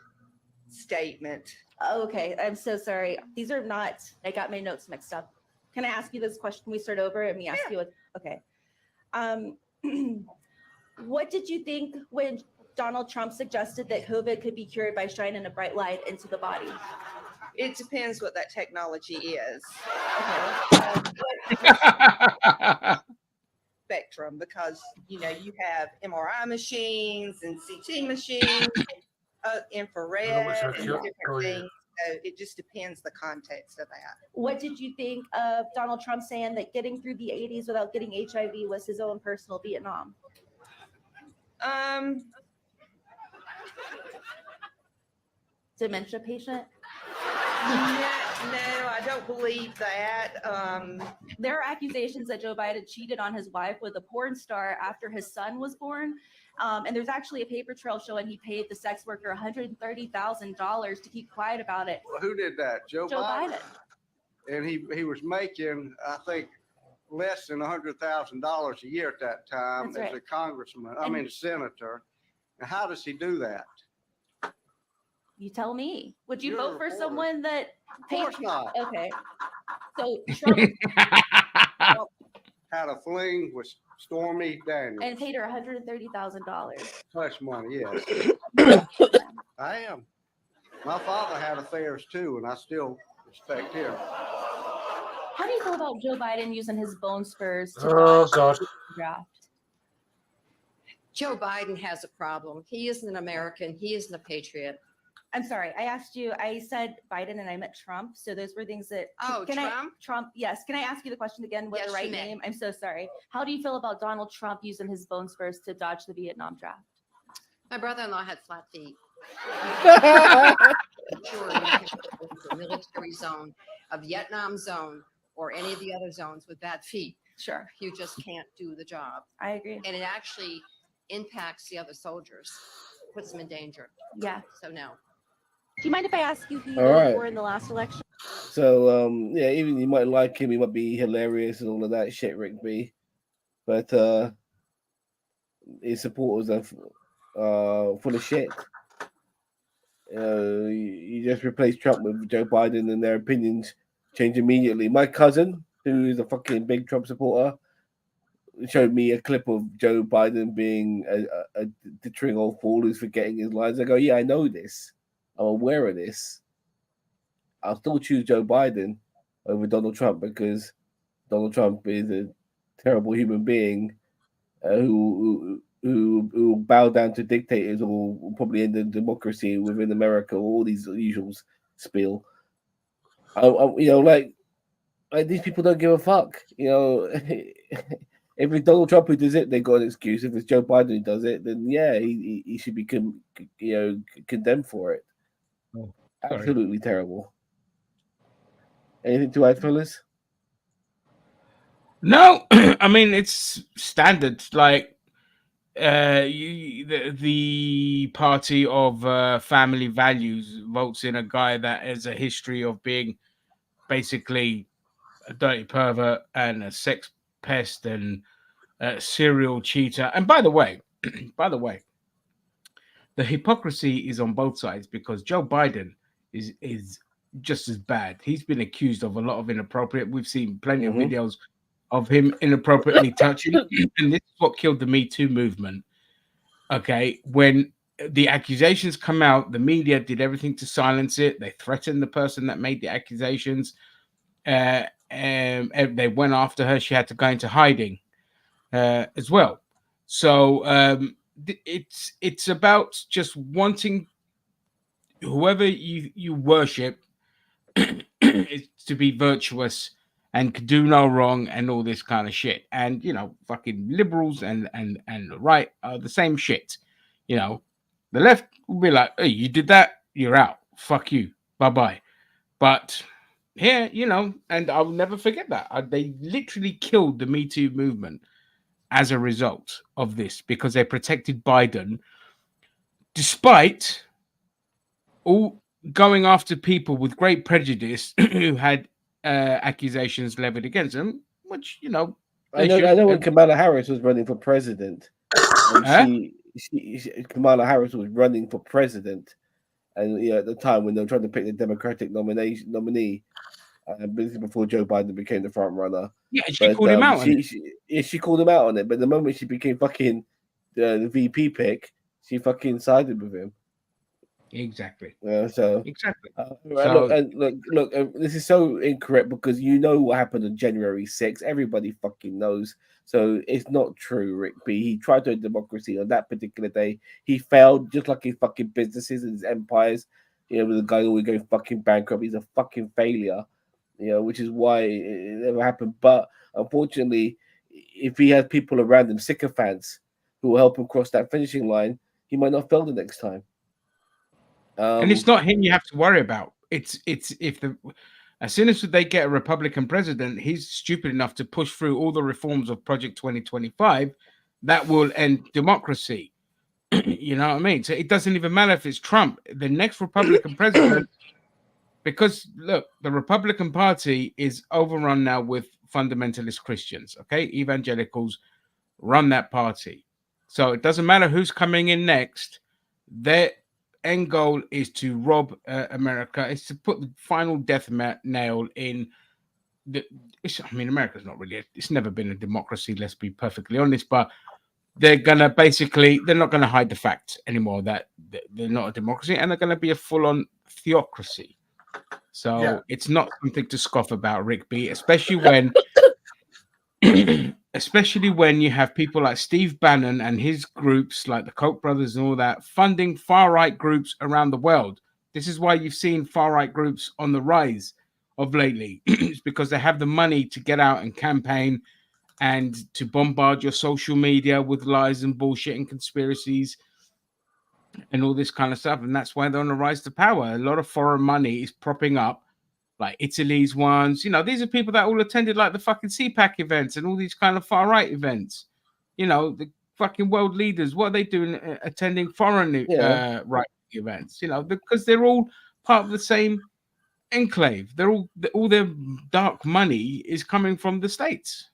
statement. Oh, okay, I'm so sorry. These are not, I got my notes mixed up. Can I ask you this question? Can we start over and me ask you what, okay. What did you think when Donald Trump suggested that COVID could be cured by shining a bright light into the body? It depends what that technology is. Spectrum, because you have MRI machines and CT machines, infrared, and different things. So it just depends the context of that. What did you think of Donald Trump saying that getting through the 80s without getting HIV was his own personal Vietnam? Dementia patient? No, I don't believe that. There are accusations that Joe Biden cheated on his wife with a porn star after his son was born. And there's actually a paper trail showing he paid the sex worker $130,000 to keep quiet about it. Who did that? Joe Biden. And he was making, I think, less than $100,000 a year at that time That's as right. a congressman. A senator. And how does he do that? You tell me. Would you You're vote a for whore. someone that Of course not. Okay. So Trump Had a fling with Stormy Daniels. and paid her $130,000. Hush money, yes. I am. My father had affairs too, and I still respect him. How do you feel about Joe Biden using his bone spurs to Oh, dodge God. the draft? Joe Biden has a problem. He isn't an American. He isn't a patriot. I'm sorry. I asked you, I said Biden and I meant Trump. So those were things that. Oh, Trump? Trump, yes. Can I ask you the question again with Yes, the right you may. name? I'm so sorry. How do you feel about Donald Trump using his bone spurs to dodge the Vietnam draft? My brother-in-law had flat feet. Sure, the military zone, a Vietnam zone, or any of the other zones with bad feet. Sure. You just can't do the job. I agree. And it actually impacts the other soldiers, puts them in danger. Yeah. So no. Do you mind if I ask you who you All voted right. for in the last election? So yeah, even you might like him, he might be hilarious and all of that shit, Rick B. But his supporters are full of shit. You just replace Trump with Joe Biden, and their opinions change immediately. My cousin, who is a fucking big Trump supporter, showed me a clip of Joe Biden being a deterring old fool who's forgetting his lines. I go, yeah, I know this. I'm aware of this. I'll still choose Joe Biden over Donald Trump because Donald Trump is a terrible human being who bow down to dictators or will probably end the democracy within America. All these usuals. spiel. Like these people don't give a fuck. If it's Donald Trump who does it, they got an excuse. If it's Joe Biden who does it, then yeah, he should be condemned for it. Oh, absolutely terrible. Anything to add, fellas? No, I mean it's standard. Like the party of family values votes in a guy that has a history of being basically a dirty pervert and a sex pest and a serial cheater. And by the way, the hypocrisy is on both sides because Joe Biden is just as bad. He's been accused of a lot of inappropriate. We've seen plenty of videos of him inappropriately touching, and this is what killed the Me Too movement. Okay, when the accusations come out, the media did everything to silence it. They threatened the person that made the accusations. And they went after her. She had to go into hiding as well. So it's about just wanting whoever you worship is to be virtuous and could do no wrong and all this kind of shit. And fucking liberals and the right are the same shit. The left will be like, hey, you did that, you're out. Fuck you. Bye-bye. But here, and I'll never forget that. They literally killed the Me Too movement as a result of this because they protected Biden despite all going after people with great prejudice who had accusations levied against them, which, I know when Kamala Harris was running for president, and Kamala Harris was running for president, and at the time when they were trying to pick the Democratic nominee, before Joe Biden became the front runner. Yeah, she called him out. She called him out on it, but the moment she became fucking the VP pick, she fucking sided with him. Exactly. Exactly. Look, this is so incorrect because what happened on January 6th. Everybody fucking knows. So it's not true, Rick B. He tried to have democracy on that particular day. He failed, just like his fucking businesses and his empires. With the guy always going fucking bankrupt. He's a fucking failure. Which is why it never happened. But unfortunately, if he has people around him, sycophants, who will help him cross that finishing line, he might not fail the next time. And it's not him you have to worry about. It's as soon as they get a Republican president, he's stupid enough to push through all the reforms of Project 2025 that will end democracy. You know what I mean? So it doesn't even matter if it's Trump. The next Republican president, because look, the Republican Party is overrun now with fundamentalist Christians. Okay, evangelicals run that party. So it doesn't matter who's coming in next. Their end goal is to rob America. It's to put the final death nail in. America's not really. It's never been a democracy. Let's be perfectly honest. But they're not gonna hide the fact anymore that they're not a democracy, and they're gonna be a full-on theocracy. So it's not something to scoff about, Rick B. Especially when you have people like Steve Bannon and his groups, like the Koch brothers and all that, funding far-right groups around the world. This is why you've seen far-right groups on the rise of lately. It's because they have the money to get out and campaign and to bombard your social media with lies and bullshit and conspiracies and all this kind of stuff. And that's why they're on the rise to power. A lot of foreign money is propping up, like Italy's ones. These are people that all attended like the fucking CPAC events and all these kind of far-right events. The fucking world leaders, what are they doing attending foreign right events? Because they're all part of the same enclave. All their dark money is coming from the States.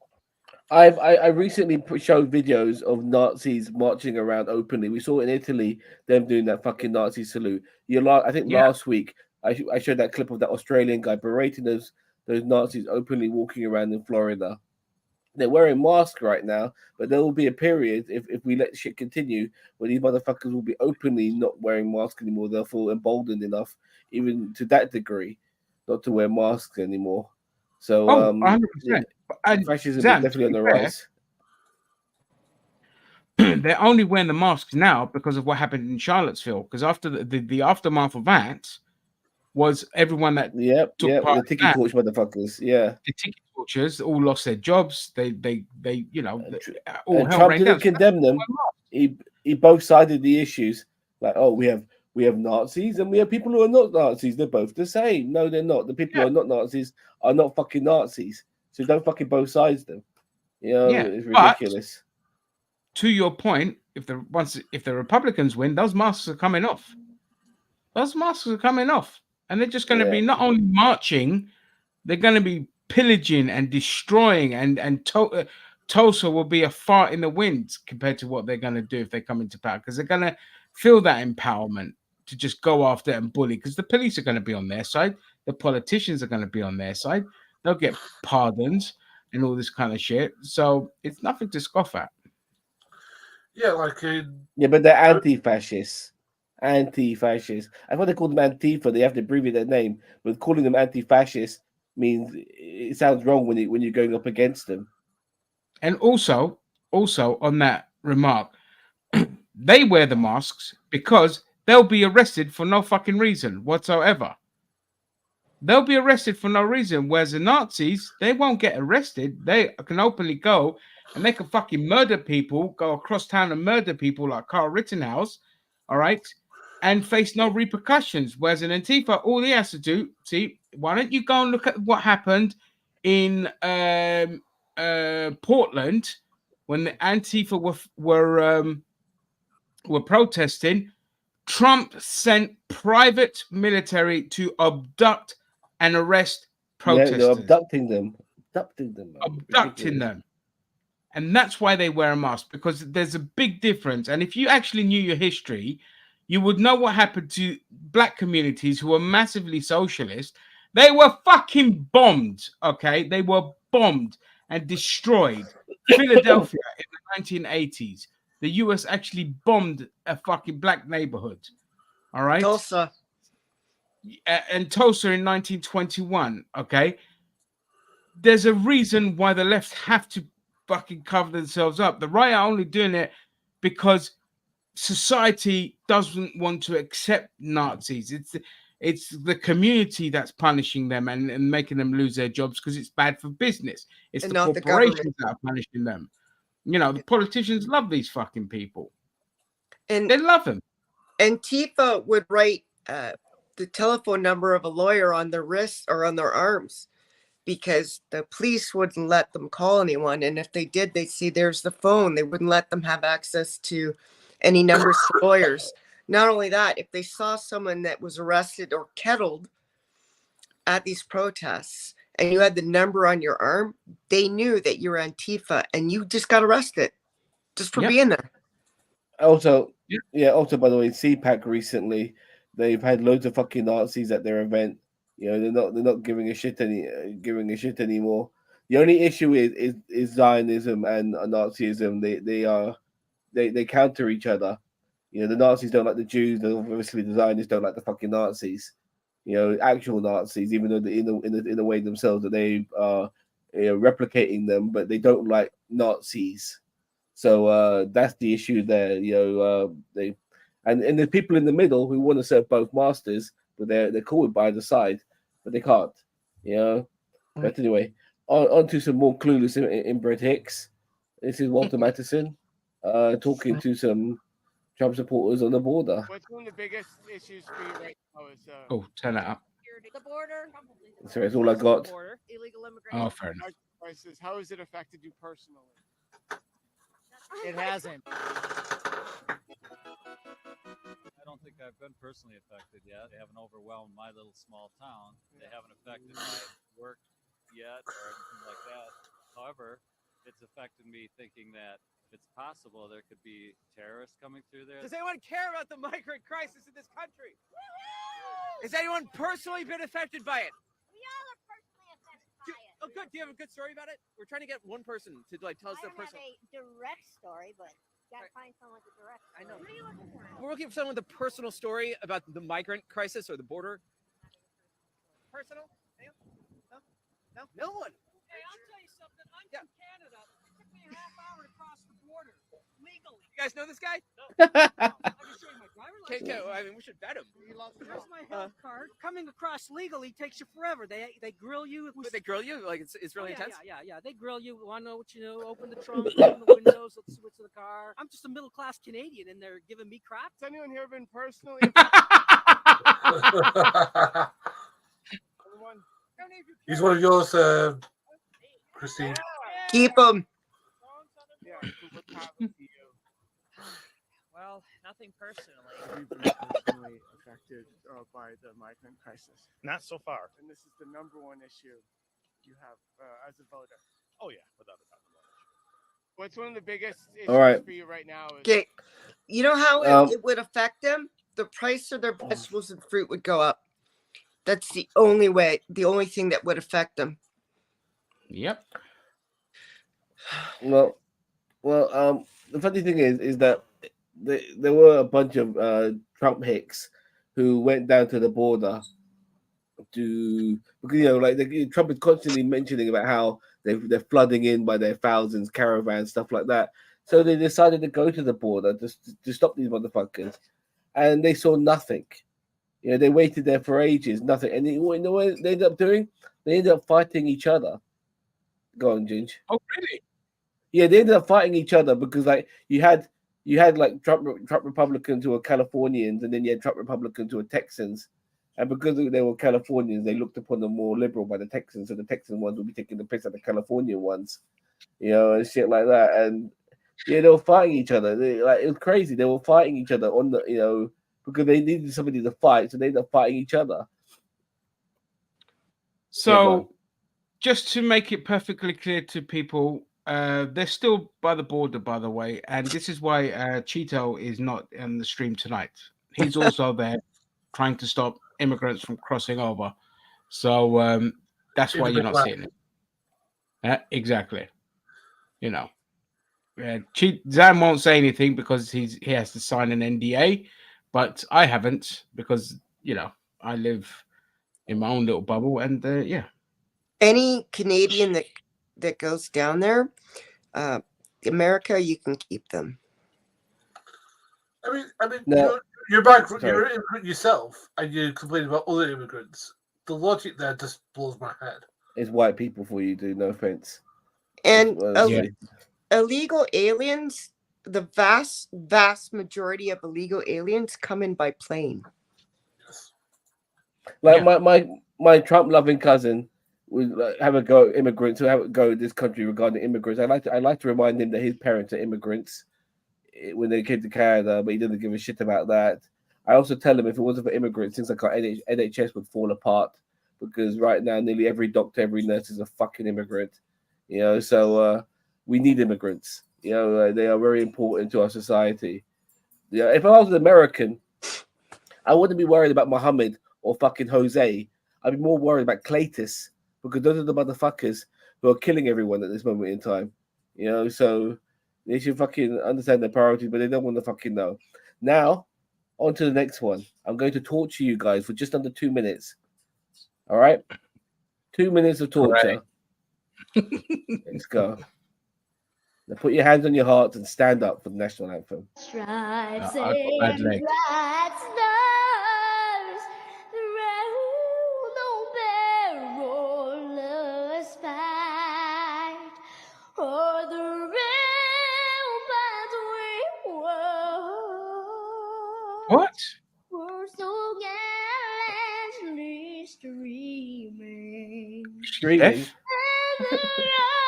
I recently showed videos of Nazis marching around openly. We saw in Italy them doing that fucking Nazi salute. Last week I showed that clip of that Australian guy berating those Nazis openly walking around in Florida. They're wearing masks right now, but there will be a period if we let shit continue where these motherfuckers will be openly not wearing masks anymore. They'll feel emboldened enough, even to that degree, not to wear masks anymore. So 100%. Fascism is definitely on the rise. They're only wearing the masks now because of what happened in Charlottesville. Because after the aftermath of that, was everyone that took the part in ticket that. torch motherfuckers. Yeah. The ticket torchers all lost their jobs. They you know, all And hell Trump rained didn't down. condemn them. He both sided the issues. Like, oh, we have Nazis and we have people who are not Nazis. They're both the same. No, they're not. The people who are not Nazis are not fucking Nazis. So don't fucking both sides them. You know, it's ridiculous. To your point, if the Republicans win, those masks are coming off. Those masks are coming off, and they're just going to be not only marching, they're going to be pillaging and destroying, and Tulsa will be a fart in the wind compared to what they're going to do if they come into power, because they're going to feel that empowerment to just go after and bully, because the police are going to be on their side, the politicians are going to be on their side, they'll get pardons and all this kind of shit. So it's nothing to scoff at. Yeah, like but they're anti-fascists. Anti-fascists. I thought they called them Antifa. They have to abbreviate their name, but calling them anti-fascists means it sounds wrong when you're going up against them. And also on that remark, they wear the masks because they'll be arrested for no fucking reason whatsoever. They'll be arrested for no reason, whereas the Nazis, they won't get arrested. They can openly go and they can fucking murder people, go across town and murder people like Carl Rittenhouse, all right, and face no repercussions. Whereas in Antifa, all he has to do, see, why don't you go and look at what happened in Portland when the Antifa were protesting? Trump sent private military to abduct and arrest protesters. Yeah, they're abducting them. Abducting them. And that's why they wear a mask, because there's a big difference. And if you actually knew your history, you would know what happened to black communities who were massively socialist. They were fucking bombed, okay? They were bombed and destroyed. Philadelphia in the 1980s. The US actually bombed a fucking black neighborhood. All right. Tulsa. And Tulsa in 1921. Okay. There's a reason why the left have to fucking cover themselves up. The right are only doing it because society doesn't want to accept Nazis. It's the community that's punishing them and making them lose their jobs because it's bad for business. It's And the not the corporations government. that are punishing them. You know, the politicians love these fucking people. And they love them. Antifa would write the telephone number of a lawyer on their wrists or on their arms because the police wouldn't let them call anyone. And if they did, they'd see there's the phone. They wouldn't let them have access to any numbers to lawyers. Not only that, if they saw someone that was arrested or kettled at these protests, and you had the number on your arm, they knew that you were Antifa and you just got arrested just for being there. Also, by the way, CPAC recently, they've had loads of fucking Nazis at their event. You know, they're not giving a shit anymore. The only issue is Zionism and Nazism. They counter each other. You know, the Nazis don't like the Jews, and obviously the Zionists don't like the fucking Nazis. You know, actual Nazis, even though in a way themselves that they are replicating them, but they don't like Nazis. So that's the issue there. You know, and there's people in the middle who want to serve both masters, but they're cool with either side, but they can't. You know. But anyway, on to some more clueless inbred hicks. This is Walter Mattison talking to some Trump supporters on the border. What's one of the biggest issues for you right now is turn it up. The border. So that's all I got. Illegal immigration. Oh, fair enough. Crisis. How has it affected you personally? It hasn't. I don't think I've been personally affected yet. They haven't overwhelmed my little small town. They haven't affected my work yet or anything like that. However, it's affected me thinking that if it's possible, there could be terrorists coming through there. Does anyone care about the migrant crisis in this country? Has anyone personally been affected by it? We all are personally affected by it. Oh, good. Do you have a good story about it? We're trying to get one person to tell us their personal. I don't have a direct story, but gotta find someone with a direct story. I know. Who are you looking for? We're looking for someone with a personal story about the migrant crisis or the border. Personal? No one. Hey, I'll tell you something. I'm from Canada. It took me a half hour to cross the border legally. You guys know this guy? No. I can show you my driver's take care. I mean, we should vet him. Here's my health card. Coming across legally takes you forever. They grill you. But they grill you? Like it's really intense? Yeah. They grill you. Want to know what you know? Open the trunk, open the windows, let's switch to the car. I'm just a middle class Canadian, and they're giving me crap. Has anyone here been personally? He's one of yours, Christine. Keep them. Well, nothing personally. We've been personally affected by the migrant crisis. Not so far. And this is the number one issue you have as a voter. Oh yeah, without a doubt. What's one of the biggest issues All right. for you right now? Okay, you know how it would affect them? The price of their vegetables and fruit would go up. That's the only way, the only thing that would affect them. Yep. Well, the funny thing is that there were a bunch of Trump hicks who went down to the border to, because like Trump is constantly mentioning about how they're flooding in by their thousands, caravans, stuff like that. So they decided to go to the border to stop these motherfuckers, and they saw nothing. They waited there for ages, nothing. And you know what they ended up doing? They ended up fighting each other. Go on, Ginge. Oh, really? Yeah, they ended up fighting each other because like you had like Trump Republicans who were Californians, and then you had Trump Republicans who were Texans. And because they were Californians, they looked upon them more liberal by the Texans, so the Texan ones would be taking the piss out of the Californian ones, and shit like that. And they were fighting each other. It was crazy. They were fighting each other on the, because they needed somebody to fight, so they ended up fighting each other. So, just to make it perfectly clear to people, they're still by the border, by the way, and this is why Cheeto is not on the stream tonight. He's also there trying to stop immigrants from crossing over. So that's why you're not seeing it. Exactly. Zan won't say anything because he has to sign an NDA, but I haven't because I live in my own little bubble, and Any Canadian that goes down there, America, you can keep them. I mean, No. you're back. Sorry. You're an immigrant yourself, and you complain about other immigrants. The logic there just blows my head. It's white people for you, dude. No offense. And Yeah. illegal aliens, the vast majority of illegal aliens come in by plane. Like my Trump loving cousin would have a go at immigrants who have a go at this country regarding immigrants. I like to remind him that his parents are immigrants when they came to Canada, but he doesn't give a shit about that. I also tell him if it wasn't for immigrants, things like our NHS would fall apart, because right now nearly every doctor, every nurse is a fucking immigrant. So we need immigrants. They are very important to our society. If I was an American, I wouldn't be worried about Muhammad or fucking Jose. I'd be more worried about Cletus, because those are the motherfuckers who are killing everyone at this moment in time. So they should fucking understand their priorities, but they don't want to fucking know. Now, on to the next one. I'm going to torture you guys for just under 2 minutes. All right? 2 minutes of torture. Let's go. Now put your hands on your hearts and stand up for the national anthem. Stripes I've got bad and legs. bright stars, round on perilous fight, o'er the ramparts we What? were so gallantly streaming. Streaming. Steph? And the rockets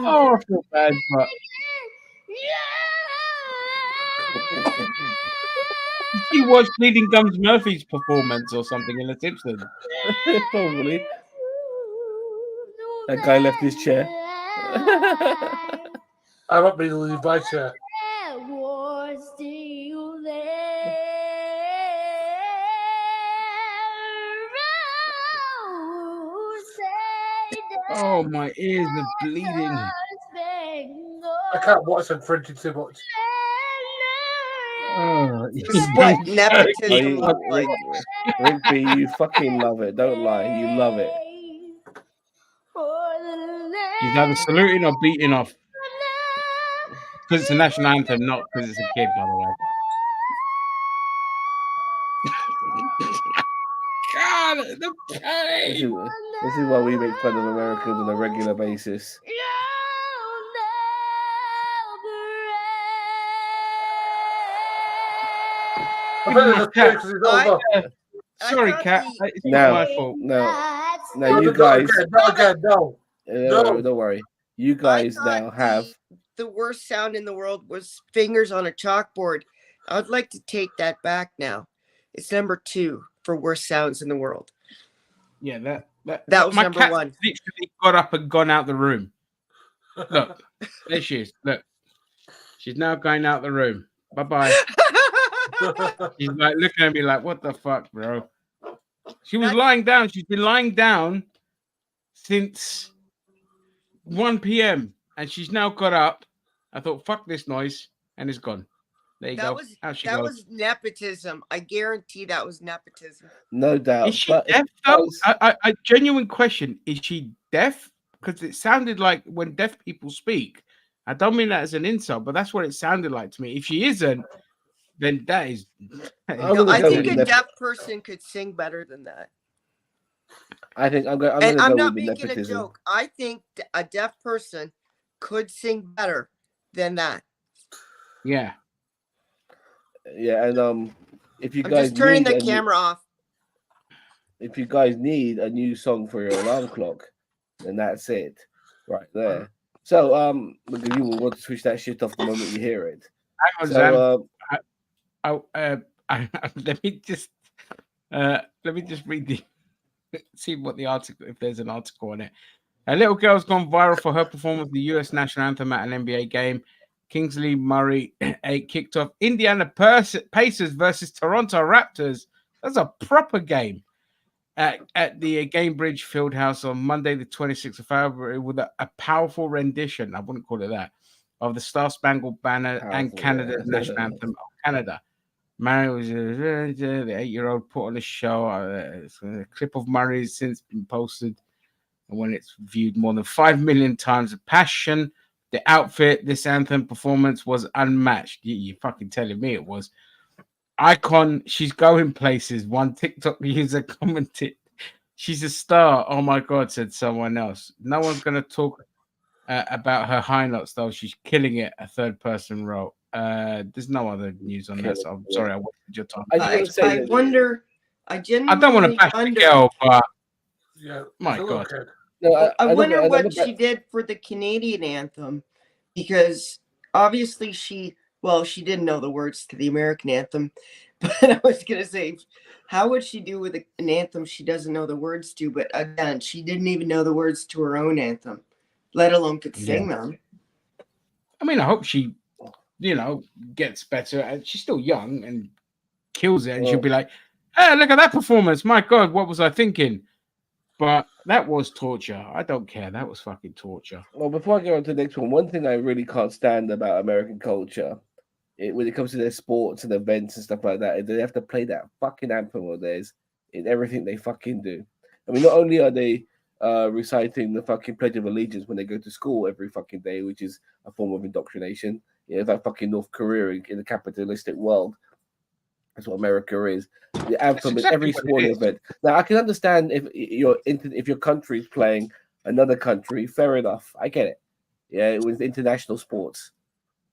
Oh, I feel bad, but did you watch Bleeding Gums Murphy's performance or something in The Simpsons? Probably. That guy left his chair. I'm not ready to leave my chair. was still there. Oh, my ears are bleeding. I can't watch them fringy too much. Oh. This is what nepotism You, looks like. Rigby, you fucking love it. Don't lie, you love it. She's either saluting or beating off. Because it's a national anthem, not because it's a kid, by the way. God, the pain. This is why we make fun of Americans on a regular basis. Sorry, Kat. It's not No, my fault. no, you guys. No. Don't worry. You guys now have. The worst sound in the world was fingers on a chalkboard. I would like to take that back now. It's number 2 for worst sounds in the world. Yeah, that was my number cat 1. Literally got up and gone out the room. Look, there she is. Look, she's now going out the room. Bye bye. She's like looking at me like, "What the fuck, bro?" She was lying down. She's been lying down since 1 p.m. and she's now got up. I thought, "Fuck this noise," and it's gone. There you go. Out she That goes. was nepotism. I guarantee that was nepotism. No doubt. Is she deaf though? I genuine question: is she deaf? Because it sounded like when deaf people speak. I don't mean that as an insult, but that's what it sounded like to me. If she isn't, then that is. No, I think a deaf person could sing better than that. I think I'm going. And I'm I'm go not with the making a nepotism. joke. I think a deaf person could sing better than that. Yeah. Yeah, and if you I'm guys just turning need the camera off. if you guys need a new song for your alarm clock, then that's it, right there. So look, you will want to switch that shit off the moment you hear it. Let me just read the see what the article, if there's an article on it. A little girl's gone viral for her performance of the U.S. national anthem at an NBA game. Kingsley Murray kicked off Indiana Pacers versus Toronto Raptors. That's a proper game at the Gamebridge Fieldhouse on Monday, the 26th of February, with a powerful rendition, I wouldn't call it that, of the Star Spangled Banner and Canada's national anthem of Canada. Murray was the 8-year-old put on a show. A clip of Murray has since been posted, and when it's viewed more than 5 million times, the passion, the outfit, this anthem performance was unmatched. You fucking telling me it was. Icon, she's going places. One TikTok user commented, "She's a star." Oh my God, said someone else. No one's going to talk about her high notes, though. She's killing it, a third person wrote. There's no other news on that, so I'm sorry I wasted your time. I wonder. I genuinely don't want to bash the girl, but yeah, my God. I wonder what she did for the Canadian anthem, because obviously she didn't know the words to the American anthem, but I was going to say, how would she do with an anthem she doesn't know the words to? But again, she didn't even know the words to her own anthem, let alone could sing them. I mean, I hope she, gets better. And she's still young and kills it. And she'll be like, "Hey, look at that performance. My God, what was I thinking?" But that was torture. I don't care. That was fucking torture. Well, before I go on to the next one thing I really can't stand about American culture, when it comes to their sports and events and stuff like that, is they have to play that fucking anthem of theirs in everything they fucking do. I mean, not only are they reciting the fucking Pledge of Allegiance when they go to school every fucking day, which is a form of indoctrination. It's like fucking North Korea in the capitalistic world. That's what America is. The anthem in every sporting event. Now, I can understand if your country is playing another country, fair enough. I get it. Yeah, it was international sports.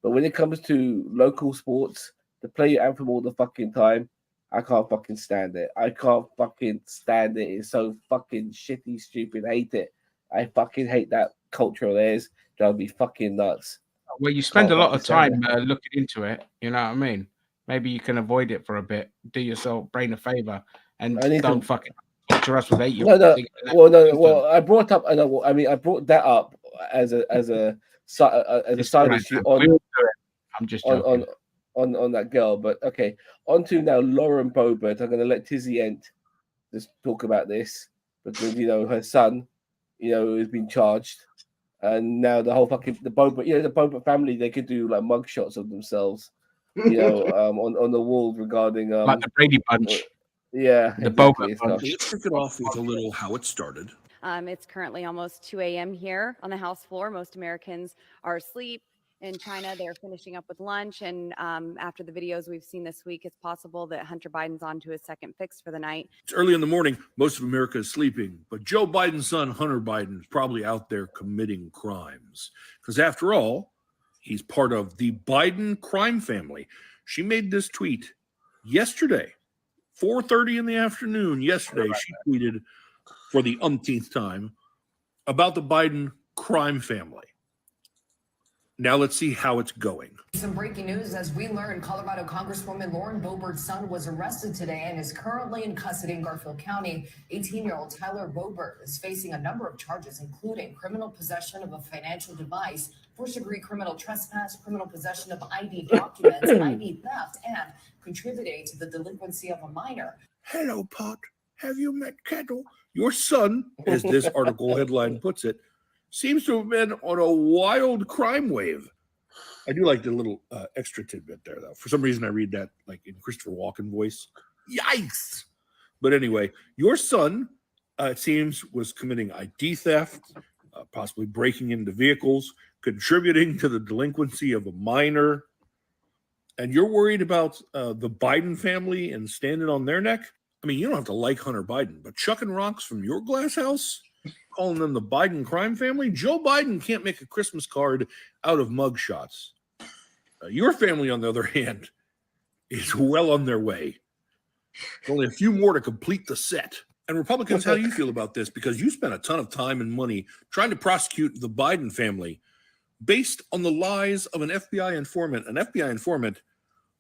But when it comes to local sports, to play your anthem all the fucking time, I can't fucking stand it. I can't fucking stand it. It's so fucking shitty, stupid. I hate it. I fucking hate that culture of theirs. Drive me fucking nuts. Well, you spend a lot of time looking into it. You know what I mean? Maybe you can avoid it for a bit. Do yourself brain a favor and don't fucking torture us with 8-year-olds. Well, I brought up. I brought that up as a side issue on. I'm just joking. On that girl, but okay. On to now Lauren Boebert. I'm going to let Tizzy Ent just talk about this because her son, has been charged, and now the whole fucking the Boebert family, they could do like mug shots of themselves on the wall regarding like the Brady Bunch. Yeah, The exactly. Boba Bunch. Let's kick it off with a little how it started. It's currently almost 2 a.m. here on the House floor. Most Americans are asleep. In China, they're finishing up with lunch. And after the videos we've seen this week, it's possible that Hunter Biden's on to his second fix for the night. It's early in the morning. Most of America is sleeping. But Joe Biden's son, Hunter Biden, is probably out there committing crimes. Because after all, he's part of the Biden crime family. She made this tweet yesterday, 4:30 in the afternoon. Yesterday, she tweeted for the umpteenth time about the Biden crime family. Now let's see how it's going. Some breaking news as we learn Colorado Congresswoman Lauren Boebert's son was arrested today and is currently in custody in Garfield County. 18-year-old Tyler Boebert is facing a number of charges, including criminal possession of a financial device, first-degree criminal trespass, criminal possession of ID documents, ID theft, and contributing to the delinquency of a minor. Hello, Pot. Have you met Kettle? Your son, as this article headline puts it, seems to have been on a wild crime wave. I do like the little extra tidbit there, though. For some reason, I read that like in Christopher Walken voice. Yikes! But anyway, your son, it seems, was committing ID theft, possibly breaking into vehicles, contributing to the delinquency of a minor. And you're worried about the Biden family and standing on their neck? I mean, you don't have to like Hunter Biden, but chucking rocks from your glass house? Calling them the Biden crime family? Joe Biden can't make a Christmas card out of mugshots. Your family, on the other hand, is well on their way. Only a few more to complete the set. And Republicans, how do you feel about this? Because you spent a ton of time and money trying to prosecute the Biden family based on the lies of an FBI informant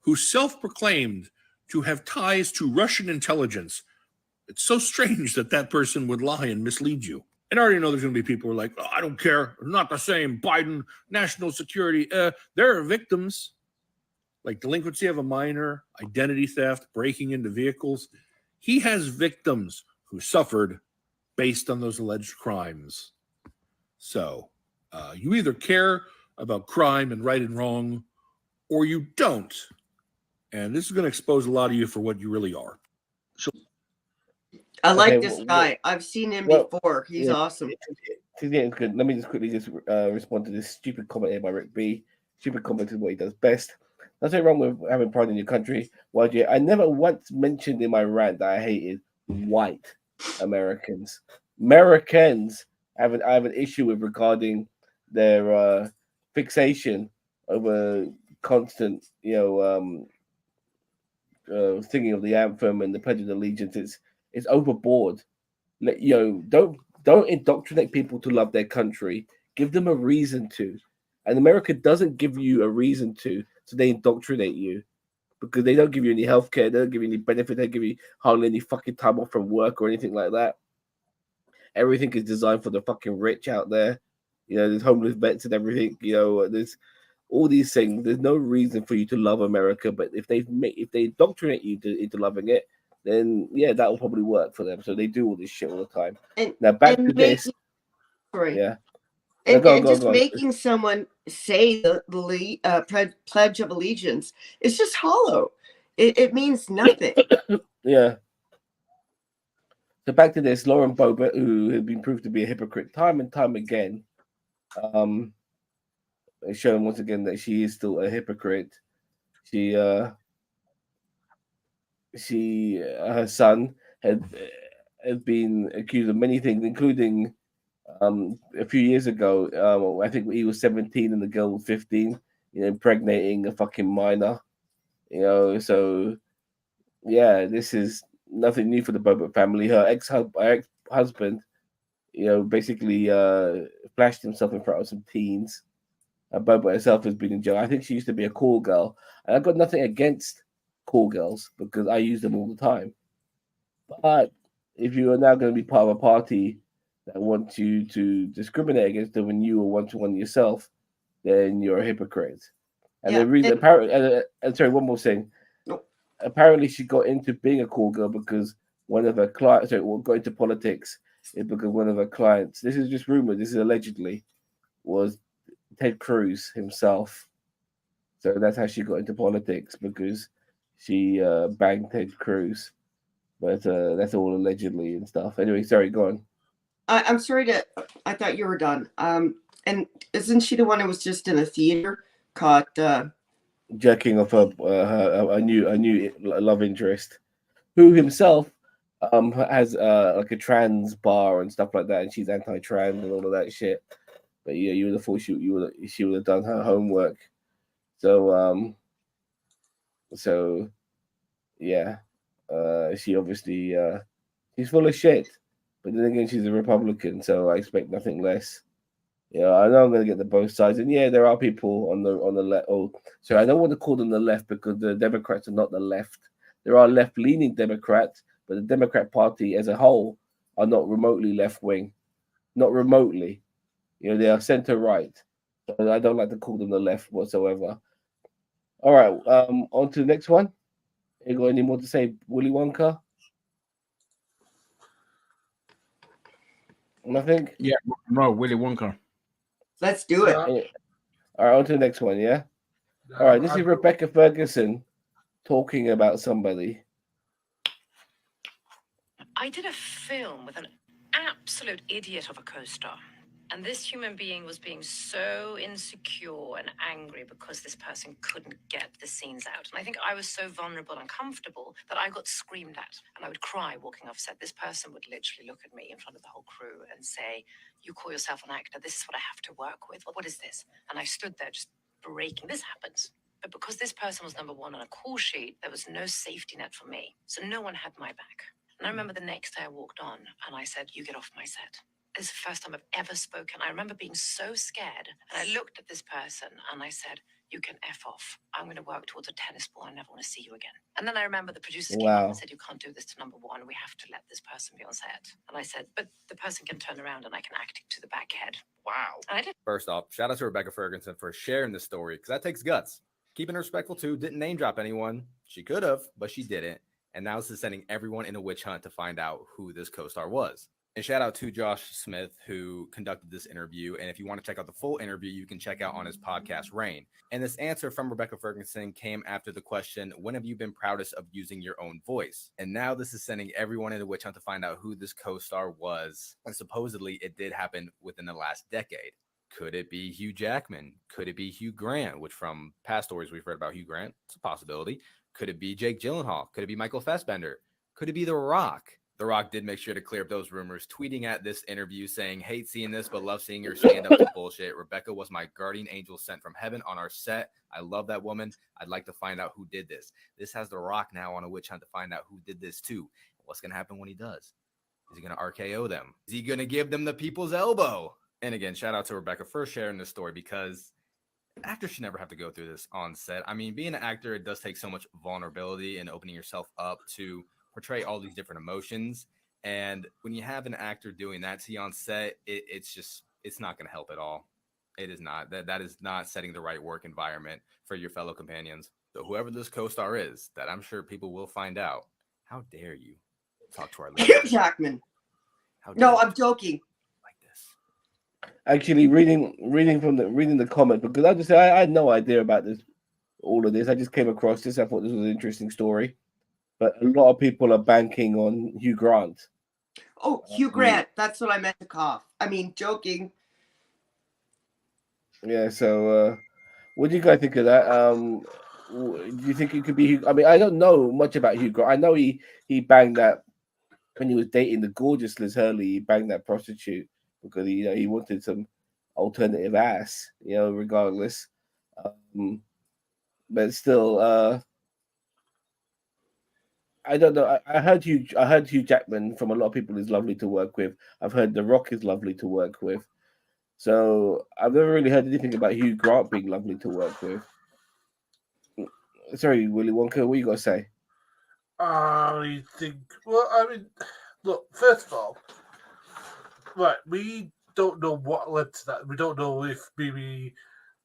who self-proclaimed to have ties to Russian intelligence. It's so strange that that person would lie and mislead you. And I already know there's going to be people who are like, oh, I don't care. It's not the same. Biden, national security. There are victims like delinquency of a minor, identity theft, breaking into vehicles. He has victims who suffered based on those alleged crimes. So you either care about crime and right and wrong, or you don't. And this is going to expose a lot of you for what you really are. So I like this guy. I've seen him before. He's awesome. Yeah, good. Let me just quickly respond to this stupid comment here by Rick B. Stupid comment is what he does best. Nothing wrong with having pride in your country. YJ, I never once mentioned in my rant that I hated white Americans. Americans I have an issue with regarding their fixation over constant, singing of the anthem and the Pledge of Allegiance. It's overboard. Don't indoctrinate people to love their country. Give them a reason to. And America doesn't give you a reason to, so they indoctrinate you because they don't give you any healthcare, they don't give you any benefit, they don't give you hardly any fucking time off from work or anything like that. Everything is designed for the fucking rich out there. There's homeless vets and everything. There's all these things. There's no reason for you to love America, but if they indoctrinate you into loving it, then yeah, that will probably work for them. So they do all this shit all the time. Now back to this. Sorry. Yeah. And just making someone say the Pledge of Allegiance is just hollow. It means nothing. Yeah. So back to this, Lauren Boebert, who has been proved to be a hypocrite time and time again, has shown once again that she is still a hypocrite. Her son has been accused of many things, including a few years ago. I think he was 17 and the girl was 15. Impregnating a fucking minor. So yeah, this is nothing new for the Boebert family. Her ex-husband, basically flashed himself in front of some teens. Boebert herself has been in jail. I think she used to be a call girl, and I've got nothing against call girls because I use them all the time. But if you are now going to be part of a party that wants you to discriminate against them when you are one-to-one yourself, then you're a hypocrite. And the reason, apparently, and sorry, one more thing. Apparently, she got into being a call girl because one of her clients, got into politics is because one of her clients, this is just rumored, this is allegedly, was Ted Cruz himself. So that's how she got into politics, because she banged Ted Cruz. But that's all allegedly and stuff. Anyway, sorry, go on. I'm sorry I thought you were done. And isn't she the one who was just in a theater caught Jerking off a new love interest, who himself has like a trans bar and stuff like that, and she's anti-trans and all of that shit. But yeah, you would have thought she would have done her homework. So yeah, she obviously she's full of shit. But then again, she's a Republican, so I expect nothing less. Yeah, I know I'm going to get the both sides, and yeah, there are people on the left. Oh, sorry, I don't want to call them the left because the Democrats are not the left. There are left-leaning Democrats, but the Democrat Party as a whole are not remotely left-wing, not remotely. You know, they are center-right. So I don't like to call them the left whatsoever. All right, on to the next one. You got any more to say, Willy Wonka? Nothing? Yeah, no, Willy Wonka. Let's do it. All right, on to the next one, yeah? All right, this is Rebecca Ferguson talking about somebody. I did a film with an absolute idiot of a co-star. And this human being was being so insecure and angry because this person couldn't get the scenes out. And I think I was so vulnerable and comfortable that I got screamed at. And I would cry walking off set. This person would literally look at me in front of the whole crew and say, "You call yourself an actor. This is what I have to work with. What is this?" And I stood there just breaking. This happens. But because this person was number one on a call sheet, there was no safety net for me. So no one had my back. And I remember the next day I walked on and I said, "You get off my set." This is the first time I've ever spoken. I remember being so scared. And I looked at this person and I said, "You can F off. I'm going to work towards a tennis ball. I never want to see you again." And then I remember the producers came up and said, "You can't do this to number one. We have to let this person be on set." And I said, "But the person can turn around and I can act to the back head." Wow. And I did. First off, shout out to Rebecca Ferguson for sharing this story, because that takes guts. Keeping it respectful too, didn't name drop anyone. She could have, but she didn't. And now this is sending everyone in a witch hunt to find out who this co-star was. And shout out to Josh Smith, who conducted this interview. And if you want to check out the full interview, you can check out on his podcast, Reign. And this answer from Rebecca Ferguson came after the question, when have you been proudest of using your own voice? And now this is sending everyone in a witch hunt to find out who this co-star was. And supposedly it did happen within the last decade. Could it be Hugh Jackman? Could it be Hugh Grant? Which from past stories we've read about Hugh Grant, it's a possibility. Could it be Jake Gyllenhaal? Could it be Michael Fassbender? Could it be The Rock? The Rock did make sure to clear up those rumors, tweeting at this interview saying, "Hate seeing this, but love seeing her stand up to bullshit. Rebecca was my guardian angel sent from heaven on our set. I love that woman. I'd like to find out who did this." This has The Rock now on a witch hunt to find out who did this too. What's going to happen when he does? Is he going to RKO them? Is he going to give them the people's elbow? And again, shout out to Rebecca for sharing this story, because actors should never have to go through this on set. I mean, being an actor, it does take so much vulnerability and opening yourself up to portray all these different emotions. And when you have an actor doing that to you on set, it's not going to help at all. It is not. That is not setting the right work environment for your fellow companions. So whoever this co-star is, that I'm sure people will find out, how dare you talk to our Hugh Jackman. No, I'm joking. Actually, reading the comment, because I just say I had no idea about all of this. I just came across this. I thought this was an interesting story. But a lot of people are banking on Hugh Grant. Oh, Hugh Grant. That's what I meant to cough. I mean, joking. Yeah, so what do you guys think of that? Do you think it could be Hugh? I mean, I don't know much about Hugh Grant. I know he banged that when he was dating the gorgeous Liz Hurley. He banged that prostitute because he wanted some alternative ass, regardless. But still, I don't know. I heard Hugh Jackman from a lot of people is lovely to work with. I've heard The Rock is lovely to work with. So I've never really heard anything about Hugh Grant being lovely to work with. Sorry, Willy Wonka, what you got to say? I think, well, I mean, look, first of all, right, we don't know what led to that. We don't know if maybe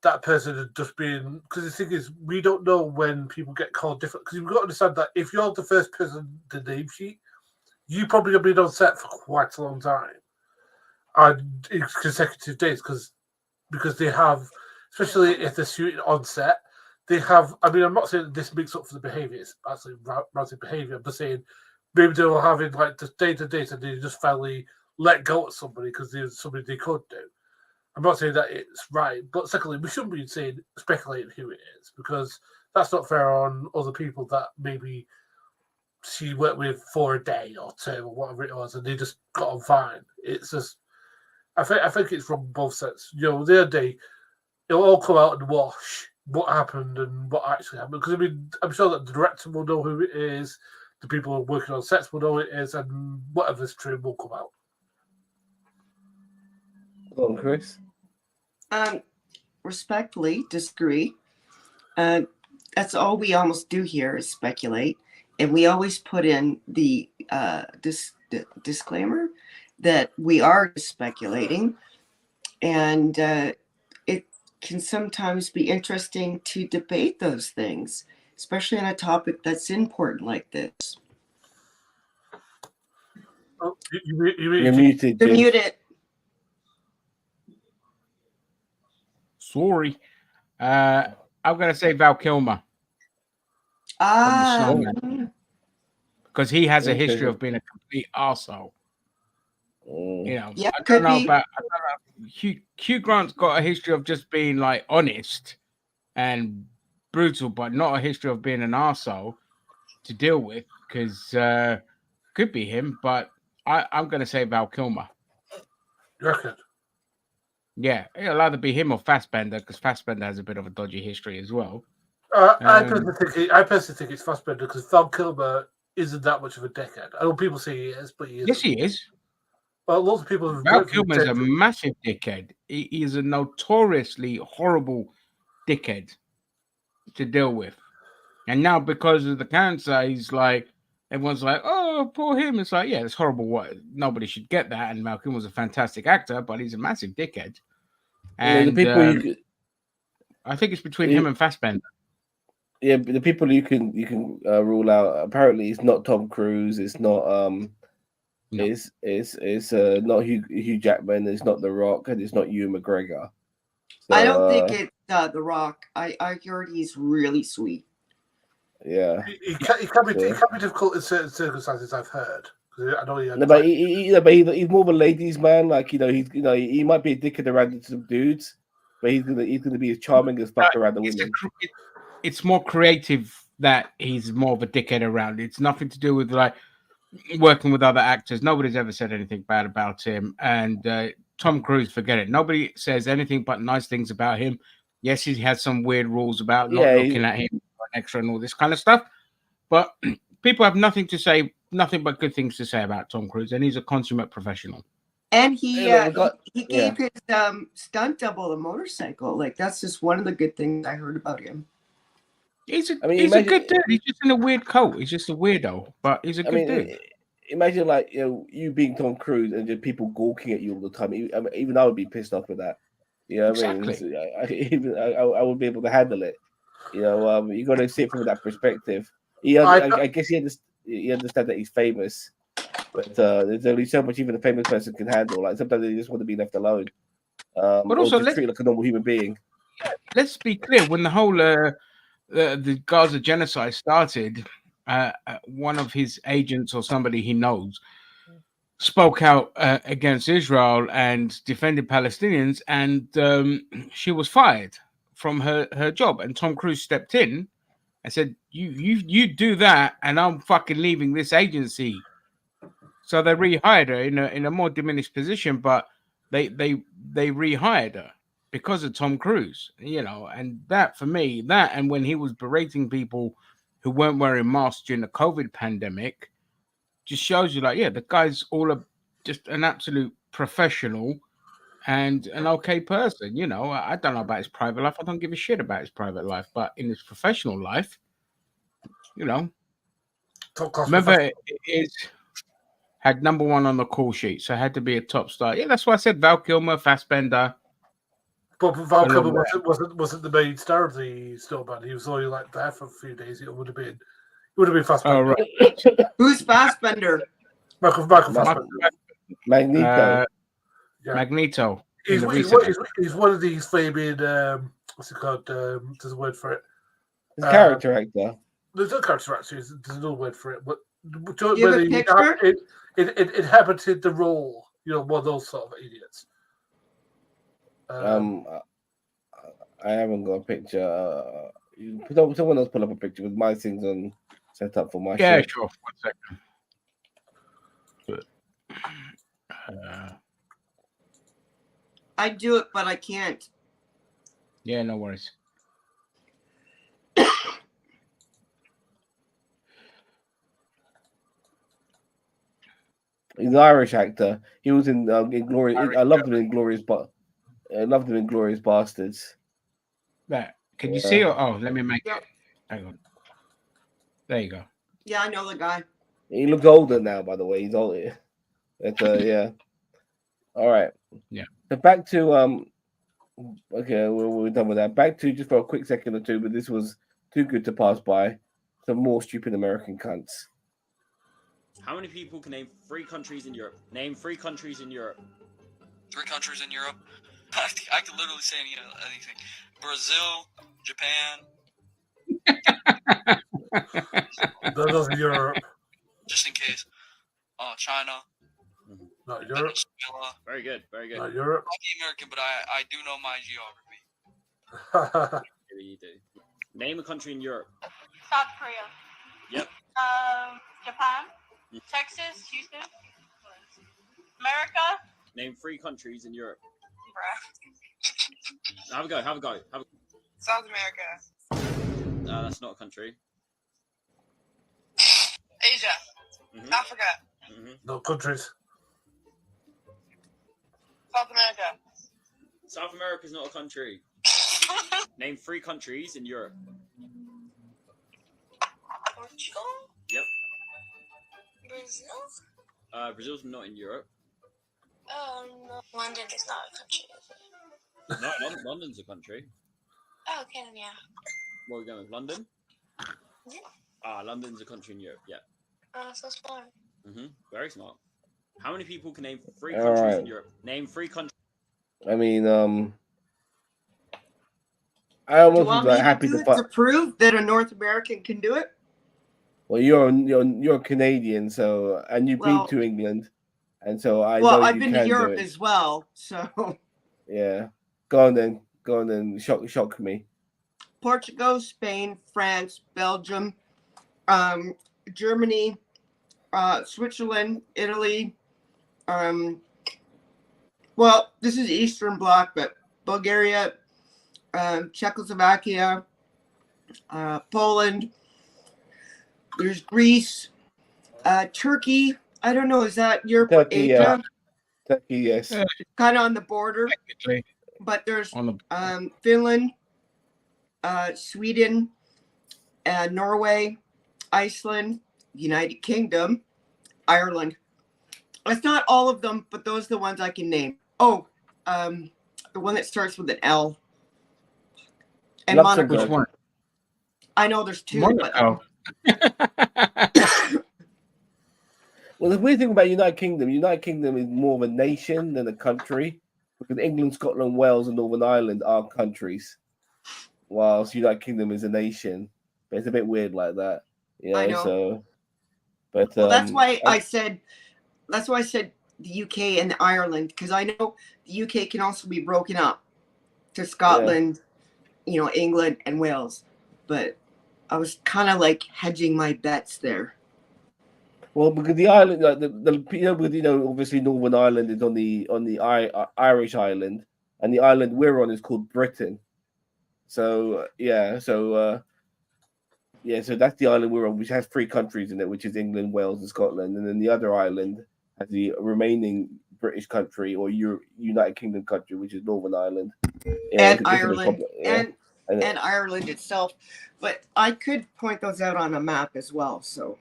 that person had just been, because the thing is, we don't know when people get called different, because you've got to understand that if you're the first person to name sheet, you probably have been on set for quite a long time, and in consecutive days, because they have, especially if they're shooting on set, they have. I mean, I'm not saying that this makes up for the behaviour. It's actually rancid behaviour. I'm just saying maybe they were having like the day-to-day, and they just finally let go at somebody because there's somebody they could do. I'm not saying that it's right, but secondly, we shouldn't be speculating who it is because that's not fair on other people that maybe she worked with for a day or two or whatever it was, and they just got on fine. It's just, I think it's from both sides. The other day, it'll all come out and wash what happened and what actually happened. Because I mean, I'm sure that the director will know who it is, the people working on sets will know who it is, and whatever's true will come out. Go on, Chris. Respectfully disagree. That's all we almost do here is speculate, and we always put in the disclaimer that we are speculating, and it can sometimes be interesting to debate those things, especially on a topic that's important like this. Oh, You're muted. You're Jim. muted. Sorry. I'm going to say Val Kilmer. Because he has a history of being a complete arsehole. Yeah, I don't know about Hugh Grant's got a history of just being like honest and brutal, but not a history of being an arsehole to deal with. Because could be him, but I'm going to say Val Kilmer. You reckon? Yeah, it'll either be him or Fassbender, because Fassbender has a bit of a dodgy history as well. I personally think it's Fassbender because Val Kilmer isn't that much of a dickhead. I know people say he is, but he is. Yes, he is. Well, lots of people have. Val Kilmer's a massive dickhead. He is a notoriously horrible dickhead to deal with. And now, because of the cancer, he's like, everyone's like, oh, poor him. It's like, yeah, it's horrible. What? Nobody should get that. And Val Kilmer's a fantastic actor, but he's a massive dickhead. And the people I think it's between him and Fassbender. Yeah, but the people you can rule out. Apparently, it's not Tom Cruise. It's not it's not Hugh Jackman. It's not The Rock, and it's not Ewan McGregor. So, I don't think it's The Rock. I heard he's really sweet. Yeah, It can be difficult in certain circumstances. I've heard. I know he. No, but he's more of a ladies' man. Like he might be a dickhead around some dudes, but he's gonna be as charming as fuck around the women. It's more creative that he's more of a dickhead around. It's nothing to do with like working with other actors. Nobody's ever said anything bad about him. And Tom Cruise, forget it. Nobody says anything but nice things about him. Yes, he has some weird rules about not looking at him extra and all this kind of stuff. But people have nothing but good things to say about Tom Cruise, and he's a consummate professional. And he gave his stunt double a motorcycle. Like that's just one of the good things I heard about him. He's a good dude. He's just in a weird coat. He's just a weirdo, but he's a good dude. Imagine like you being Tom Cruise and just people gawking at you all the time. Even I would be pissed off with that. You know what I mean? I would be able to handle it. You know, you got to see it from that perspective. I guess he understand that he's famous, but there's only so much even a famous person can handle. Like sometimes they just want to be left alone. But also, treat like a normal human being. Let's be clear. When the whole the Gaza genocide started, one of his agents or somebody he knows spoke out against Israel and defended Palestinians, and she was fired from her job. And Tom Cruise stepped in and said, "You do that, and I'm fucking leaving this agency." So they rehired her in a more diminished position, but they rehired her because of Tom Cruise, and that for me, and when he was berating people who weren't wearing masks during the COVID pandemic, just shows you the guy's just an absolute professional and an okay person. I don't know about his private life. I don't give a shit about his private life, but in his professional life, remember it had number one on the call sheet, so it had to be a top star. Yeah, that's why I said Val Kilmer, Fassbender. But Val Kilmer wasn't the main star of the Snowman. He was only there for a few days. It would have been Fassbender. Oh, right. Who's Fassbender? Michael Fassbender. Magneto. Magneto. He's one of these flaming. What's it called? There's a word for it. It's a character actor. There's no character actor. There's no word for it. But Do you have a picture? It inhabited the role. You know, one of those sort of idiots. I haven't got a picture. Someone else pull up a picture with my things on set up for my Yeah, shit. sure. 1 second. I'd do it, but I can't. Yeah, no worries. He's an Irish actor. He was in Glorious. I loved him in Glorious, Bastards. That can you Yeah. see? Oh, let me make it. Hang on. There you go. Yeah, I know the guy. He looks older now, by the way. He's older. But yeah. All right. Yeah. So back to okay, we're done with that. Back to just for a quick second or two, but this was too good to pass by. Some more stupid American cunts. How many people can name 3 countries in Europe? Name 3 countries in Europe. 3 countries in Europe. I could literally say anything. Brazil, Japan. Those are Europe. Just in case. China. Not Europe. Venezuela. Very good. Very good. Not Europe. I'm American, but I do know my geography. You do. Name a country in Europe. South Korea. Yep. Japan. Texas. Houston. America. Name 3 countries in Europe. Bruh. Have a go. Have a go. South America. That's not a country. Asia. Africa. No countries. South America. South America is not a country. Name 3 countries in Europe. Portugal. Yep. Brazil. Brazil's not in Europe. No. London is not a country, is it? No, London's a country. Oh, okay, then yeah. Where are we going with London? Yeah. London's a country in Europe. Yeah. Oh, so smart. Very smart. How many people can name 3 All countries right. in Europe? Name 3 countries. I mean, I Do you almost want was me happy to do to it find. to prove that a North American can do it? Well, you're Canadian, so and you've Well- been to England, and so I Well, know I've you been can to Europe do it. as well, so Yeah, go on then, shock me. Portugal, Spain, France, Belgium, Germany, Switzerland, Italy. Well, this is Eastern Bloc, but Bulgaria, Czechoslovakia, Poland. There's Greece, Turkey. I don't know. Is that Europe or Turkey, yeah. Asia? Turkey, yes. Kind of on the border. Technically. But there's On the Finland, Sweden, Norway, Iceland, United Kingdom, Ireland. It's not all of them, but those are the ones I can name. Oh, the one that starts with an L. And Luxembourg. Monaco. Which one? I know there's 2, Monaco. Well, the weird thing about United Kingdom is more of a nation than a country, because England, Scotland, Wales, and Northern Ireland are countries, whilst United Kingdom is a nation. But it's a bit weird like that, you know. I know. So, but Well, that's why I said the UK and Ireland, because I know the UK can also be broken up to Scotland, England and Wales. But I was kind of like hedging my bets there. Well, because the island, like obviously Northern Ireland is on the Irish island, and the island we're on is called Britain. So so that's the island we're on, which has 3 countries in it, which is England, Wales, and Scotland, and then the other island has the remaining British country or United Kingdom country, which is Northern Ireland, And Ireland and Ireland itself. But I could point those out on a map as well. So.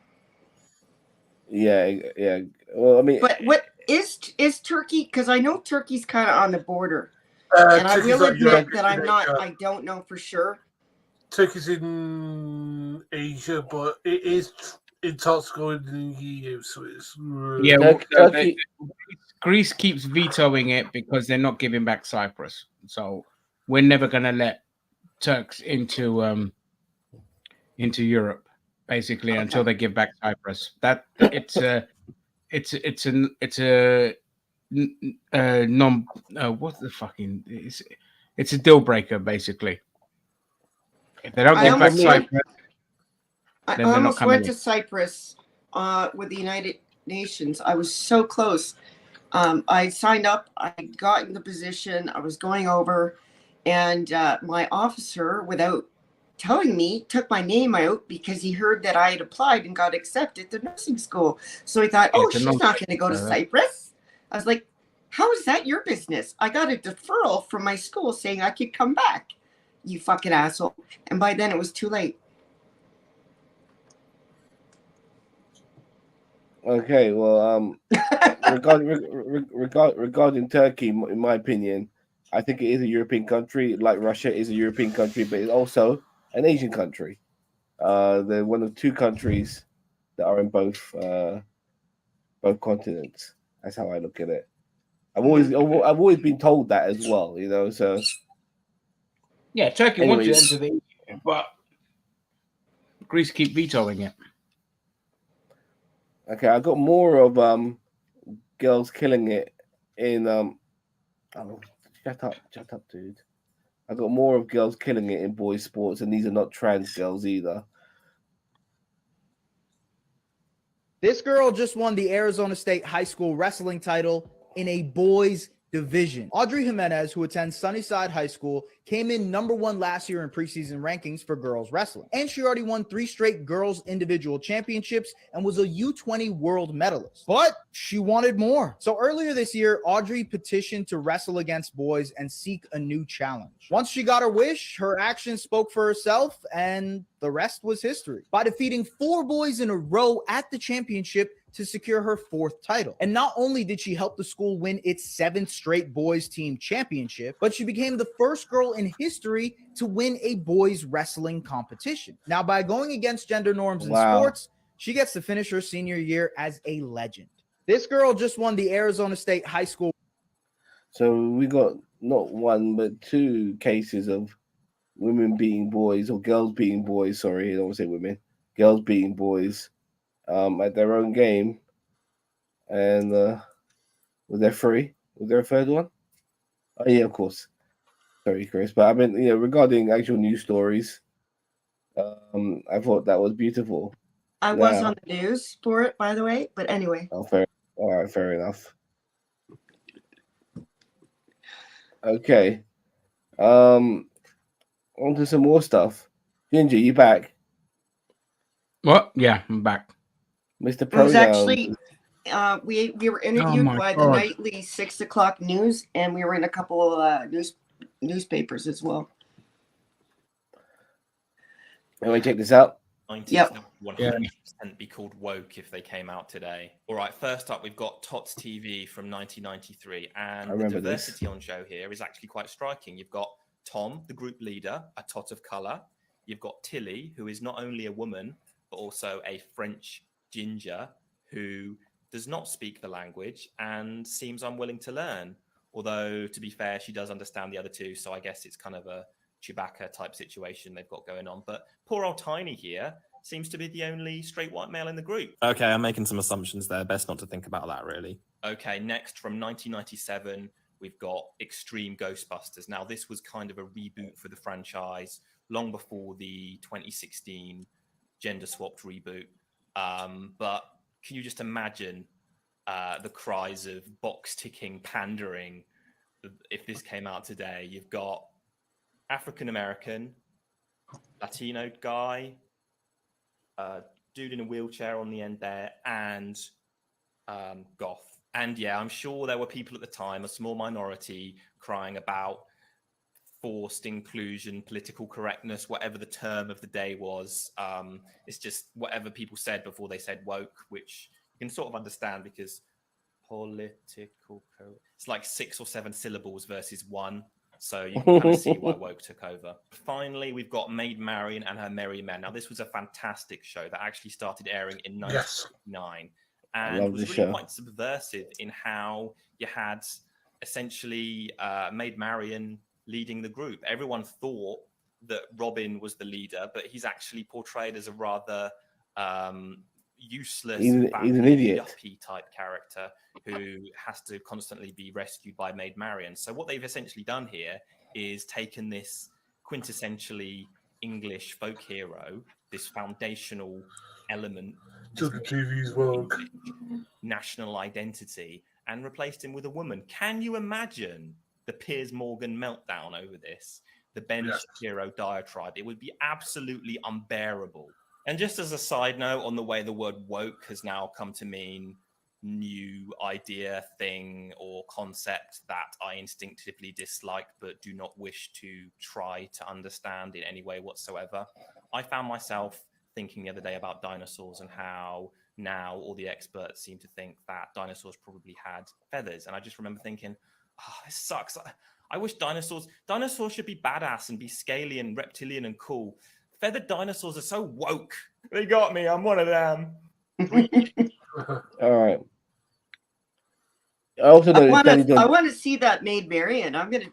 Yeah. Well, I mean, But what is Turkey? Because I know Turkey's kind of on the border, and I Turkey's will not admit Europe, that I'm it's not. Asia. I don't know for sure. Turkey's in Asia, but it is in talks going in the EU, so it's Yeah, Turkey. Greece keeps vetoing it because they're not giving back Cyprus. So we're never going to let Turks into into Europe, basically, until they give back Cyprus. That it's a non what the fucking it's a deal breaker, basically. If they don't I give back almost went- Cyprus, I then they're not almost coming went in. to Cyprus with the United Nations. I was so close. I signed up. I got in the position. I was going over, and my officer, without telling me, took my name out because he heard that I had applied and got accepted to nursing school. So he thought, Yeah, oh, it's a she's non- not going to go to that. Cyprus. I was like, how is that your business? I got a deferral from my school saying I could come back. You fucking asshole. And by then it was too late. Okay, well, regarding Turkey, in my opinion, I think it is a European country, like Russia is a European country, but it's also an Asian country. They're one of two countries that are in both continents. That's how I look at it. I've always been told that as well, you know. So Yeah, Turkey wants to Anyways. enter the EU, but Greece keep vetoing it. okay, I got more of girls killing it in oh, shut up, dude. I got more of girls killing it in boys' sports, and these are not trans girls either. This girl just won the Arizona State High School wrestling title in a boys division. Audrey Jimenez, who attends Sunnyside High School, came in #1 last year in preseason rankings for girls wrestling. And she already won 3 straight girls individual championships and was a U20 world medalist. But she wanted more. So earlier this year, Audrey petitioned to wrestle against boys and seek a new challenge. Once she got her wish, her actions spoke for herself, and the rest was history. By defeating 4 boys in a row at the championship to secure her 4th title. And not only did she help the school win its 7th straight boys team championship, but she became the first girl in history to win a boys wrestling competition. Now, by going against gender norms in Wow. sports, she gets to finish her senior year as a legend. This girl just won the Arizona State High School. So we got not one but 2 cases of women beating boys, or girls beating boys. Sorry, I don't want to say women. Girls beating boys at their own game. And was there 3? Was there a 3rd one? Oh yeah, of course. Sorry, Chris, but I mean, you know, regarding actual news stories, I thought that was beautiful. I was Now- on the news for it, by the way. But anyway, Oh, fair. All right, fair enough. Okay. On to some more stuff. Ginger, you back? What? Yeah, I'm back. Mr. it was Pronouns. actually we were interviewed my by the God. nightly 6 o'clock news, and we were in a couple of newspapers as well. Let me check this out. 90s Yep. would 100% be called woke if they came out today. All right, first up, we've got Tots TV from 1993, and the remember this. diversity on show here is actually quite striking. You've got Tom, the group leader, a tot of color. You've got Tilly, who is not only a woman but also a French ginger who does not speak the language and seems unwilling to learn. Although, to be fair, she does understand the other 2, so I guess it's kind of a Chewbacca type situation they've got going on. But poor old Tiny here seems to be the only straight white male in the group. Okay, I'm making some assumptions there. Best not to think about that, really. Okay, next from 1997, we've got Extreme Ghostbusters. Now, this was kind of a reboot for the franchise long before the 2016 gender swapped reboot. But can you just imagine the cries of box ticking pandering if this came out today? You've got African American, Latino guy, dude in a wheelchair on the end there, and goth. And yeah, I'm sure there were people at the time, a small minority, crying about forced inclusion, political correctness, whatever the term of the day was. It's just whatever people said before they said woke, which you can sort of understand because political it's like 6 or 7 syllables versus 1. So you can kind of see why woke took over. Finally, we've got Maid Marian and Her Merry Men. Now, this was a fantastic show that actually started airing in 1999. And love was this really show. quite subversive in how you had essentially Maid Marian leading the group. Everyone thought that Robin was the leader, but he's actually portrayed as a rather useless, He's an vampy, idiot. yuppie type character who has to constantly be rescued by Maid Marian. So what they've essentially done here is taken this quintessentially English folk hero, this foundational element To the TV's world. national identity, and replaced him with a woman. Can you imagine the Piers Morgan meltdown over this? The Ben Shapiro diatribe? It would be absolutely unbearable. And just as a side note on the way the word woke has now come to mean new idea, thing, or concept that I instinctively dislike but do not wish to try to understand in any way whatsoever, I found myself thinking the other day about dinosaurs and how now all the experts seem to think that dinosaurs probably had feathers. And I just remember thinking, oh, this sucks. I wish dinosaurs should be badass and be scaly and reptilian and cool. Feathered dinosaurs are so woke. They got me. I'm one of them. All right. I also know I want to see that Maid Marian. I'm gonna.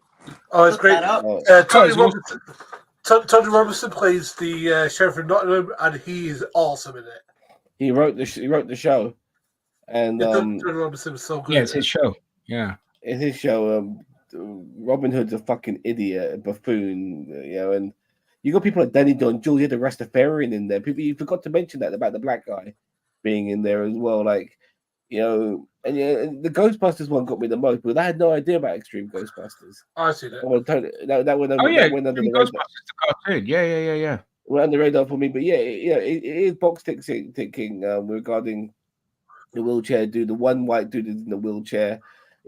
Oh, it's look great. that up. Tony Robinson plays the sheriff of Nottingham, and he's awesome in it. He wrote the show, and Tony Robinson was so good. Yeah, it's his show. Yeah, it's his show. Robin Hood's a fucking idiot, a buffoon, and you got people like Danny Don Jules, you had the Rastafarian in there. People, you forgot to mention that about the black guy being in there as well. Like, and the Ghostbusters one got me the most, but I had no idea about Extreme Ghostbusters. I see that. That went under, that went under the radar. Ghostbusters, the cartoon. Yeah. Went under the radar for me, but it is box ticking regarding the wheelchair dude. The one white dude is in the wheelchair.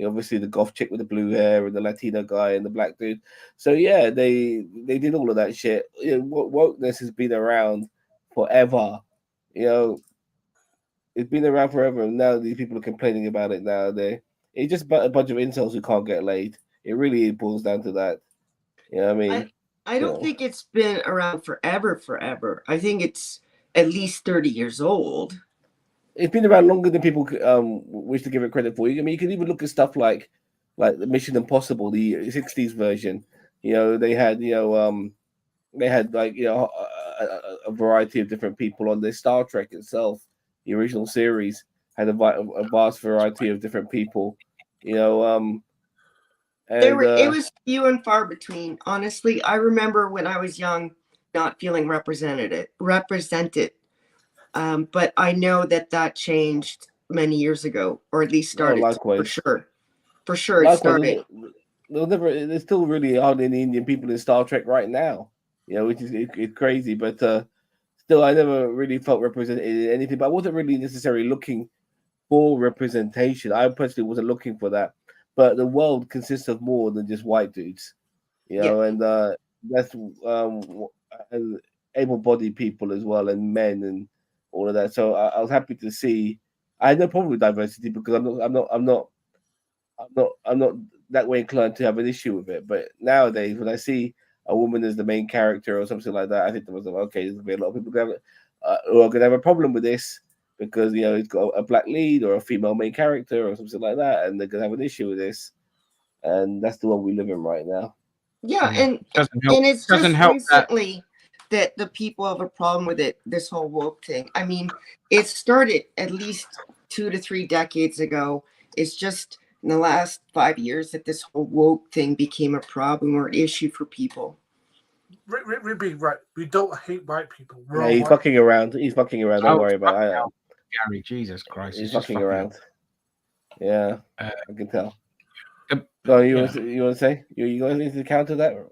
Obviously, the goth chick with the blue hair and the Latino guy and the black dude. So yeah, they did all of that shit. Wokeness has been around forever. It's been around forever, and now these people are complaining about it. Now it's just a bunch of incels who can't get laid. It really boils down to that. You know what I mean? I don't think it's been around forever. I think it's at least 30 years old. It's been around longer than people wish to give it credit for. I mean, you can even look at stuff like the Mission Impossible, the 60s version. They had a variety of different people on there. Star Trek itself, the original series, had a vast variety of different people. It was few and far between. Honestly, I remember when I was young, not feeling represented. But I know that changed many years ago, or at least started for sure. For sure, it started. There's still really hardly any Indian people in Star Trek right now, which is it's crazy. But still, I never really felt represented in anything. But I wasn't really necessarily looking for representation. I personally wasn't looking for that. But the world consists of more than just white dudes, and that's and able-bodied people as well, and men and all of that. So I was happy to see. I had no problem with diversity because I'm not that way inclined to have an issue with it. But nowadays, when I see a woman as the main character or something like that, I think to myself, okay, there's gonna be a lot of people who are gonna have a problem with this because it's got a black lead or a female main character or something like that, and they're gonna have an issue with this. And that's the one we live in right now. Yeah, and it's just recently that the people have a problem with it, this whole woke thing. I mean, it started at least 2 to 3 decades ago. It's just in the last 5 years that this whole woke thing became a problem or an issue for people. Right. We don't hate white people. Yeah, he's fucking around. Don't worry about it. Gary, Jesus Christ. He's fucking around. Yeah, I can tell. So you want to say? You guys need to counter that?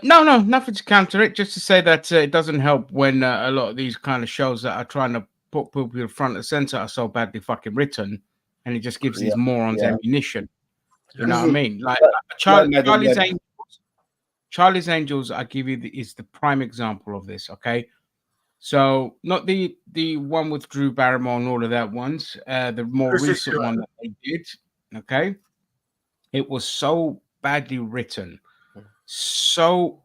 No, nothing to counter it. Just to say that it doesn't help when a lot of these kind of shows that are trying to put people in front and center are so badly fucking written, and it just gives these morons ammunition. You know what I mean? Like Charlie's Angels, I give you is the prime example of this. Okay, so not the one with Drew Barrymore and all of that ones. The more recent one that they did. Okay, it was so badly written. So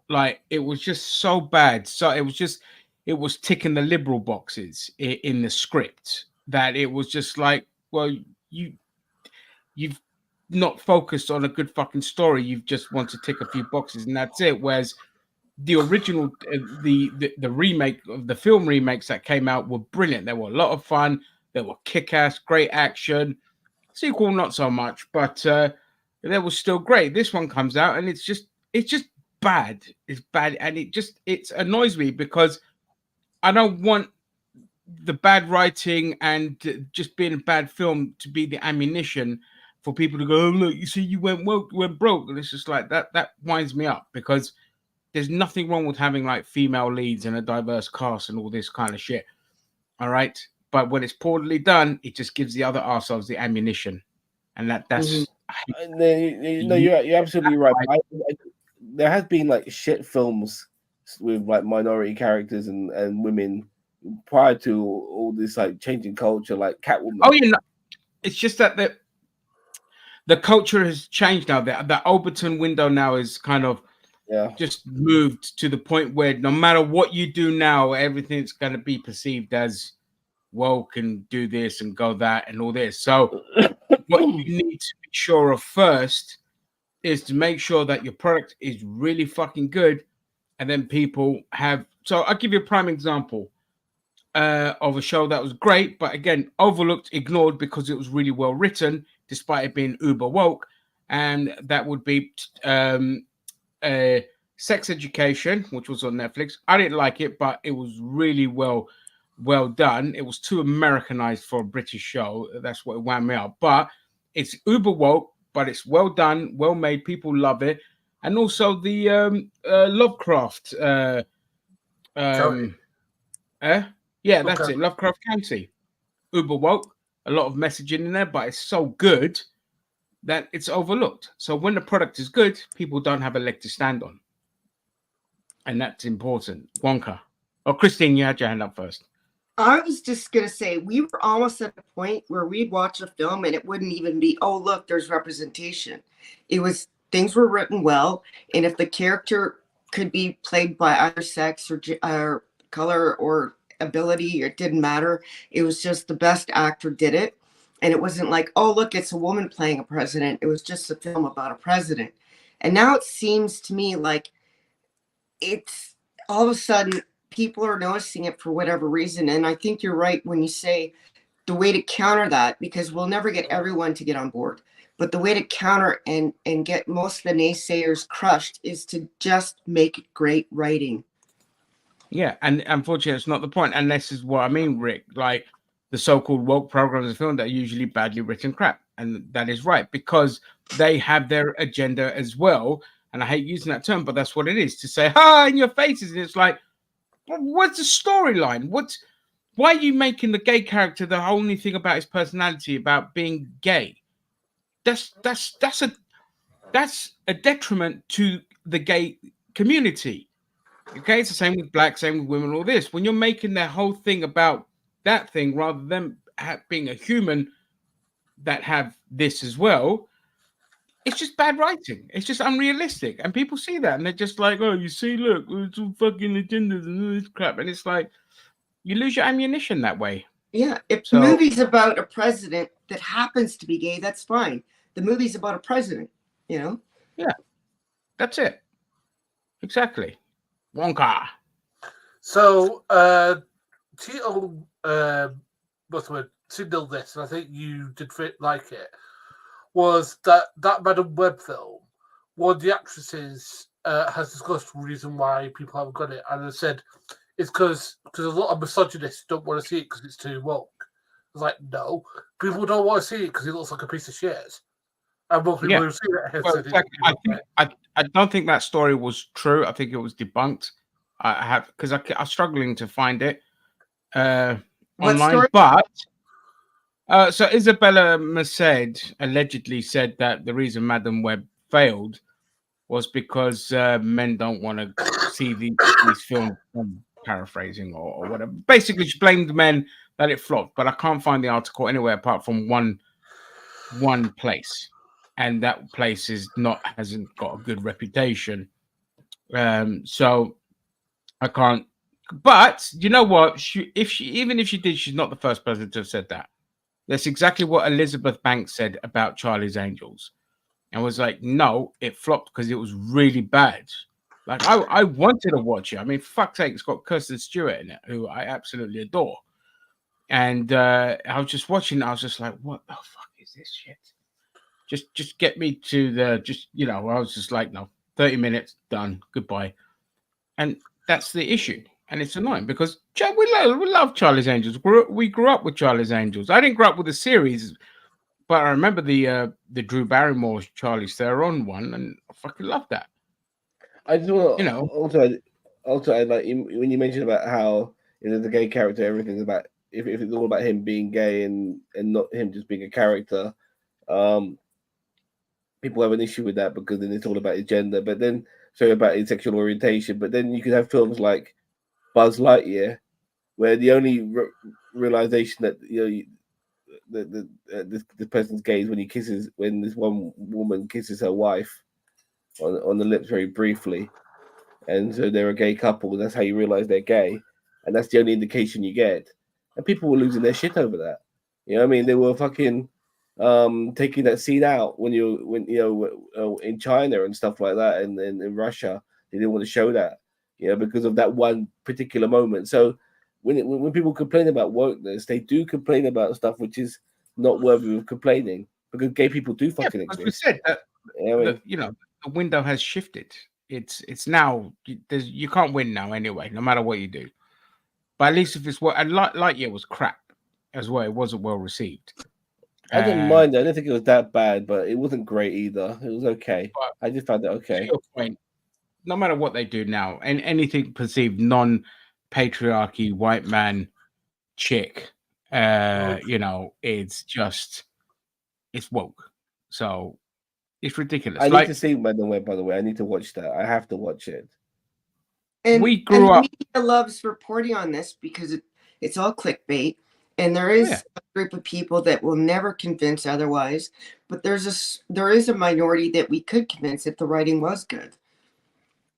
it was just so bad. So it was ticking the liberal boxes in the script that it was just like, well, you've not focused on a good fucking story. You've just want to tick a few boxes and that's it. Whereas the original, the remake of the film remakes that came out were brilliant. They were a lot of fun. They were kick-ass, great action. Sequel, not so much, but they were still great. This one comes out and it's just bad. It's bad, and it annoys me because I don't want the bad writing and just being a bad film to be the ammunition for people to go, oh, look, you see, you went broke. And it's just like that winds me up, because there's nothing wrong with having like female leads and a diverse cast and all this kind of shit. All right. But when it's poorly done, it just gives the other arseholes the ammunition. And that's No, you're absolutely right. There has been like shit films with like minority characters and women prior to all this like changing culture, like Catwoman. Oh, yeah, no. It's just that the culture has changed now. The Overton window now is kind of just moved to the point where no matter what you do now, everything's going to be perceived as woke and do this and go that and all this. So what you need to be sure of first is to make sure that your product is really fucking good, and then people have. So I'll give you a prime example of a show that was great, but again overlooked, ignored because it was really well written, despite it being uber woke, and that would be Sex Education, which was on Netflix. I didn't like it, but it was really well done. It was too Americanized for a British show. That's what wound me up. But it's uber woke, but it's well done, well made. People love it. And also the Lovecraft. Yeah, that's it. Lovecraft County. Uber woke. A lot of messaging in there, but it's so good that it's overlooked. So when the product is good, people don't have a leg to stand on. And that's important. Wonka. Oh, Christine, you had your hand up first. I was just going to say, we were almost at the point where we'd watch a film and it wouldn't even be, oh, look, there's representation. It was, things were written well. And if the character could be played by either sex or color or ability, it didn't matter. It was just the best actor did it. And it wasn't like, oh, look, it's a woman playing a president. It was just a film about a president. And now it seems to me like it's all of a sudden people are noticing it for whatever reason. And I think you're right when you say the way to counter that, because we'll never get everyone to get on board. But the way to counter and get most of the naysayers crushed is to just make great writing. Yeah, and unfortunately, it's not the point. And this is what I mean, Rick. Like the so-called woke programs of film that are usually badly written crap. And that is right, because they have their agenda as well. And I hate using that term, but that's what it is, to say, in your faces. And it's like, what's the storyline? Why are you making the gay character the only thing about his personality about being gay? That's a detriment to the gay community. Okay, it's the same with black, same with women, all this. When you're making their whole thing about that thing rather than being a human that have this as well, it's just bad writing. It's just unrealistic. And people see that and they're just like, oh, you see, look, it's all fucking agendas and all this crap. And it's like, you lose your ammunition that way. Yeah, if the movie's about a president that happens to be gay, that's fine. The movie's about a president, you know? Yeah, that's it. Exactly. Wonka. So, Tito, what's the word? Signaled this, and I think you did like it. Was that Madam Web film? One of the actresses has discussed the reason why people haven't got it, and they said it's because a lot of misogynists don't want to see it because it's too woke. It's like, no, people don't want to see it because it looks like a piece of shit. And most people who see it have said I don't think that story was true. I think it was debunked. I have, because I'm struggling to find it online. Story? But so Isabella Merced allegedly said that the reason Madam Web failed was because men don't want to see these films. I'm paraphrasing or whatever. Basically, she blamed men that it flopped, but I can't find the article anywhere apart from one place, and that place hasn't got a good reputation. So I can't. But you know what? Even if she did, she's not the first person to have said that. That's exactly what Elizabeth Banks said about Charlie's Angels, and was like, no, it flopped because it was really bad. Like I wanted to watch it. I mean, fuck's sake, it's got Kirsten Stewart in it, who I absolutely adore. And I was just watching. I was just like, "What the fuck is this shit?" Just get me to the I was just like, "No, 30 minutes done, goodbye." And that's the issue. And it's annoying because we love Charlie's Angels. We grew up with Charlie's Angels. I didn't grow up with the series, but I remember the Drew Barrymore Charlize Theron one, and I fucking loved that. I just want to also I like when you mentioned about how the gay character, everything's about if it's all about him being gay and not him just being a character. People have an issue with that because then it's all about his gender, but then about his sexual orientation. But then you could have films like Buzz Lightyear, where the only realization that the person's gay is when this one woman kisses her wife on the lips very briefly, and so they're a gay couple. That's how you realize they're gay, and that's the only indication you get. And people were losing their shit over that. You know what I mean? They were fucking taking that scene out when in China and stuff like that, and in Russia they didn't want to show that, because of that one particular moment. So when people complain about wokeness, they do complain about stuff which is not worthy of complaining, because gay people do fucking exist. As we said, the window has shifted. It's now you can't win now anyway, no matter what you do. But at least if it's what Lightyear was crap as well, it wasn't well received. I didn't mind it. I didn't think it was that bad, but it wasn't great either. It was okay. I just found it okay. To your point, no matter what they do now, and anything perceived non-patriarchy white man chick, it's woke. So it's ridiculous. I need to see Man on Web, by the way. I need to watch that. I have to watch it. And we grew up. Media loves reporting on this because it's all clickbait, and there is a group of people that will never convince otherwise. But there is a minority that we could convince if the writing was good.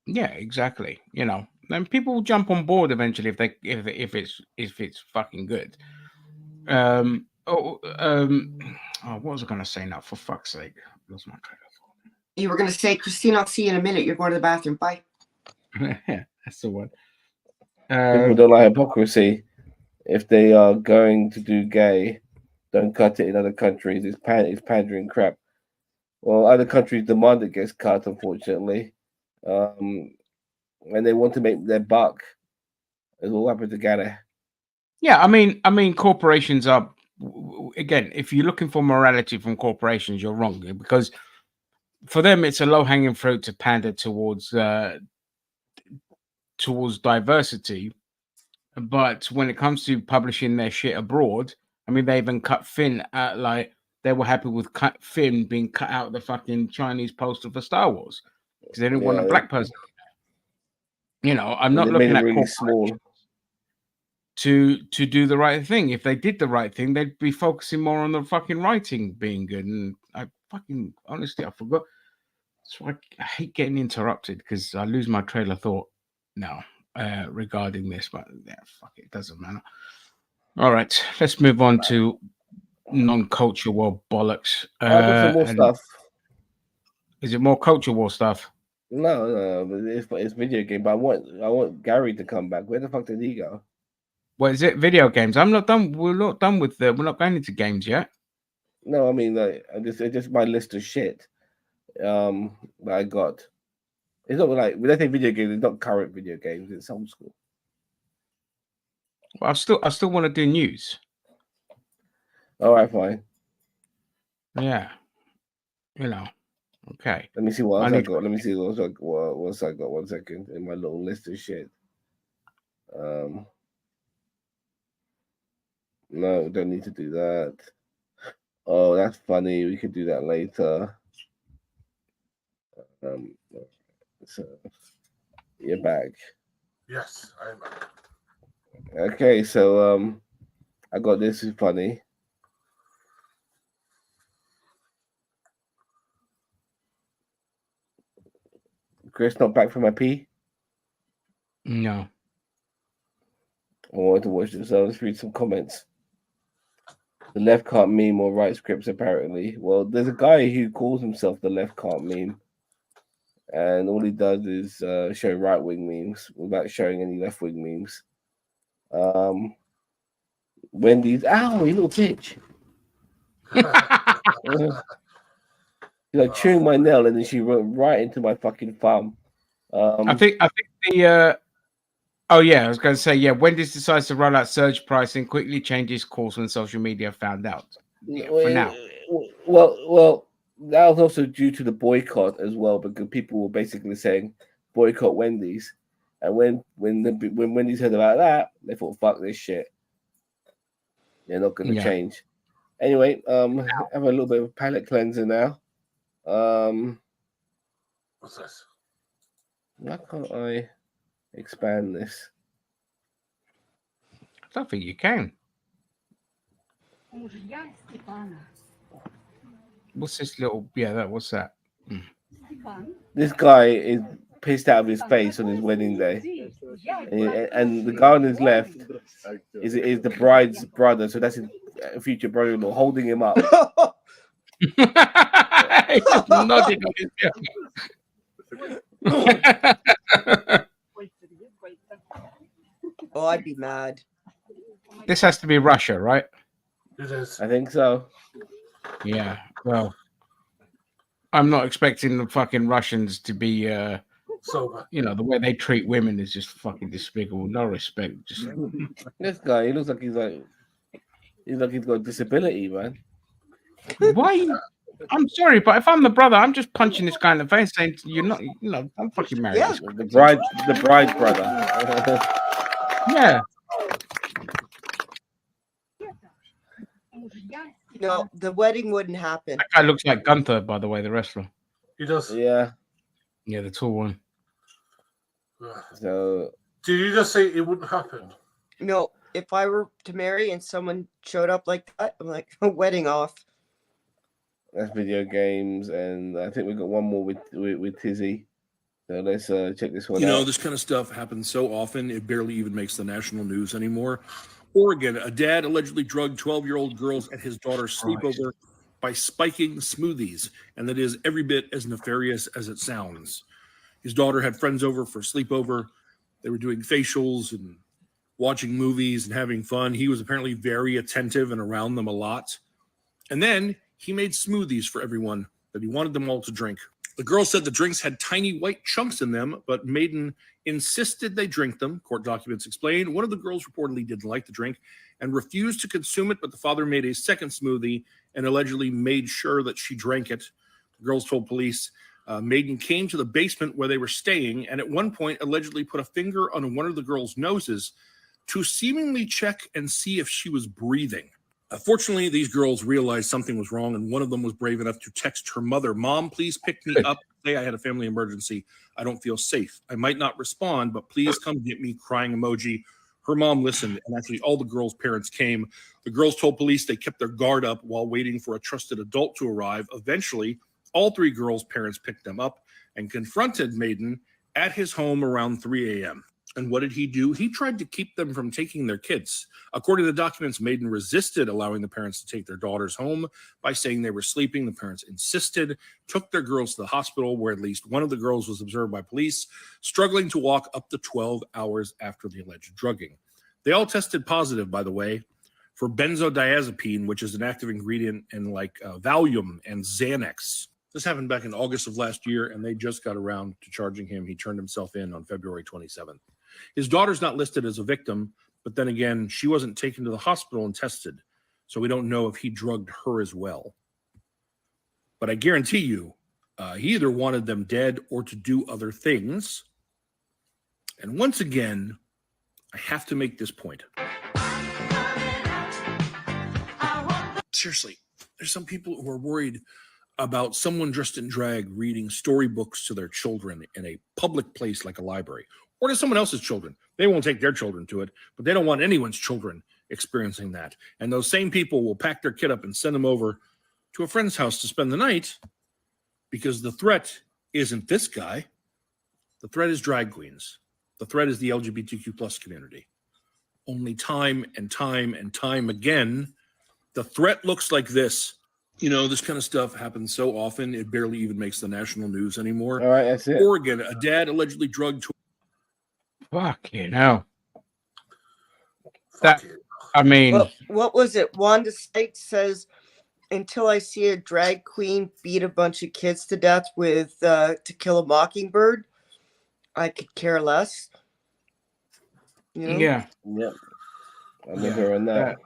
Yeah, exactly. And people will jump on board eventually if it's fucking good. What was I going to say now? For fuck's sake, I lost my train of thought. You were going to say, Christine, I'll see you in a minute. You're going to the bathroom. Bye. Yeah, that's the one. People don't like hypocrisy. If they are going to do gay, don't cut it in other countries. It's pandering crap. Well, other countries demand it gets cut, unfortunately. And they want to make their buck. It's all happened together. Yeah, I mean, corporations are, again, if you're looking for morality from corporations, you're wrong, because for them it's a low-hanging fruit to pander towards diversity. But when it comes to publishing their shit abroad, I mean, they even cut Finn out, like they were happy with Finn being cut out of the fucking Chinese poster for Star Wars because they didn't want a black person. I'm not looking at really small to do the right thing. If they did the right thing, they'd be focusing more on the fucking writing being good. And I fucking honestly, I forgot. So I hate getting interrupted because I lose my trail of thought now regarding this. But yeah, fuck it, doesn't matter. All right, let's move on to non-culture war bollocks. I've got some more stuff. Is it more culture war stuff? No, but it's video game. But I want Gary to come back. Where the fuck did he go? What is it? Video games. I'm not done. We're not done with we're not going into games yet. No, I mean, it's just my list of shit that I got. It's not like when I say video games, it's not current video games. It's old school. Well, I still want to do news. All right, fine. Yeah, okay. Let me see what else I got. Let me see what else I got. 1 second in my little list of shit. No, don't need to do that. Oh, that's funny. We could do that later. So you're back. Yes, I am back. Okay, so I got this. Is funny. Chris, not back from my pee? No. I wanted to watch this. So let's read some comments. The left can't meme or write scripts, apparently. Well, there's a guy who calls himself the left can't meme. and all he does is show right-wing memes without showing any left-wing memes. Wendy's, ow, you little bitch. She's like chewing my nail, and then she went right into my fucking thumb. I think the oh yeah, I was going to say, yeah, Wendy's decides to roll out surge pricing, quickly changes course when social media found out. Yeah, for now. Well, that was also due to the boycott as well, because people were basically saying boycott Wendy's, and when Wendy's heard about that, they thought, fuck this shit, they're not going to change. Anyway, have a little bit of a palate cleanser now. What's this? Why can't I expand this? I don't think you can. What's this little? Yeah, what's that? This guy is pissed out of his face on his wedding day, and the guy on his left is the bride's brother, so that's his future brother-in-law holding him up. Nodding on his Oh, I'd be mad. This has to be Russia, right? It is. I think so. Yeah. Well, I'm not expecting the fucking Russians to be sober. You know, the way they treat women is just fucking despicable. No respect. Just This guy, he looks like he's got a disability, man. why? I'm sorry, but if I'm the brother, I'm just punching this guy in the face, saying, "You're not, you know, I'm fucking married." Yeah. The bride's brother. Yeah. No, the wedding wouldn't happen. That guy looks like Gunther, by the way, the wrestler. He does. Yeah. Yeah, the tall one. So. Did you just say it wouldn't happen? No, if I were to marry and someone showed up like that, I'm like, wedding off. That's video games, and I think we've got one more with Tizzy. So let's check this one out. You know, this kind of stuff happens so often, it barely even makes the national news anymore. Oregon, a dad allegedly drugged 12-year-old girls at his daughter's sleepover by spiking smoothies, and that is every bit as nefarious as it sounds. His daughter had friends over for sleepover. They were doing facials and watching movies and having fun. He was apparently very attentive and around them a lot. And then he made smoothies for everyone that he wanted them all to drink. The girl said the drinks had tiny white chunks in them, but Maiden insisted they drink them. Court documents explain. One of the girls reportedly didn't like the drink and refused to consume it, but the father made a second smoothie and allegedly made sure that she drank it. The girls told police Maiden came to the basement where they were staying and at one point allegedly put a finger on one of the girls' noses to seemingly check and see if she was breathing. Fortunately, these girls realized something was wrong, and one of them was brave enough to text her mother, "Mom, please pick me up. Say I had a family emergency. I don't feel safe. I might not respond, but please come get me," crying emoji. Her mom listened, and actually all the girls' parents came. The girls told police they kept their guard up while waiting for a trusted adult to arrive. Eventually, all three girls' parents picked them up and confronted Maiden at his home around 3 a.m. And what did he do? He tried to keep them from taking their kids. According to the documents, Maiden resisted allowing the parents to take their daughters home by saying they were sleeping. The parents insisted, took their girls to the hospital, where at least one of the girls was observed by police, struggling to walk up to 12 hours after the alleged drugging. They all tested positive, by the way, for benzodiazepine, which is an active ingredient in like Valium and Xanax. This happened back in August of last year, and they just got around to charging him. He turned himself in on February 27th. His daughter's not listed as a victim, but then again, she wasn't taken to the hospital and tested, so we don't know if he drugged her as well. But I guarantee you, he either wanted them dead or to do other things. And once again, I have to make this point. Seriously, there's some people who are worried about someone dressed in drag reading storybooks to their children in a public place like a library, or to someone else's children. They won't take their children to it, but they don't want anyone's children experiencing that. And those same people will pack their kid up and send them over to a friend's house to spend the night, because the threat isn't this guy. The threat is drag queens. The threat is the LGBTQ plus community. Only time and time and time again, the threat looks like this. You know, this kind of stuff happens so often, it barely even makes the national news anymore. All right, that's it. Oregon, a dad allegedly drugged. Fucking hell. That, I mean, What was it? Wanda Sykes says, "Until I see a drag queen beat a bunch of kids to death with To Kill a Mockingbird, I could care less." You know? yeah. Yep. I remember on that.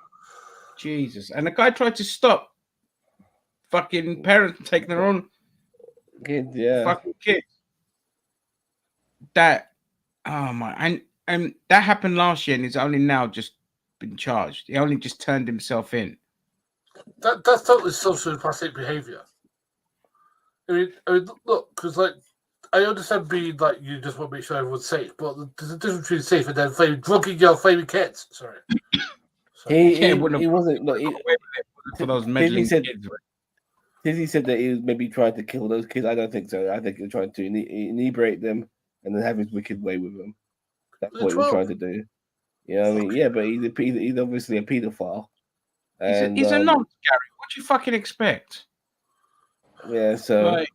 Jesus. And the guy tried to stop fucking parents from taking their own kids, yeah. fucking kids. That, oh my, and that happened last year, and he's only now just been charged. He only just turned himself in. That's totally sociopathic behavior. I mean, look, because like I understand being like you just want to make sure everyone's safe, but there's a difference between safe and then drugging your favorite kids. Sorry. He wasn't. Look, for those meddling said, kids. Tizzy said that he was maybe trying to kill those kids. I don't think so. I think he was trying to inebriate them and then have his wicked way with them. That's what he was trying to do. You know what I mean? Yeah, but he's obviously a paedophile. And, He's a nonce, Gary. What do you fucking expect? Yeah, so.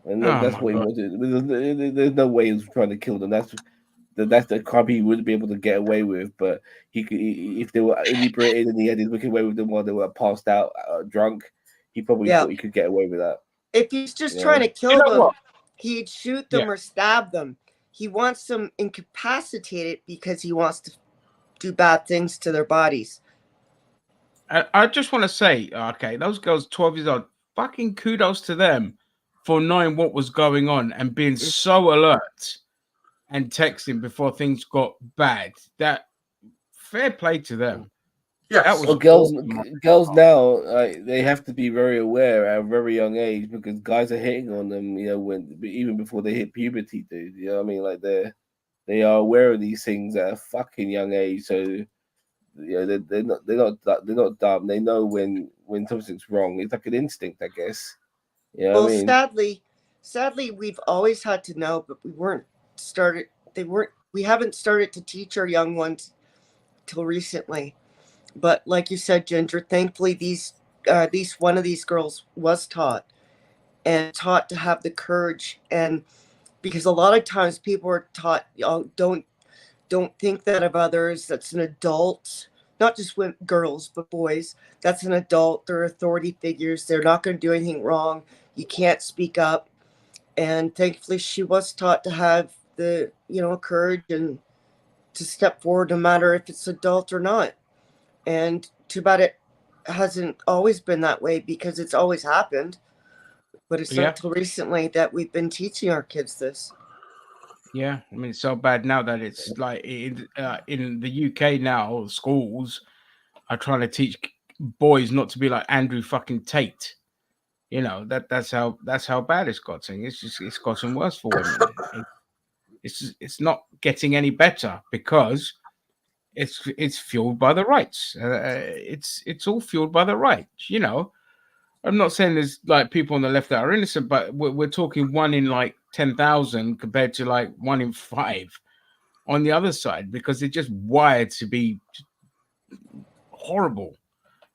And that's what he wanted. There's no way he was trying to kill them. That's the crime he wouldn't be able to get away with. But if they were inebriated and he had his wicked way with them while they were passed out, drunk, he probably thought he could get away with that. If he's just trying to kill them, he'd shoot them or stab them. He wants them incapacitated because he wants to do bad things to their bodies. I just want to say, okay, those girls 12 years old, fucking kudos to them for knowing what was going on and being so alert and texting before things got bad. That fair play to them. Yeah, that was well, girls now they have to be very aware at a very young age because guys are hitting on them. You know, even before they hit puberty, dude. You know what I mean? Like they are aware of these things at a fucking young age. So you know they're not dumb. They know when something's wrong. It's like an instinct, I guess. You know Well, what I mean? sadly, we've always had to know, but we haven't started to teach our young ones till recently. But like you said, Ginger, thankfully at least one of these girls was taught to have the courage. And because a lot of times people are taught, don't think that of others. That's an adult, not just girls, but boys. That's an adult. They're authority figures. They're not going to do anything wrong. You can't speak up. And thankfully she was taught to have the, courage and to step forward no matter if it's adult or not. And too bad it hasn't always been that way because it's always happened. But it's not until recently that we've been teaching our kids this. Yeah, I mean, it's so bad now that it's like in the UK now, schools are trying to teach boys not to be like Andrew fucking Tate. You know, that's how bad it's gotten. It's gotten worse for women. It's not getting any better because it's fueled by the rights. It's all fueled by the right. You know, I'm not saying there's like people on the left that are innocent, but we're talking 1 in like 10,000 compared to like 1 in 5 on the other side because they're just wired to be horrible.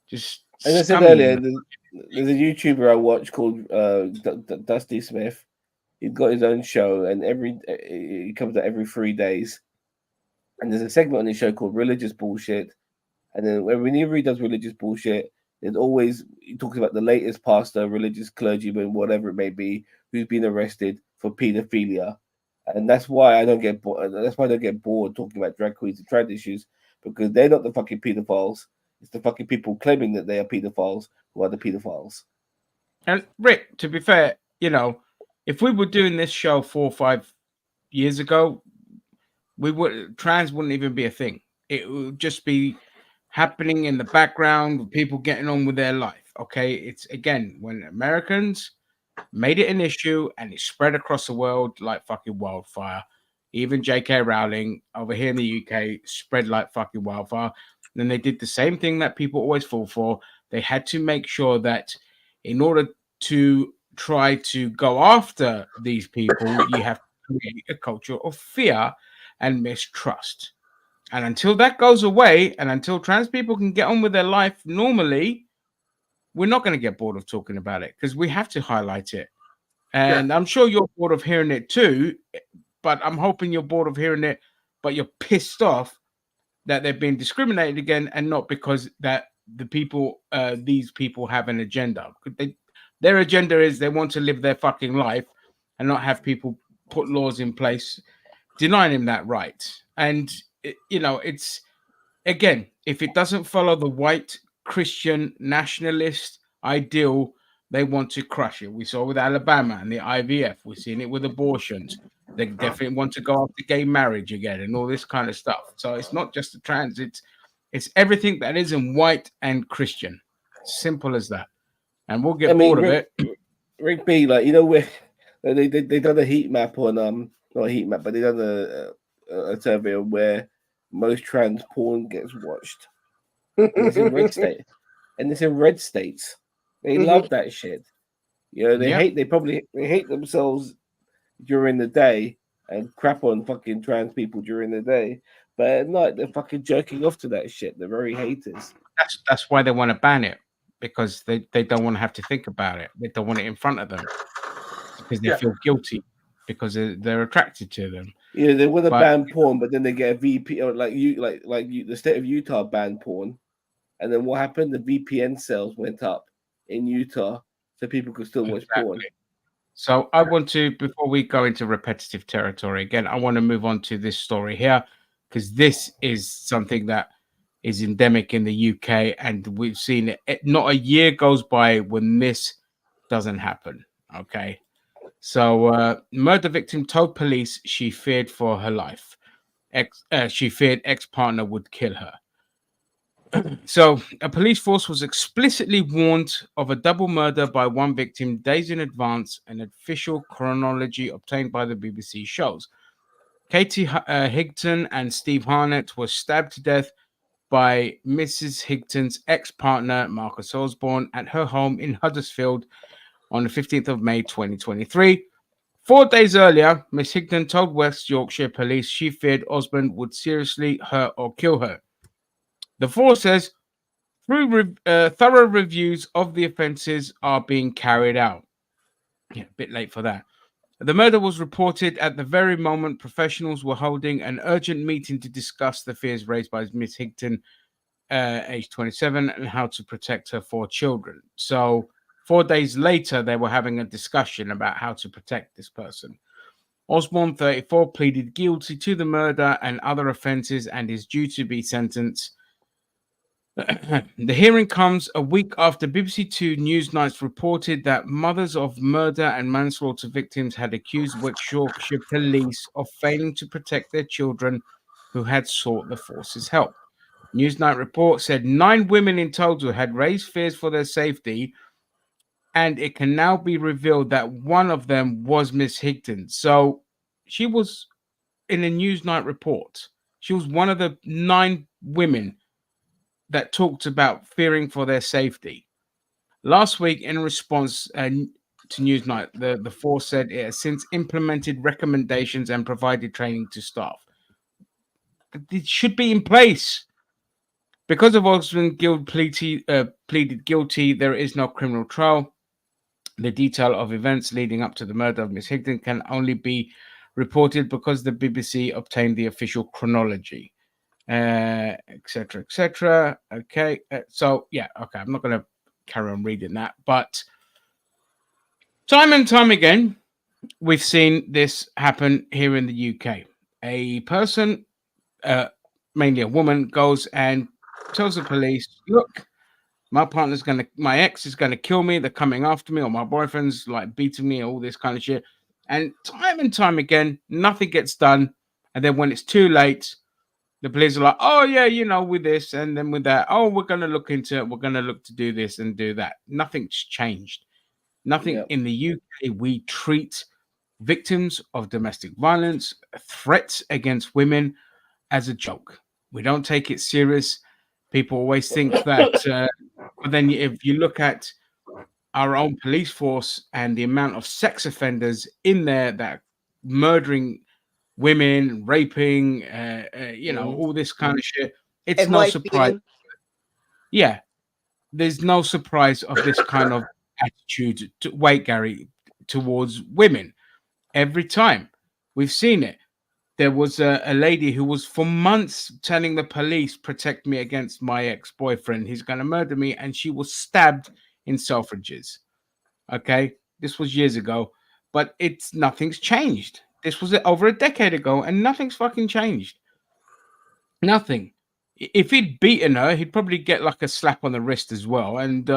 Just as I said earlier, there's a YouTuber I watch called Dusty Smith. He's got his own show, and he comes out every 3 days. And there's a segment on his show called Religious Bullshit. And then whenever he does religious bullshit, he talks about the latest pastor, religious clergyman, whatever it may be, who's been arrested for pedophilia. And that's why I don't get bored. That's why I don't get bored talking about drag queens and trans issues, because they're not the fucking pedophiles. It's the fucking people claiming that they are pedophiles who are the pedophiles. And Rick, to be fair, if we were doing this show 4 or 5 years ago, trans wouldn't even be a thing. It would just be happening in the background with people getting on with their life. Okay, it's again when Americans made it an issue and it spread across the world like fucking wildfire. Even J.K. Rowling over here in the UK spread like fucking wildfire. And then they did the same thing that people always fall for. They had to make sure that in order to try to go after these people, you have to create a culture of fear and mistrust. And until that goes away, and until trans people can get on with their life normally, we're not going to get bored of talking about it because we have to highlight it. And I'm sure you're bored of hearing it too, but I'm hoping you're bored of hearing it, but you're pissed off that they're being discriminated again, and not because that the people, these people have an agenda. Their agenda is they want to live their fucking life and not have people put laws in place denying him that right. And, it's, again, if it doesn't follow the white Christian nationalist ideal, they want to crush it. We saw with Alabama and the IVF. We're seeing it with abortions. They definitely want to go after gay marriage again and all this kind of stuff. So it's not just the trans, it's everything that isn't white and Christian. Simple as that. And we'll get bored of it. Rick B, where they done a heat map on not a heat map, but they done a survey on where most trans porn gets watched. And it's in red state, and it's in red states. They love that shit. They hate themselves during the day and crap on fucking trans people during the day, but at night they're fucking jerking off to that shit. They're very haters. That's why they want to ban it, because they don't want to have to think about it. They don't want it in front of them because they feel guilty because they're attracted to them. They want to ban porn, but then they get a VP, or the state of Utah banned porn, and then what happened? The VPN sales went up in Utah, so people could still watch porn. So I want to, before we go into repetitive territory again, I want to move on to this story here, because this is something that is endemic in the UK, and we've seen it. Not a year goes by when this doesn't happen. Okay. So murder victim told police she feared for her life. She feared ex-partner would kill her. So a police force was explicitly warned of a double murder by one victim days in advance, an official chronology obtained by the BBC shows. Katie Higton and Steve Harnett were stabbed to death by Mrs. Higton's ex-partner, Marcus Osborne, at her home in Huddersfield on the 15th of May, 2023. 4 days earlier, Miss Higton told West Yorkshire police she feared Osborne would seriously hurt or kill her. The force says through thorough reviews of the offences are being carried out. Yeah, a bit late for that. The murder was reported at the very moment professionals were holding an urgent meeting to discuss the fears raised by Miss Higton, age 27, and how to protect her 4 children. So 4 days later, they were having a discussion about how to protect this person. Osborne, 34, pleaded guilty to the murder and other offences and is due to be sentenced. The hearing comes a week after BBC Two Newsnights reported that mothers of murder and manslaughter victims had accused West Yorkshire police of failing to protect their children who had sought the force's help. Newsnight report said 9 women in total had raised fears for their safety, and it can now be revealed that one of them was Miss Higton. So she was in a Newsnight report. She was one of the 9 women that talked about fearing for their safety. Last week, in response to Newsnight, the force said it has since implemented recommendations and provided training to staff. It should be in place. Because of Osborne pleaded guilty, there is no criminal trial. The detail of events leading up to the murder of Miss Higton can only be reported because the BBC obtained the official chronology. Etc. Etc. Okay, so yeah, okay, I'm not going to carry on reading that, but time and time again, we've seen this happen here in the UK. A person, mainly a woman, goes and tells the police, "Look, my ex is gonna kill me. They're coming after me, or my boyfriend's like beating me, all this kind of shit." And time again, nothing gets done. And then when it's too late, the police are like, "Oh yeah, with this and then with that. Oh, we're gonna look into it. We're gonna look to do this and do that." Nothing's changed. Nothing in the UK. We treat victims of domestic violence, threats against women, as a joke. We don't take it serious. People always think that, but then if you look at our own police force and the amount of sex offenders in there that are murdering women, raping, all this kind of shit, it's no surprise. Yeah, there's no surprise of this kind of attitude Gary, towards women. Every time we've seen it. There was a lady who was for months telling the police, protect me against my ex-boyfriend. He's going to murder me. And she was stabbed in Selfridges. Okay. This was years ago, but nothing's changed. This was over a decade ago and nothing's fucking changed. Nothing. If he'd beaten her, he'd probably get like a slap on the wrist as well. And,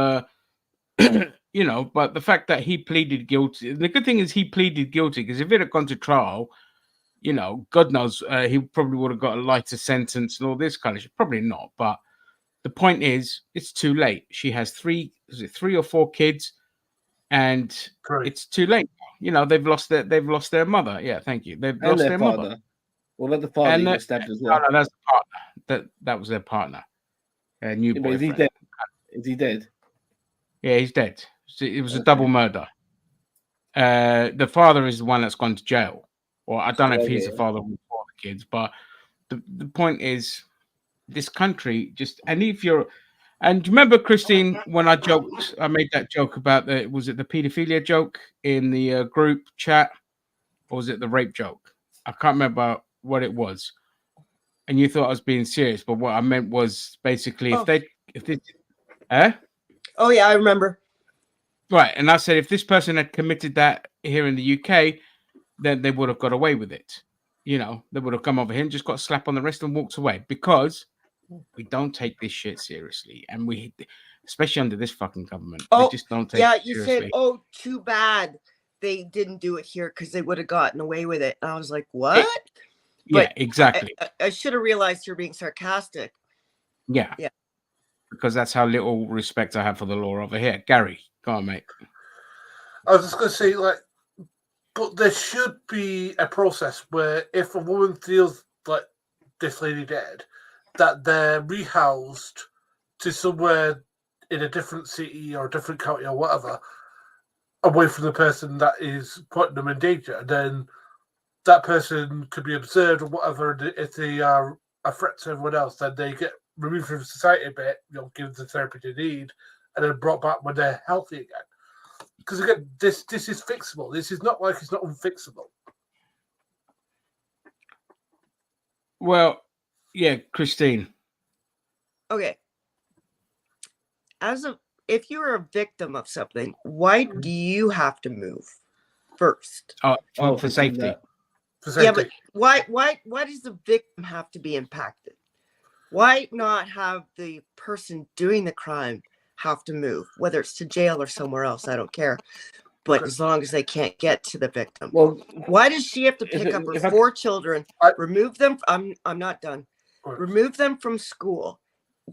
you know, but the fact that he pleaded guilty, the good thing is he pleaded guilty, because if it had gone to trial, you know, God knows, he probably would have got a lighter sentence and all this kind of shit. Probably not. But the point is, it's too late. She has 3 or 4 kids, and it's too late. You know, they've lost their mother. Yeah, thank you. They've lost their father. mother. Well, not the father. And He was stabbed as well. No, that's the partner. That was their partner. New Yeah, but is he boyfriend. dead? Is he dead? Yeah, he's dead. It was a double murder. The father is the one that's gone to jail. Or I don't know if he's the father of all the kids, but the point is, this country just, and if you're, and do you remember, Christine, when I made that joke about was it the pedophilia joke in the group chat, or was it the rape joke? I can't remember what it was. And you thought I was being serious, but what I meant was basically Oh yeah, I remember. Right, and I said if this person had committed that here in the UK, then they would have got away with it. You know, they would have come over here and just got a slap on the wrist and walked away, because we don't take this shit seriously. And we, especially under this fucking government, we just don't take it you seriously. said, oh, too bad they didn't do it here because they would have gotten away with it. And I was like, what? Yeah, exactly. I should have realized you're being sarcastic. Yeah. Because that's how little respect I have for the law over here. Gary, go on, mate. I was just going to say, like, but there should be a process where if a woman feels like this lady dead, that they're rehoused to somewhere in a different city or a different county or whatever, away from the person that is putting them in danger. And then that person could be observed or whatever. And if they are a threat to everyone else, then they get removed from society a bit, you know, given the therapy they need, and then brought back when they're healthy again. Because again, this is fixable. This is not like it's not unfixable. Well, yeah, Christine. Okay. If you're a victim of something, why do you have to move first? For safety. Yeah, but why does the victim have to be impacted? Why not have the person doing the crime have to move, whether it's to jail or somewhere else? I don't care. But as long as they can't get to the victim. Well, why does she have to pick up her 4 children, remove them? I'm not done. Remove them from school,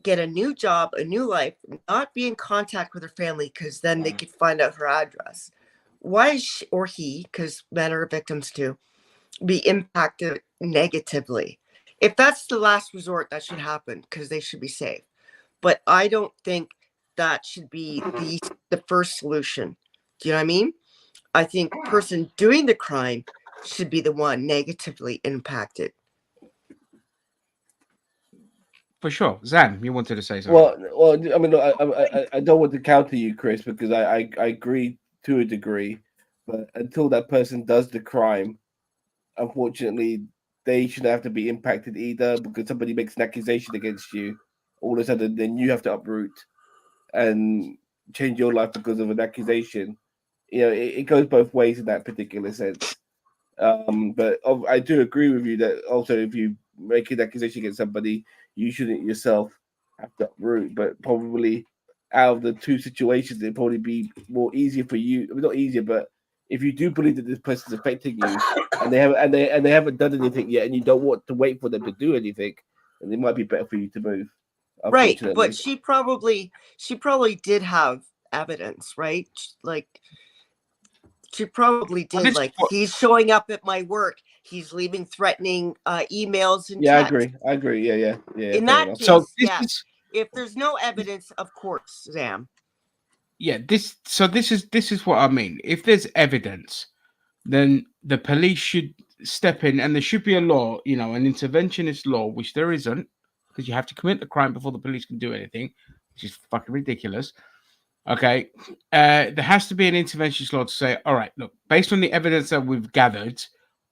get a new job, a new life, not be in contact with her family, because then they could find out her address. Why is she, or he, because men are victims too, be impacted negatively? If that's the last resort, that should happen, because they should be safe. But I don't think that should be the first solution. Do you know what I mean? I think the person doing the crime should be the one negatively impacted. For sure. Zan, you wanted to say something. Well, I mean, I don't want to counter you, Chris, because I agree to a degree, but until that person does the crime, unfortunately, they shouldn't have to be impacted either, because somebody makes an accusation against you, all of a sudden, then you have to uproot and change your life because of an accusation. You know, it goes both ways in that particular sense. But I do agree with you that also if you make an accusation against somebody, you shouldn't yourself have to uproot. But probably out of the 2 situations, it'd probably be more easier for you. I mean, not easier, but if you do believe that this person's affecting you, and they haven't done anything yet, and you don't want to wait for them to do anything, then it might be better for you to move. Right, but she probably did have evidence, right? Like she probably did. Like, he's showing up at my work. He's leaving threatening emails and texts. I agree. Yeah. In that case, so if there's no evidence, of course, Sam. Yeah, this is what I mean. If there's evidence, then the police should step in, and there should be a law, you know, an interventionist law, which there isn't, because you have to commit the crime before the police can do anything. which is fucking ridiculous. Okay, there has to be an intervention law to say, all right, look, based on the evidence that we've gathered,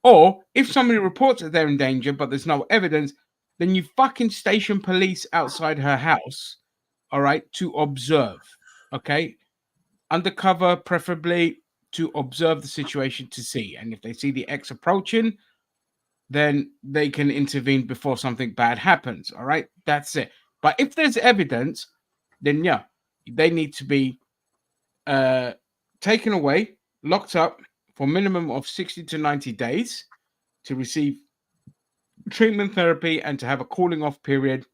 or if somebody reports that they're in danger but there's no evidence, then you fucking station police outside her house, all right, to observe, okay, undercover, preferably, to observe the situation to see, and if they see the ex approaching, then they can intervene before something bad happens. All right, that's it. But if there's evidence, then yeah, they need to be taken away, locked up for a minimum of 60 to 90 days to receive treatment therapy and to have a cooling off period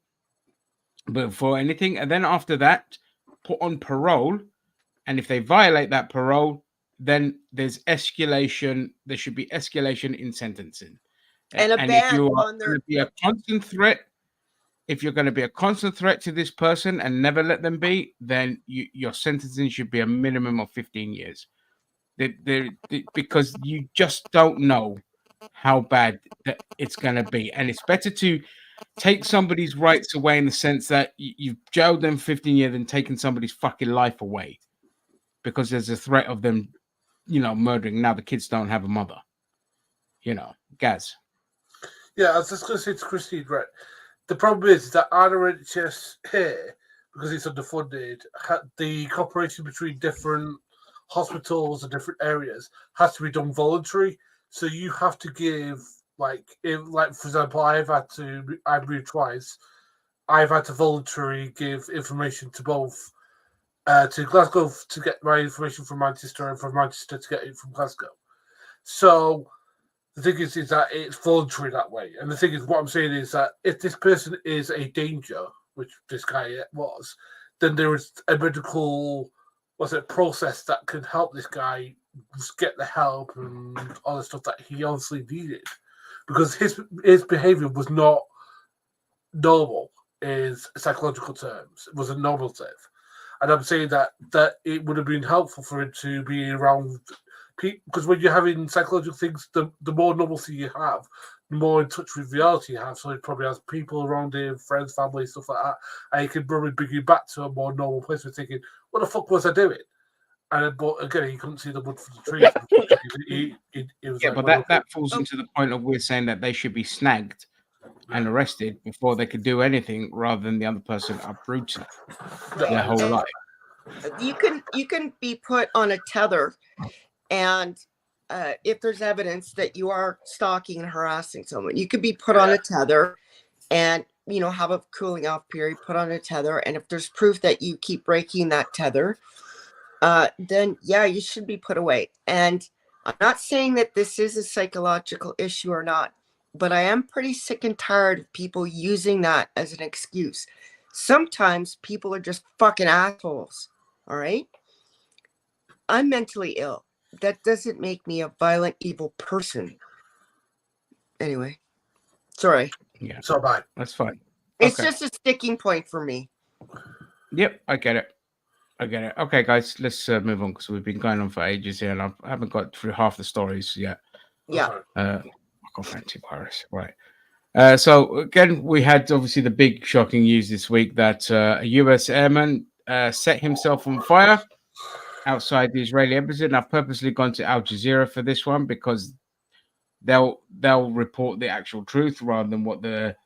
before anything. And then after that, put on parole. And if they violate that parole, then there's escalation. There should be escalation in sentencing. And a if ban you are on their- going to be a constant threat, if you're going to be a constant threat to this person and never let them be, then your sentencing should be a minimum of 15 years. Because you just don't know how bad that it's going to be. And it's better to take somebody's rights away in the sense that you've jailed them 15 years than taking somebody's fucking life away because there's a threat of them, murdering. Now the kids don't have a mother. Gaz. Yeah, I was just going to say to Christine, right? The problem is that RNHS here, because it's underfunded, the cooperation between different hospitals and different areas has to be done voluntary. So you have to give, for example, I've moved twice. I've had to voluntarily give information to both, to Glasgow to get my information from Manchester and from Manchester to get it from Glasgow. So the thing is that it's voluntary that way. And the thing is, what I'm saying is that if this person is a danger, which this guy was, then there is a medical process that can help this guy get the help and all the stuff that he obviously needed. Because his behavior was not normal in psychological terms. It wasn't normative. And I'm saying that it would have been helpful for him to be around people, because when you're having psychological things, the more normalcy you have, the more in touch with reality you have. So he probably has people around him, friends, family, stuff like that, and he can probably bring you back to a more normal place. We're thinking, what the fuck was I doing? And but again, he couldn't see the wood for the trees. He was that falls into the point of we're saying that they should be snagged and arrested before they could do anything, rather than the other person uprooted their whole life. You can be put on a tether, and if there's evidence that you are stalking and harassing someone, you could be put on a tether and have a cooling off period, put on a tether, and if there's proof that you keep breaking that tether, then yeah, you should be put away. And I'm not saying that this is a psychological issue or not, but I am pretty sick and tired of people using that as an excuse. Sometimes people are just fucking assholes. All right. I'm mentally ill. That doesn't make me a violent, evil person. Anyway, sorry. Yeah. So bad. That's fine. It's Okay. just a sticking point for me. Yep, I get it. Okay, guys, let's move on because we've been going on for ages here, and I haven't got through half the stories yet. Yeah. I got antivirus, right? So again, we had obviously the big shocking news this week that a U.S. airman set himself on fire outside the Israeli embassy. And I've purposely gone to Al Jazeera for this one because they'll report the actual truth rather than what the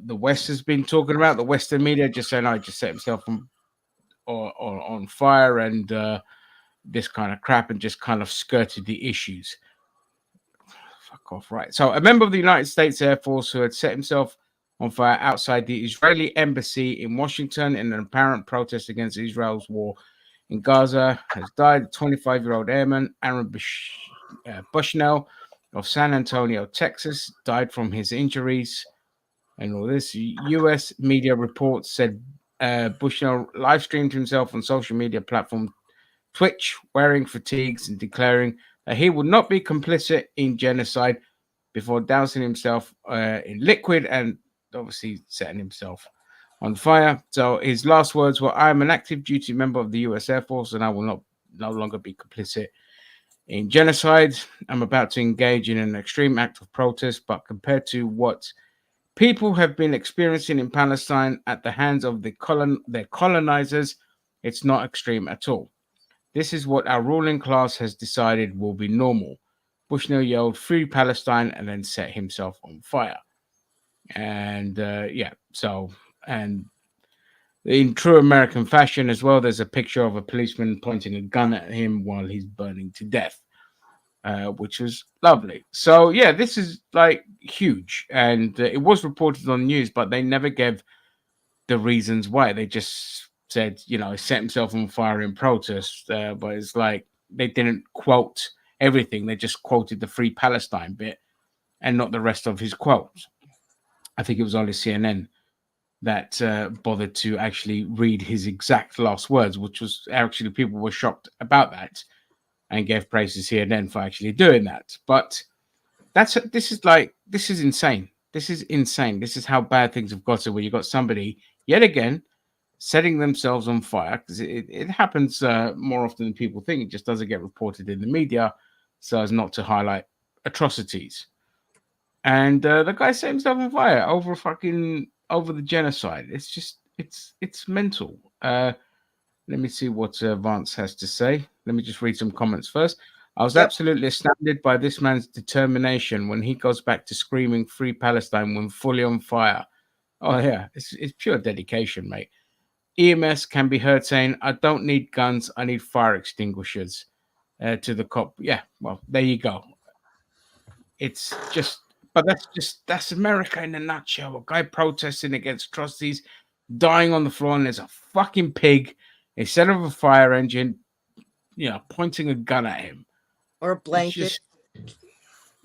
West has been talking about. The Western media just saying, "I just set himself on fire," and this kind of crap, and just kind of skirted the issues. Fuck off, right? So, a member of the United States Air Force who had set himself on fire outside the Israeli embassy in Washington in an apparent protest against Israel's war in Gaza has died. 25-year-old airman Aaron Bushnell of San Antonio, Texas, died from his injuries. And all this, U.S. media reports said Bushnell live streamed himself on social media platform Twitch, wearing fatigues and declaring that he would not be complicit in genocide before dousing himself in liquid and obviously setting himself on fire. So his last words were, "I am an active duty member of the U.S. Air Force and I will no longer be complicit in genocide. I'm about to engage in an extreme act of protest, but compared to what people have been experiencing in Palestine at the hands of their colonizers. It's not extreme at all. This is what our ruling class has decided will be normal. Bushnell yelled, "Free Palestine," and then set himself on fire. And and in true American fashion as well, there's a picture of a policeman pointing a gun at him while he's burning to death, which was lovely. So yeah, this is like huge, and it was reported on news, but they never gave the reasons why. They just said, he set himself on fire in protest, but it's like they didn't quote everything. They just quoted the Free Palestine bit and not the rest of his quotes. I think it was only CNN that bothered to actually read his exact last words, which was actually, people were shocked about that and gave praise to CNN for actually doing that. But this is insane. This is insane. This is how bad things have got to, where you got somebody yet again setting themselves on fire, because it happens more often than people think. It just doesn't get reported in the media so as not to highlight atrocities. And the guy set himself on fire over the genocide. It's mental. Let me see what Vance has to say. Let me just read some comments first. I was absolutely astounded by this man's determination when he goes back to screaming "Free Palestine" when fully on fire. Oh yeah, it's pure dedication, mate. EMS can be heard saying, "I don't need guns, I need fire extinguishers," to the cop. Yeah, well, there you go. It's just, but that's America in a nutshell. A guy protesting against atrocities, dying on the floor, and there's a fucking pig instead of a fire engine, pointing a gun at him. Or a blanket.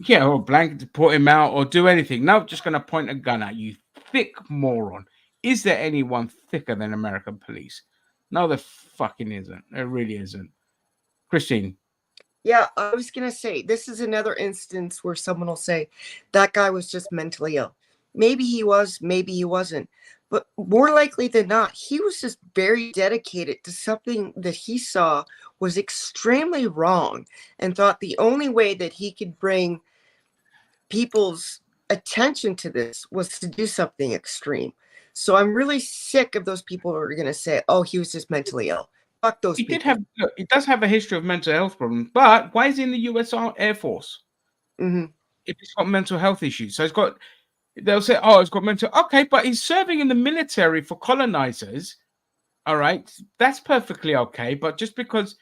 Or a blanket to put him out, or do anything. No, just going to point a gun at you. Thick moron. Is there anyone thicker than American police? No, there fucking isn't. There really isn't. Christine. Yeah, I was going to say, this is another instance where someone will say, that guy was just mentally ill. Maybe he was, maybe he wasn't. But more likely than not, he was just very dedicated to something that he saw was extremely wrong, and thought the only way that he could bring people's attention to this was to do something extreme. So I'm really sick of those people who are going to say, "Oh, he was just mentally ill." Fuck those people. He does have a history of mental health problems, but why is he in the US Air Force? Mm-hmm. If he's got mental health issues, so they'll say, "Oh, he's got mental." Okay, but he's serving in the military for colonizers. All right, that's perfectly okay. But just because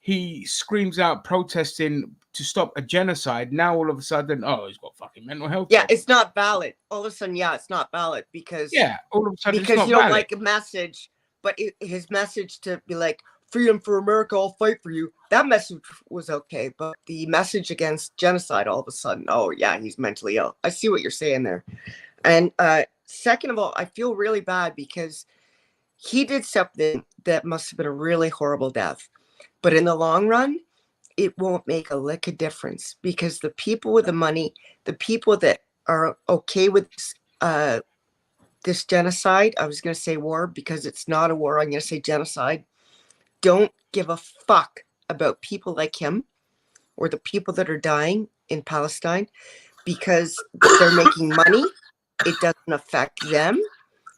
he screams out protesting to stop a genocide, now all of a sudden, oh, he's got fucking mental health. Yeah, it's not valid. All of a sudden, yeah, it's not valid because all of a sudden, because it's not you don't valid. like a message, but his message to be like, "Freedom for America, I'll fight for you." That message was okay, but the message against genocide, all of a sudden, oh yeah, he's mentally ill. I see what you're saying there. And second of all, I feel really bad because he did something that must have been a really horrible death. But in the long run, it won't make a lick of difference because the people with the money, the people that are okay with this genocide, I was going to say war because it's not a war, I'm going to say genocide, don't give a fuck about people like him or the people that are dying in Palestine because they're making money. It doesn't affect them,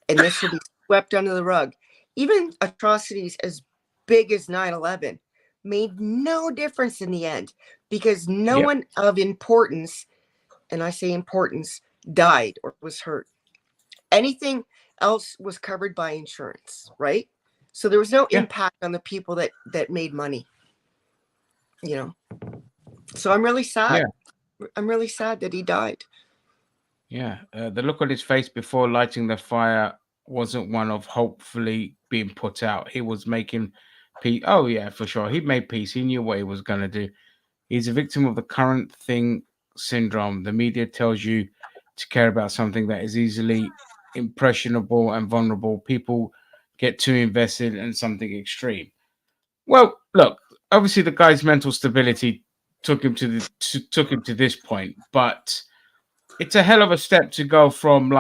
and this will be swept under the rug. Even atrocities as big as 9/11 made no difference in the end because no one of importance, and I say importance, died or was hurt. Anything else was covered by insurance, right? So there was no impact on the people that made money, So I'm really sad. I'm really sad that he died. Yeah, the look on his face before lighting the fire wasn't one of hopefully being put out. He was making peace. Oh yeah, for sure. He made peace. He knew what he was going to do. He's a victim of the current thing syndrome. The media tells you to care about something that is easily impressionable and vulnerable. People get too invested in something extreme. Well, look, obviously the guy's mental stability took him to this point, but it's a hell of a step to go from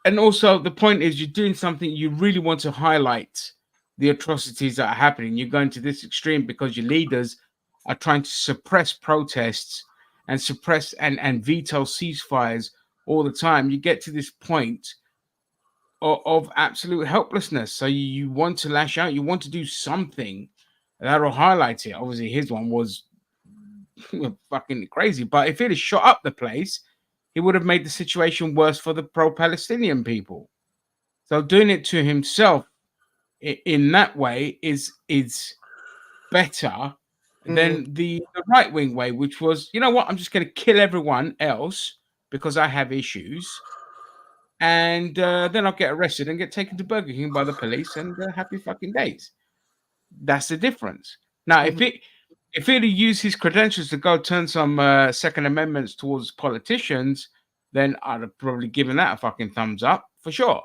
and also the point is you're doing something you really want to highlight the atrocities that are happening. You're going to this extreme because your leaders are trying to suppress protests and suppress and veto ceasefires all the time, you get to this point of absolute helplessness. So you want to lash out, you want to do something that'll highlight it. Obviously, his one was fucking crazy. But if it had shot up the place, he would have made the situation worse for the pro-Palestinian people. So doing it to himself in that way is better than the right-wing way, which was, you know what, I'm just going to kill everyone else because I have issues. And then I'll get arrested and get taken to Burger King by the police and happy fucking days. That's the difference. Now, if he'd have used his credentials to go turn some Second Amendments towards politicians, then I'd have probably given that a fucking thumbs up for sure.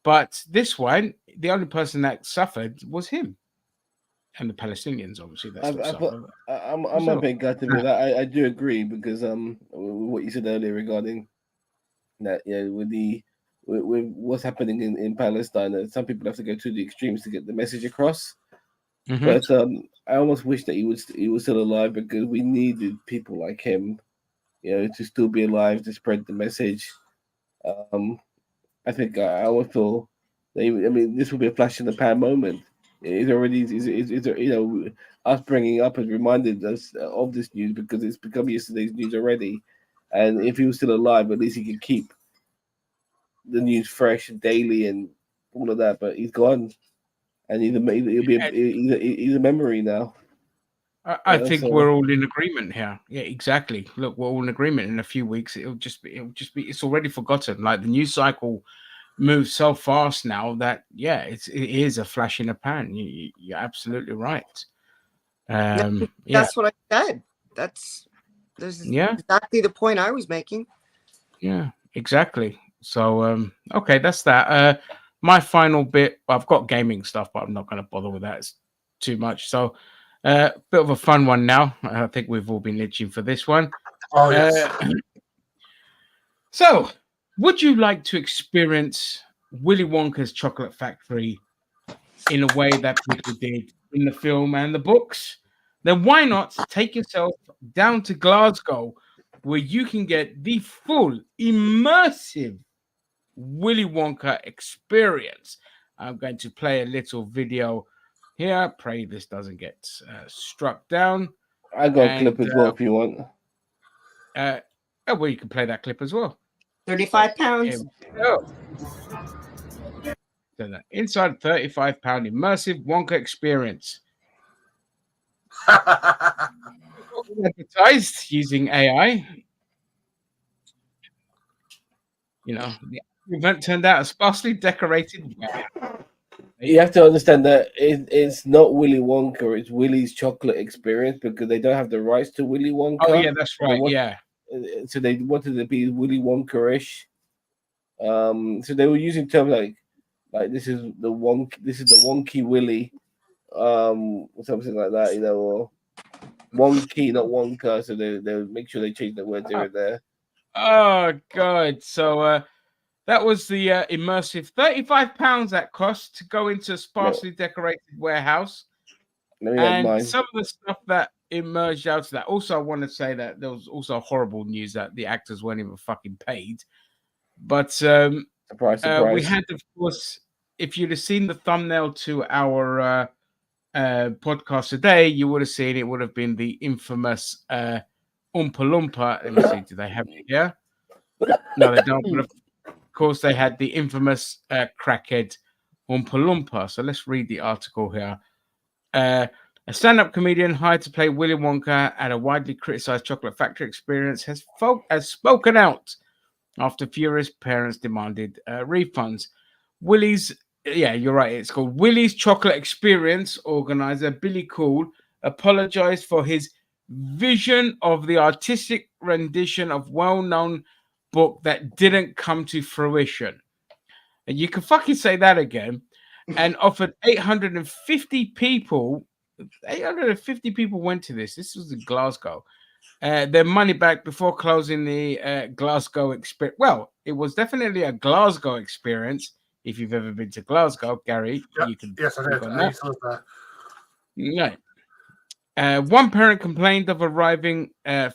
But this one, the only person that suffered was him. And the Palestinians, obviously. I'm a big gutted with that. I do agree because what you said earlier regarding that, with what's happening in Palestine, that some people have to go to the extremes to get the message across. But I almost wish that he was still alive because we needed people like him, to still be alive to spread the message. I think I almost feel that, this will be a flash in the pan moment. It's already, us bringing up has reminded us of this news because it's become yesterday's news already. And if he was still alive, at least he could keep the news fresh and daily and all of that. But he's gone, and he's a memory now. I think we're all in agreement here. Yeah, exactly. Look, we're all in agreement. In a few weeks, it'll just be. It's already forgotten. Like the news cycle moves so fast now that it is a flash in the pan. You're absolutely right. That's what I said. That's exactly the point I was making. Yeah, exactly. So okay, that's that. My final bit. I've got gaming stuff, but I'm not going to bother with that. It's too much. So bit of a fun one now. I think we've all been itching for this one. Oh yes. So, would you like to experience Willy Wonka's Chocolate Factory in a way that people did in the film and the books? Then why not take yourself down to Glasgow, where you can get the full immersive Willy Wonka experience? I'm going to play a little video here. Pray this doesn't get struck down. I got a clip as well if you want. Well, you can play that clip as well. 35 pounds. So the inside 35-pound immersive Wonka experience. Advertised using AI. The event turned out a sparsely decorated. You have to understand that it's not Willy Wonka; it's Willy's Chocolate Experience because they don't have the rights to Willy Wonka. Oh yeah, that's right. So they wanted to be Willy Wonka-ish. So they were using terms like this is the wonky Willy, something like that, or wonky, not Wonka. So they make sure they change the words here and there. Oh god! So that was the immersive £35 that cost to go into a sparsely decorated warehouse. And some of the stuff that emerged out of that. Also, I want to say that there was also horrible news that the actors weren't even fucking paid. But surprise. We had, of course, if you'd have seen the thumbnail to our podcast today, you would have seen it would have been the infamous Oompa Loompa. Let me see, do they have it here? No, they don't. But of course, they had the infamous crackhead Oompa Loompa. So let's read the article here. A stand-up comedian hired to play Willy Wonka at a widely criticized Chocolate Factory experience has spoken out after furious parents demanded refunds. You're right. It's called Willy's Chocolate Experience. Organizer Billy Cool apologized for his vision of the artistic rendition of well-known book that didn't come to fruition. And you can fucking say that again. And offered 850 people went to this. This was in Glasgow. Their money back before closing the Glasgow experience. Well, it was definitely a Glasgow experience. If you've ever been to Glasgow, Gary, you can. Yes, I did. I used to live there. One parent complained of arriving,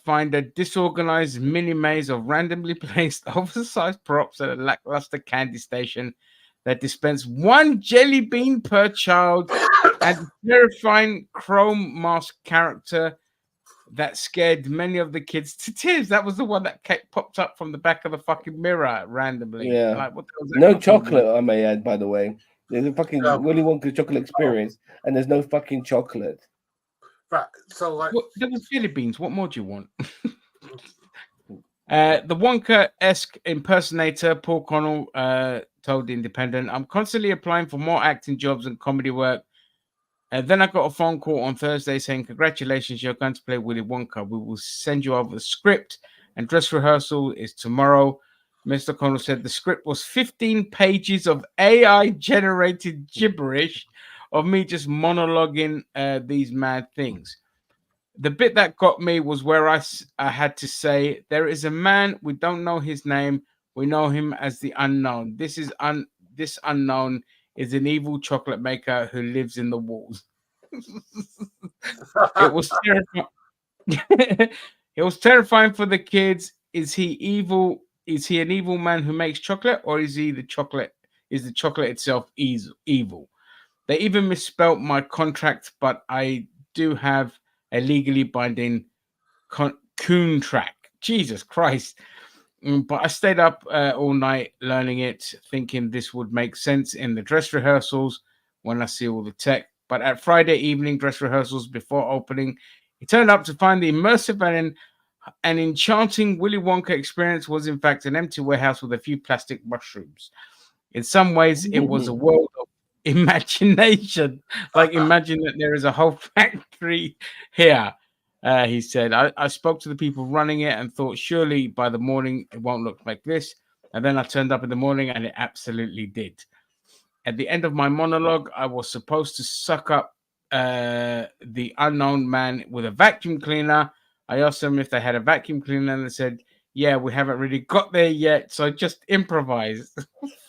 find a disorganized mini maze of randomly placed oversized props at a lackluster candy station that dispensed one jelly bean per child and a terrifying chrome mask character that scared many of the kids to tears. That was the one that popped up from the back of the fucking mirror randomly. Yeah. Like, what the hell is that No fucking chocolate, mean? I may add, by the way. There's a fucking Willy Wonka chocolate experience, and there's no fucking chocolate. Right. So, like, There was jelly beans. What more do you want? The Wonka-esque impersonator Paul Connell told The Independent, "I'm constantly applying for more acting jobs and comedy work. Then I got a phone call on Thursday saying, 'Congratulations, you're going to play Willy Wonka. We will send you over the script, and dress rehearsal is tomorrow.'" Mr. Connell said the script was 15 pages of AI-generated gibberish of me just monologuing these mad things. The bit that got me was where I had to say, "There is a man, we don't know his name. We know him as the unknown. This unknown is an evil chocolate maker who lives in the walls." It was terrifying. It was terrifying for the kids. Is he evil? Is he an evil man who makes chocolate, or is he the chocolate? Is the chocolate itself evil? They even misspelt my contract, but I do have a legally binding contract. Jesus Christ. But I stayed up all night learning it, thinking this would make sense in the dress rehearsals when I see all the tech. But at Friday evening dress rehearsals before opening, it turned up to find the immersive and enchanting Willy Wonka experience was in fact an empty warehouse with a few plastic mushrooms. In some ways, it was a world of imagination. Like, imagine that there is a whole factory here. He said, I spoke to the people running it and thought surely by the morning it won't look like this. And then I turned up in the morning and it absolutely did. At the end of my monologue, I was supposed to suck up the unknown man with a vacuum cleaner. I asked them if they had a vacuum cleaner and they said, "Yeah, we haven't really got there yet. So I just improvised."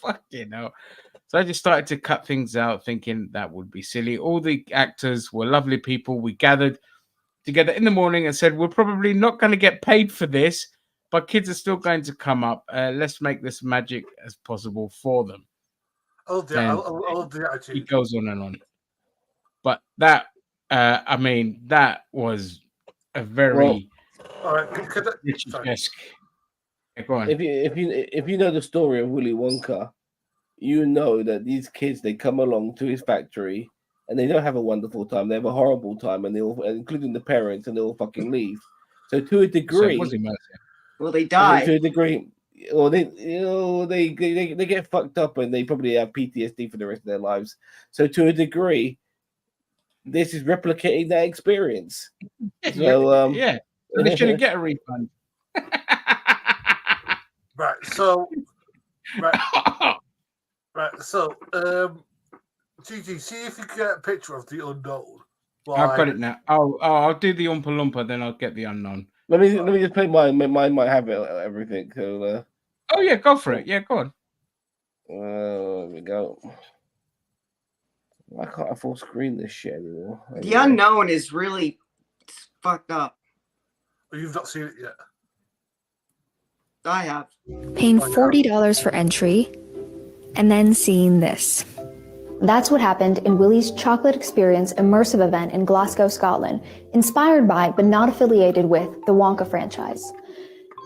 Fucking hell. So I just started to cut things out, thinking that would be silly. All the actors were lovely people. We gathered together in the morning and said, "We're probably not going to get paid for this, but kids are still going to come up. Let's make this magic as possible for them." I love the attitude. It goes on and on. But that, I mean, that was a very Richard-esque. Go on. If you know the story of Willy Wonka, you know that these kids, they come along to his factory and they don't have a wonderful time. They have a horrible time, and they all, including the parents, and they all fucking leave. So to a degree, well, they die. To a degree, or they get fucked up, and they probably have PTSD for the rest of their lives. So to a degree, this is replicating that experience. So yeah, they shouldn't get a refund. Right. So, So, Gigi, see if you can get a picture of the unknown. I've got it now. I'll do the Oompa Loompa, then I'll get the unknown. Let me just play mine. Mine might have everything. So, oh yeah, go for it. Yeah, go on. There we go. Why can't I full screen this shit anymore? The unknown is really fucked up. You've not seen it yet. I have. Paying $40 for entry and then seeing this. That's what happened in Willy's Chocolate Experience immersive event in Glasgow, Scotland, inspired by but not affiliated with the Wonka franchise.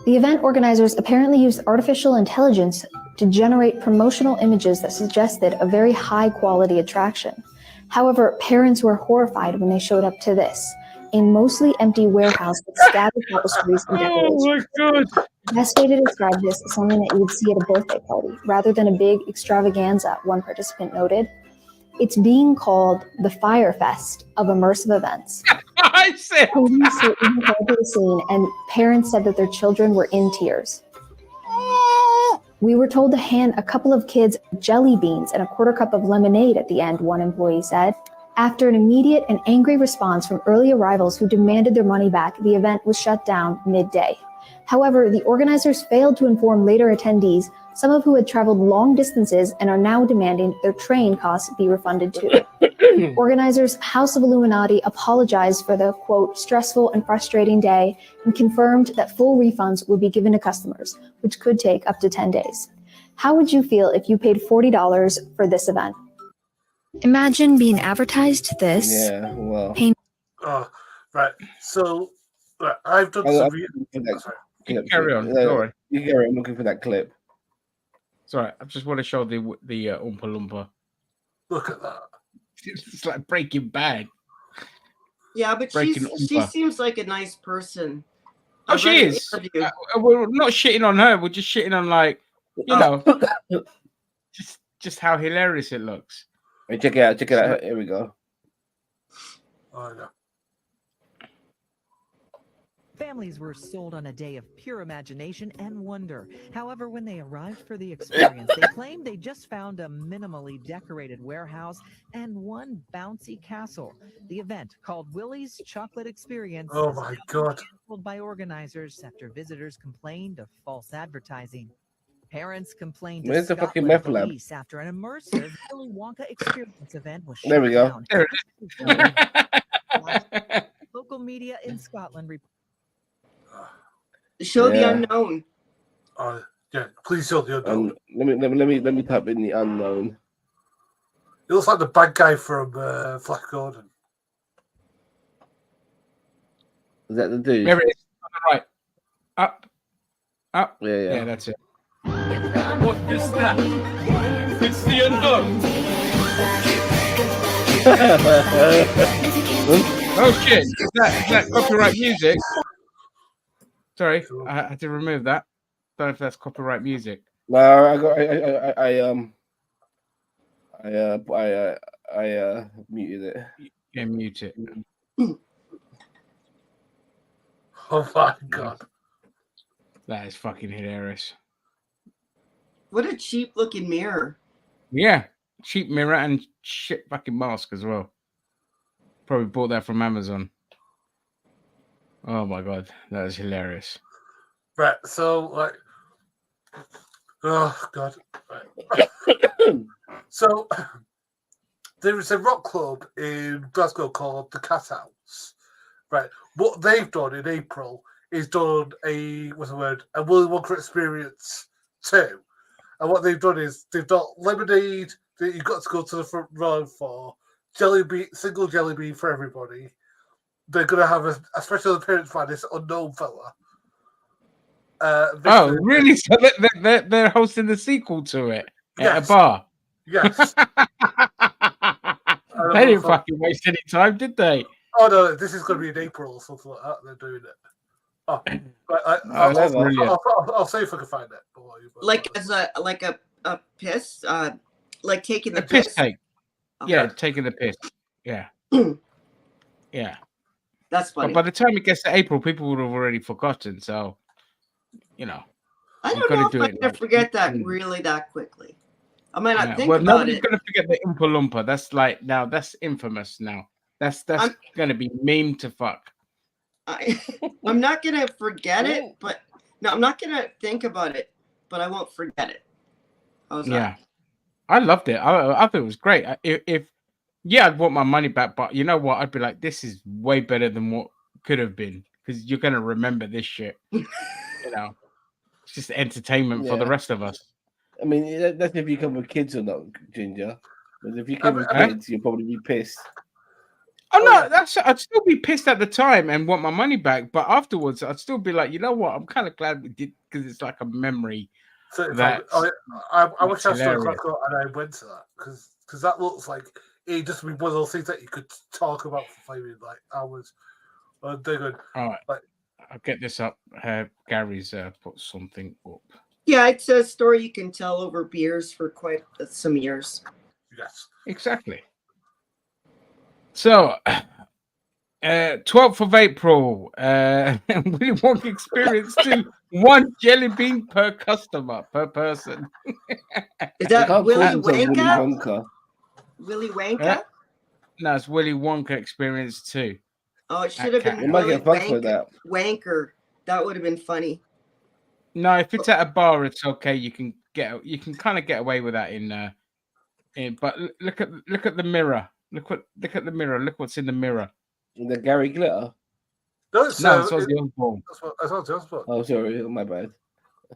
The event organizers apparently used artificial intelligence to generate promotional images that suggested a very high-quality attraction. However, parents were horrified when they showed up to this, a mostly empty warehouse with scattered tapestries and decorations. Oh my god! The best way to describe this is something that you would see at a birthday party, rather than a big extravaganza, one participant noted. It's being called the Fire Fest of immersive events. I said. Police were even called to the scene, and parents said that their children were in tears. We were told to hand a couple of kids jelly beans and a quarter cup of lemonade at the end, one employee said. After an immediate and angry response from early arrivals who demanded their money back, the event was shut down midday. However, the organizers failed to inform later attendees, some of who had traveled long distances and are now demanding their train costs be refunded too. Organizers House of Illuminati apologized for the, quote, stressful and frustrating day and confirmed that full refunds would be given to customers, which could take up to 10 days. How would you feel if you paid $40 for this event? Imagine being advertised this. Yeah, well. Oh, right. So I've done some. Sorry. Carry on. No, Sorry. you carry on looking for that clip. Sorry, I just want to show the Oompa Loompa. Look at that. It's like Breaking Bad. Yeah, but she Oompa. seems like a nice person. Oh, she is. We're not shitting on her. We're just shitting on, like, you know, just how hilarious it looks. Hey, check it out. Check it out. Here we go. Oh, no. Families were sold on a day of pure imagination and wonder. However, when they arrived for the experience, they claimed they just found a minimally decorated warehouse and one bouncy castle. The event, called Willie's Chocolate Experience, Oh my God. canceled by organizers after visitors complained of false advertising. Parents complained to Where's the fucking Scotland meth lab? police after an immersive Willy Wonka experience event was There we shut go. down. Local media in Scotland Show the Yeah. unknown. Yeah, please show the unknown. Let me type in the unknown. He looks like the bad guy from Flash Gordon. Is that the dude? There it is. On the right. Up. Yeah. Yeah, that's it. What is that? It's the unknown. Oh shit! Is that copyright music? Sorry, I had to remove that. Don't know if that's copyright music. No, I muted it. Yeah, mute it. Oh my God. That is fucking hilarious. What a cheap looking mirror. Yeah, cheap mirror and shit fucking mask as well. Probably bought that from Amazon. Oh my God, that is hilarious. Right, so like, oh God. Right. So there is a rock club in Glasgow called the Cat House. Right, what they've done in April is done a Willy Wonka Experience 2, and what they've done is they've got lemonade that you've got to go to the front row for, single jelly bean for everybody. They're going to have a special appearance by this unknown fella. Oh, really? So they're hosting the sequel to it at a bar? Yes. They didn't fucking waste any time, did they? Oh, no, this is going to be in April or something like that. They're doing it. Oh, I'll see if I can find it. Like as a piss, like taking the A piss piss. take. Okay. Yeah, taking the piss. Yeah. Yeah. That's funny. But by the time it gets to April, people would have already forgotten. So, you know. I you've don't gotta know if do I'm it gonna like- forget that really that quickly. I might not Yeah. think Well, about nobody's it. gonna forget the Oompa Loompa. That's like now. That's infamous now. That's gonna be meme to fuck. I'm not gonna forget it, but no, I'm not gonna think about it, but I won't forget it. How's that? Yeah, I loved it. I thought it was great. If I'd want my money back, but you know what? I'd be like, this is way better than what could have been because you're gonna remember this shit. You know, it's just entertainment for the Yeah. rest of us. I mean, that's if you come with kids or not, Ginger. But if you come with Huh? kids, you'll probably be pissed. Oh no, I'd still be pissed at the time and want my money back, but afterwards I'd still be like, you know what? I'm kind of glad we did because it's like a memory. So if That I wish I that's still hilarious. and I went to that because that looks like it just be one of those things that you could talk about for maybe like hours. They're good. All right, Like, I'll get this up. Gary's put something up. Yeah, it's a story you can tell over beers for quite some years. Yes. Exactly. So, 12th of April, Willy Wonka Experience 2, 1 jelly bean per customer, per person. Is that can't Willy call themselves Willy Wonka? Wonka. Willy Wonka? Yeah. No, it's Willy Wonka Experience 2. Oh, it should have Cat- been You might Willy get fucked with that. Wanker. That would have been funny. No, if it's at a bar, it's okay. You can kind of get away with that in but look at the mirror. Look at the mirror. Look what's in the mirror. The Gary Glitter. No, it's Ozzy Osbourne. That's Ozzy Osbourne. Oh, sorry, my bad.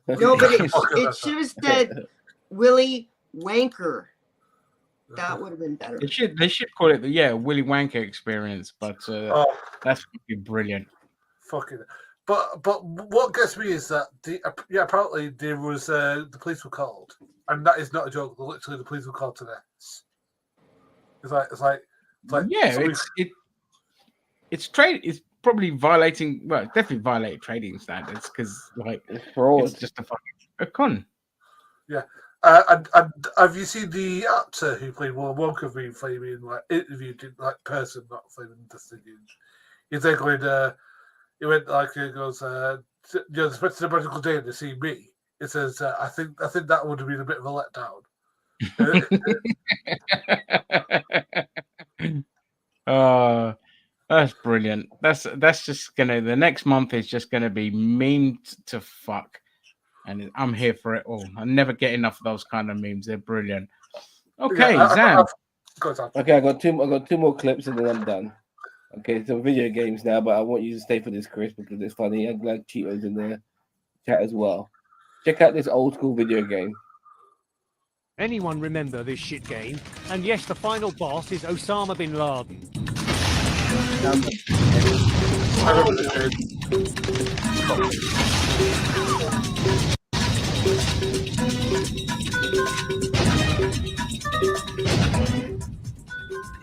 No, but it should have said Willy Wanker. That would have been better. They should call it the Willy Wanker experience, but that's fucking brilliant. Fucking. But what gets me is that apparently there was the police were called, and that is not a joke. Literally, the police were called to this. It's like it's trade. It's probably violating. Well, it's definitely violated trading standards because it's fraud. It's just a con. Yeah. And have you seen the actor who played Willy Wonka being flaming interviewed in person, not flaming the thing? He's there going. He went he goes. It's supposed to be a magical day to see me. It says, I think that would have been a bit of a letdown. That's brilliant. That's just gonna. The next month is just gonna be memed to fuck. And I'm here for it all. I never get enough of those kind of memes. They're brilliant. Okay, Zam. Okay, I got two more clips and then I'm done. Okay, so video games now, but I want you to stay for this, Chris, because it's funny. I'm glad Cheeto's in the chat as well. Check out this old school video game. Anyone remember this shit game? And yes, the final boss is Osama bin Laden.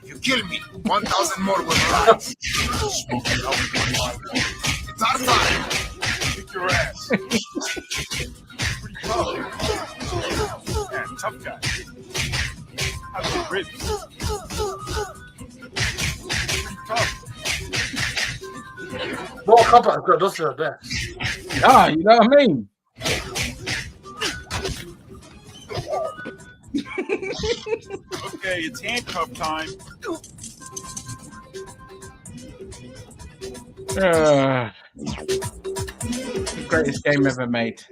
If you kill me, 1,000 more will rise. Smoke it out. It's our time. Kick your ass. Pretty tough. Yeah, tough guy. Have some ribs. Pretty tough. Mortal Kombat's got nothing on there. You know what I mean? Okay, it's handcuff time. The greatest game ever made.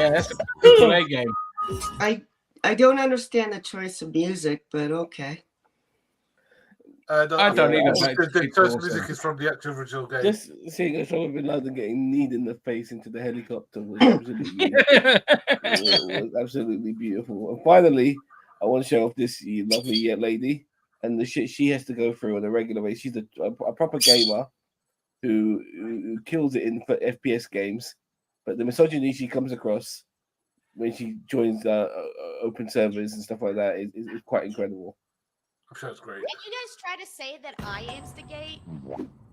That's a play game. I don't understand the choice of music, but okay. I don't either. The choice of music is from the actual original game. Just seeing Osama bin Laden getting kneed in the face into the helicopter was absolutely, was absolutely beautiful. And finally, I want to show off this lovely lady and the shit she has to go through on a regular basis. She's a proper gamer who kills it in FPS games, but the misogyny she comes across when she joins open servers and stuff like that is quite incredible. I'm sure it's great. And you guys try to say that I instigate?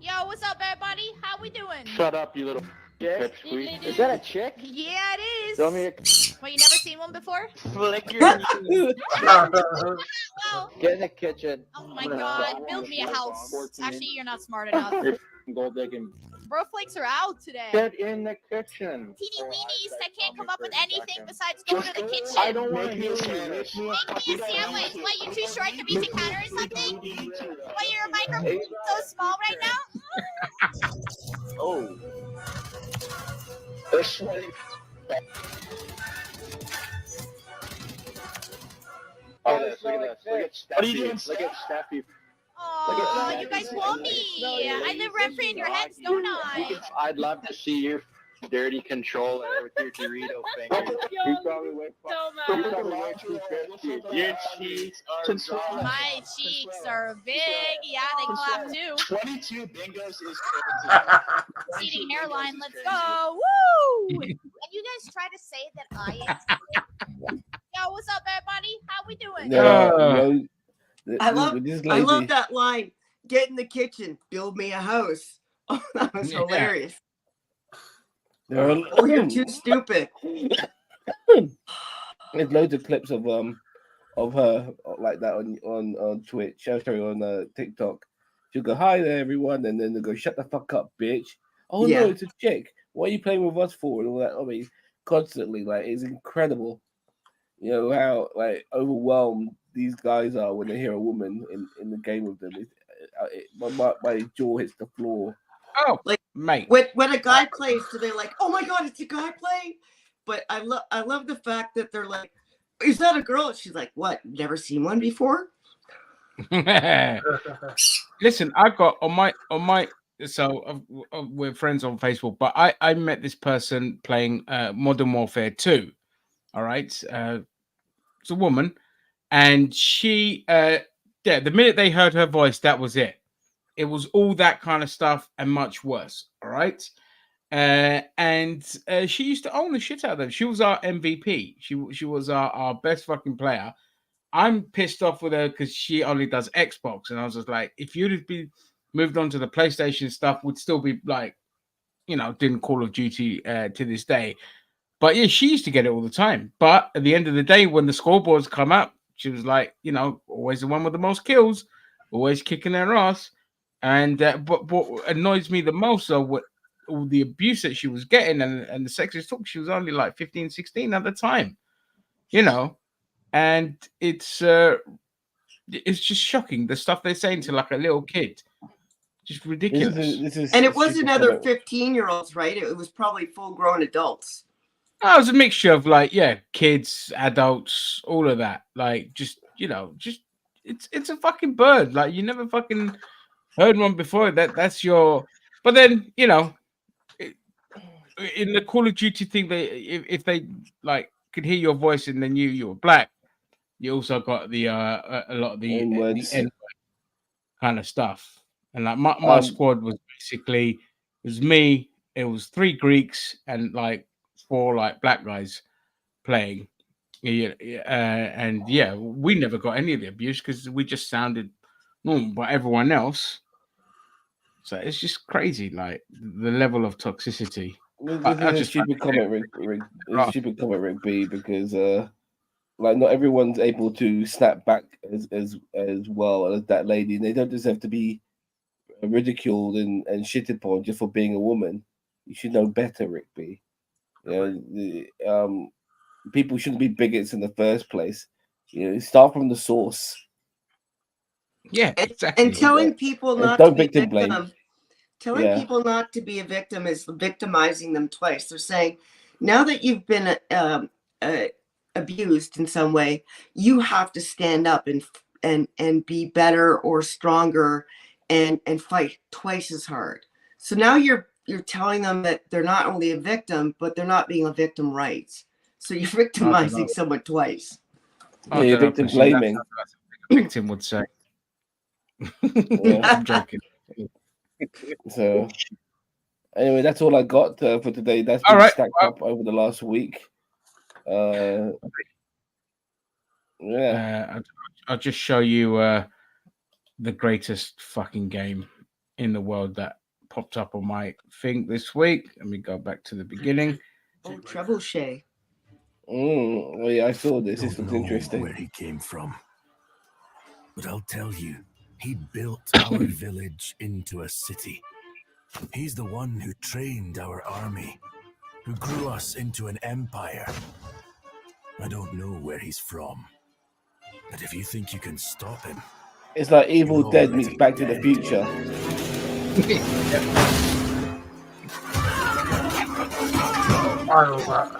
Yo, what's up, everybody? How we doing? Shut up, you little chick. Is that a chick? Yeah, it is. Show me a... Well, you never seen one before? Flick your knee. Get in the kitchen. Oh my god, build me a house. Actually, you're not smart enough. Gold digging. Bro flakes are out today. Get in the kitchen. Teeny weenies that can't come up with anything besides going to the kitchen. I don't want to hear you. Make me a sandwich. What, you too short to be the counter or something? What, your microphone so small right now? Oh. Look at this. What are you doing? Look at Steffi. Oh, you guys want me. I live rent-free in your heads, don't I? I'd love to see your dirty controller with your Dorito finger. You probably went too 50. Your cheeks are My cheeks are big. Yeah, they clap too. 22 bingos is crazy. Receding hairline, let's go. Woo! And you guys try to say that I instigate. Yo, what's up, everybody? How we doing? I love that line. Get in the kitchen, build me a house. Oh, that was hilarious. Oh, you're too stupid. There's loads of clips of her like that on Twitch. Sorry, on TikTok. She'll go, "Hi there, everyone," and then they'll go, "Shut the fuck up, bitch." Oh Yeah. no, it's a chick. What are you playing with us for? And all that. I mean, constantly, like, it's incredible. You know how like overwhelmed these guys are when they hear a woman in the game with them. My jaw hits the floor. Oh, like mate. When a guy plays, so they're like, "Oh my god, it's a guy playing!" But I love the fact that they're like, "Is that a girl?" She's like, "What? Never seen one before?" Listen, I got on my so we're friends on Facebook, but I met this person playing Modern Warfare 2. All right, it's a woman, and she the minute they heard her voice, that was it. It was all that kind of stuff and much worse. All right. And she used to own the shit out of them. She was our MVP. She was our best fucking player. I'm pissed off with her because she only does Xbox. And I was just like, if you'd have been moved on to the PlayStation stuff, would still be like, doing Call of Duty to this day. But yeah, she used to get it all the time. But at the end of the day, when the scoreboards come up, she was like, always the one with the most kills, always kicking their ass. And but what annoys me the most, though, what all the abuse that she was getting and the sexist talk, she was only like 15, 16 at the time, and it's just shocking, the stuff they're saying to like a little kid. Just ridiculous. And it wasn't other 15-year-olds, right? It was probably full-grown adults. Oh, it was a mixture of like, kids, adults, all of that. Like, just it's a fucking bird. Like, you never fucking heard one before. That's your. But then, in the Call of Duty thing, if they like could hear your voice and they knew you were black, you also got the a lot of the N-word kind of stuff. And like my squad was basically, it was me, it was 3 Greeks and like 4 like black guys playing. And we never got any of the abuse because we just sounded normal, but everyone else. So it's just crazy, like the level of toxicity. This is a stupid comment, Rick. It's a stupid comment, Rick B, because like not everyone's able to snap back as well as that lady, and they don't deserve to be ridiculed and shit upon just for being a woman. You should know better, Rick B. People shouldn't be bigots in the first place. Start from the source. Yeah, exactly. And telling people not to be a victim. Telling people not to be a victim is victimizing them twice. They're saying, now that you've been abused in some way, you have to stand up and be better or stronger and fight twice as hard. So now you're telling them that they're not only a victim, but they're not being a victim right. So you're victimizing someone twice. You're victim blaming. That's what a victim would say. I'm joking. So anyway, that's all I got for today. That's been stacked up over the last week. I'll just show you the greatest fucking game in the world that popped up on my thing this week. Let me go back to the beginning. Oh, Trebuchet. Oh yeah, I saw this. This looks interesting. Where he came from, but I'll tell you, he built our village into a city. He's the one who trained our army, who grew us into an empire. I don't know where he's from, but if you think you can stop him, it's like Evil Dead meets Back to the Future. I love that.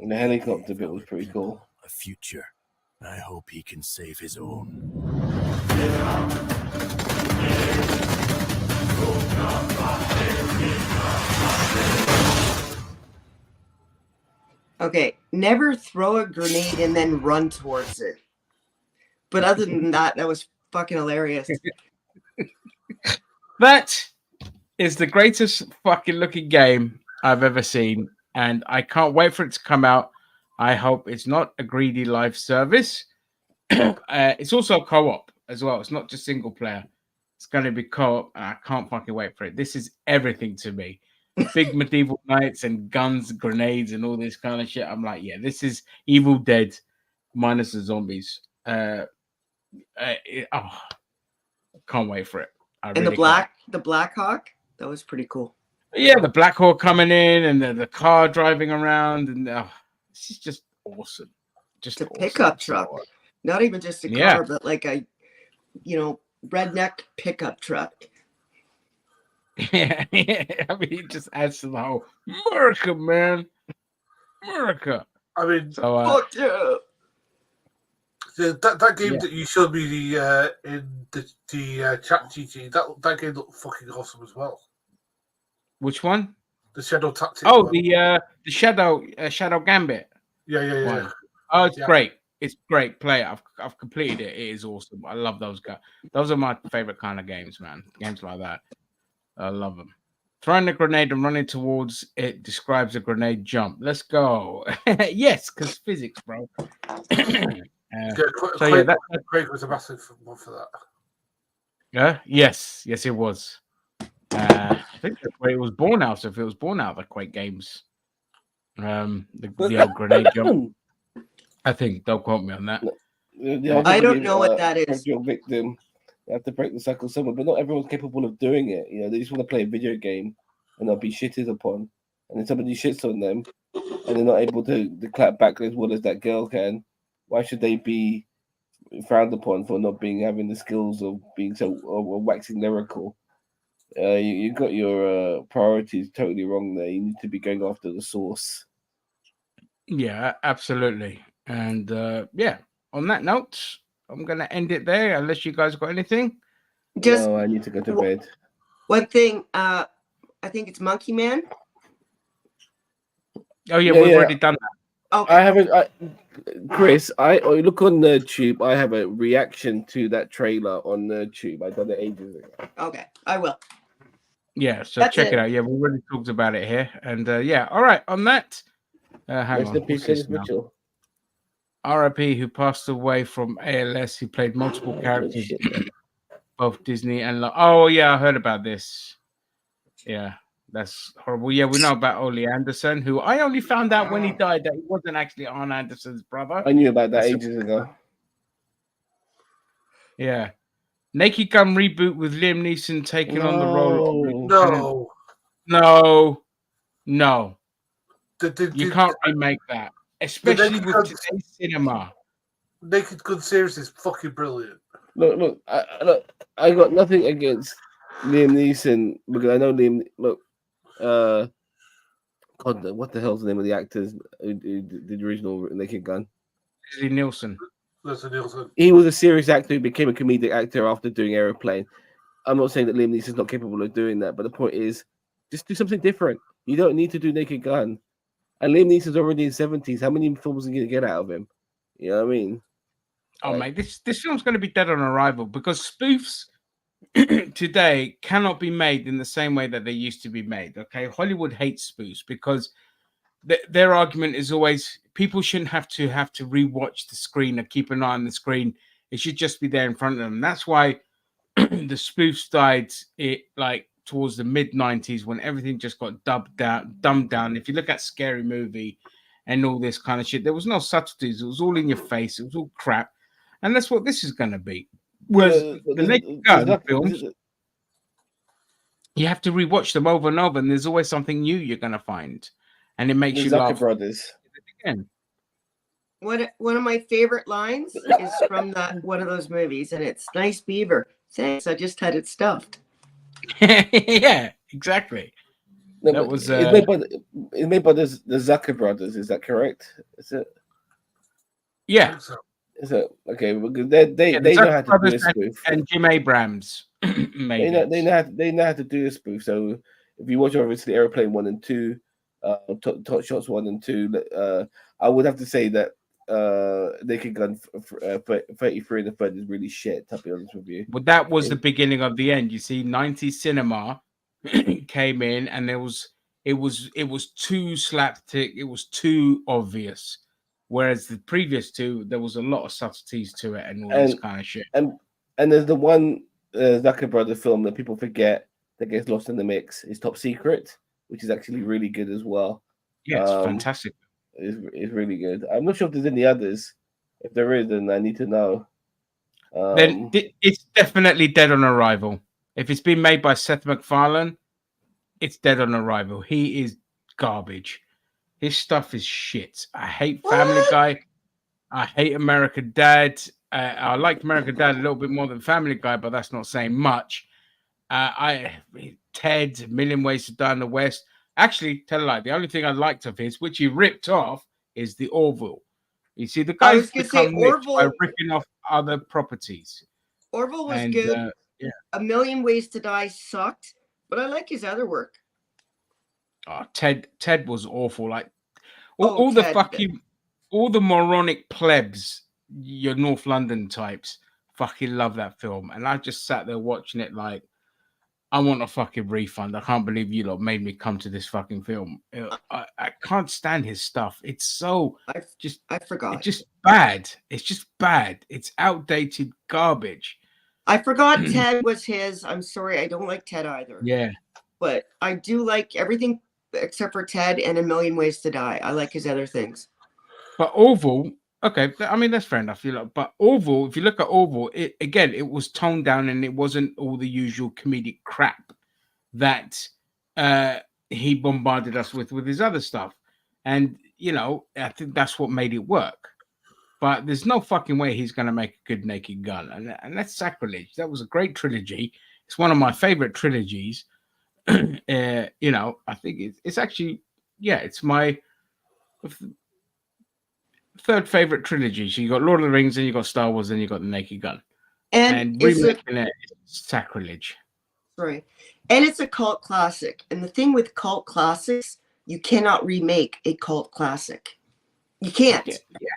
And the helicopter bit was pretty cool. a future. I hope he can save his own. Okay, never throw a grenade and then run towards it. But other than that, that was fucking hilarious. That is the greatest fucking looking game I've ever seen, and I can't wait for it to come out. I hope it's not a greedy live service. It's also co-op as well. It's not just single player. It's going to be co-op, and I can't fucking wait for it. This is everything to me. Big medieval knights and guns, grenades, and all this kind of shit. I'm like, yeah, this is Evil Dead minus the zombies. Can't wait for it. And the Black Hawk, that was pretty cool. Yeah, the Black Hawk coming in and the car driving around, and this is just awesome. Just a pickup truck, not even just a car, but like a, redneck pickup truck. Yeah, I mean, it just adds to the whole America, man. America. I mean, so, fuck yeah. That game that you showed me in the chat, GG, that game looked fucking awesome as well. Which one? The Shadow Tactics. Oh, the Shadow Gambit. Yeah. One. Oh, it's great. It's great. Play it. I've completed it. It is awesome. I love those guys. Those are my favorite kind of games, man. Games like that. I love them. Throwing a grenade and running towards it describes a grenade jump. Let's go. Yes, because physics, bro. Craig was a massive one for that. Yeah. Yes, it was. I think that's where it was born out. So if it was born out of the Quake games, the old grenade jump. I think. Don't quote me on that. I don't know what that is. Your victim. You have to break the cycle somewhere, but not everyone's capable of doing it. They just want to play a video game and they'll be shitted upon. And then somebody shits on them and they're not able to clap back as well as that girl can. Why should they be frowned upon for not having the skills of being so waxing lyrical? You got your priorities totally wrong there. You need to be going after the source. Yeah, absolutely. And on that note, I'm going to end it there unless you guys got anything. No, I need to go to bed. One thing, I think it's Monkey Man. Oh, yeah, we've already done that. Okay. I haven't, Chris. I look on NerdTube. I have a reaction to that trailer on NerdTube. I done it ages ago. Okay, I will. Yeah, so That's check it it. out. Yeah, we already talked about it here. And all right, on that, hang Rest on. in peace, What's this Dennis now? Mitchell. R.I.P. who passed away from ALS, who played multiple characters, both Disney and oh yeah, I heard about this. Yeah, that's horrible. Yeah, we know about Ole Anderson, who I only found out when he died that he wasn't actually Arn Anderson's brother. I knew about that ages ago. Yeah, Naked Gun reboot with Liam Neeson taking on the role. No. You can't remake that. Especially with today's cinema. Naked Gun series is fucking brilliant. Look, I got nothing against Liam Neeson because I know Liam. Look, God, what the hell's the name of the actors who did the original Naked Gun? Leslie Nielsen. He was a serious actor who became a comedic actor after doing Aeroplane. I'm not saying that Liam Neeson's not capable of doing that, but the point is, just do something different. You don't need to do Naked Gun. And Liam Neeson's already in his 70s. How many films are you going to get out of him? You know what I mean? Oh, mate, this film's going to be dead on arrival because spoofs today cannot be made in the same way that they used to be made. Okay, Hollywood hates spoofs because their argument is always people shouldn't have to rewatch the screen or keep an eye on the screen. It should just be there in front of them. That's why the spoofs died towards the mid-90s when everything just got dumbed down. If you look at Scary Movie and all this kind of shit, there was no subtleties. It was all in your face. It was all crap. And that's what this is going to be. Whereas the Naked Gun films, you have to rewatch them over and over, and there's always something new you're going to find. And it makes The you Zucker laugh. brothers. Again. One of my favorite lines is from one of those movies, and it's "Nice beaver. Thanks, I just had it stuffed." Yeah, exactly. No, That but was, it's made by the Zucker brothers. Is that correct? Is it? Yeah. Is it okay? Because they the know Zucker how to do a brothers spoof. and Jim Abrams Maybe they know how to do a spoof. So if you watch obviously Airplane 1 and 2, Top Shots 1 and 2, I would have to say that Naked Gun 33 and the Third is really shit, to be honest with you. But that was the beginning of the end. You see, 90s cinema came in, and it was too slapstick. It was too obvious. Whereas the previous two, there was a lot of subtleties to it and all this kind of shit. And there's the one Zucker Brother film that people forget that gets lost in the mix is Top Secret, which is actually really good as well. Yeah, it's fantastic. It's really good. I'm not sure if there's any others. If there is, then I need to know. Then it's definitely dead on arrival. If it's been made by Seth MacFarlane, it's dead on arrival. He is garbage. His stuff is shit. I hate Family Guy. I hate American Dad. I like American Dad a little bit more than Family Guy, but that's not saying much. Ted, Million Ways to Die in the West. Actually, tell a lie. The only thing I liked of his, which he ripped off, is the Orville. You see, the guys become rich by ripping off other properties. Orville was good. Yeah. A Million Ways to Die sucked, but I like his other work. Oh, Ted was awful. Like all the moronic plebs, your North London types, fucking love that film. And I just sat there watching it like, I want a fucking refund. I can't believe you lot made me come to this fucking film. I can't stand his stuff. It's so I forgot. It's just bad. It's just bad. It's outdated garbage. I forgot Ted was his. I'm sorry, I don't like Ted either. Yeah. But I do like everything except for Ted and A Million Ways to Die. I like his other things. But Orville, okay, I mean that's fair enough. But Orville, if you look at Orville, it was toned down and it wasn't all the usual comedic crap that he bombarded us with his other stuff. And I think that's what made it work. But there's no fucking way he's going to make a good Naked Gun, and that's sacrilege. That was a great trilogy. It's one of my favorite trilogies. I think it's actually, it's my third favorite trilogy. So you got Lord of the Rings, and you got Star Wars, and you got the Naked Gun, and remaking it is sacrilege. Right, and it's a cult classic. And the thing with cult classics, you cannot remake a cult classic. You can't. Yeah,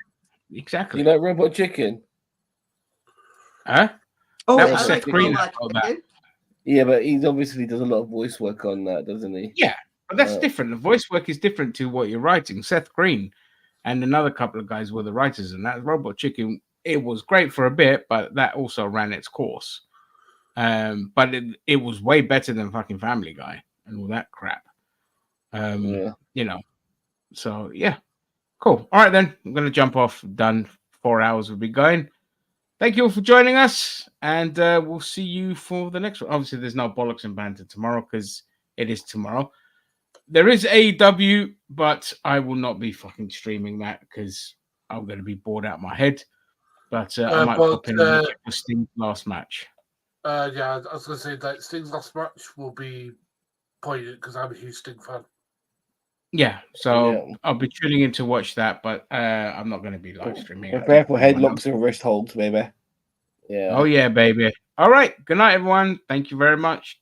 exactly. You like Robot Chicken? Huh? Oh, that was Seth Green. Yeah, but he obviously does a lot of voice work on that, doesn't he? Yeah, but that's different. The voice work is different to what you're writing. Seth Green and another couple of guys were the writers, and that Robot Chicken, it was great for a bit, but that also ran its course. But it was way better than fucking Family Guy and all that crap. So yeah, cool. All right, then I'm gonna jump off. Done. 4 hours will be going. Thank you all for joining us, and we'll see you for the next one. Obviously, there's no Bollocks and Banter tomorrow because it is tomorrow. There is AEW, but I will not be fucking streaming that because I'm going to be bored out of my head. But I might pop in and check Sting's last match. Yeah, I was going to say that Sting's last match will be poignant because I'm a huge Sting fan. Yeah, so I'll be tuning in to watch that, but I'm not going to be live streaming. Prepare for headlocks and wrist holds, baby. Yeah. Oh, yeah, baby. All right. Good night, everyone. Thank you very much.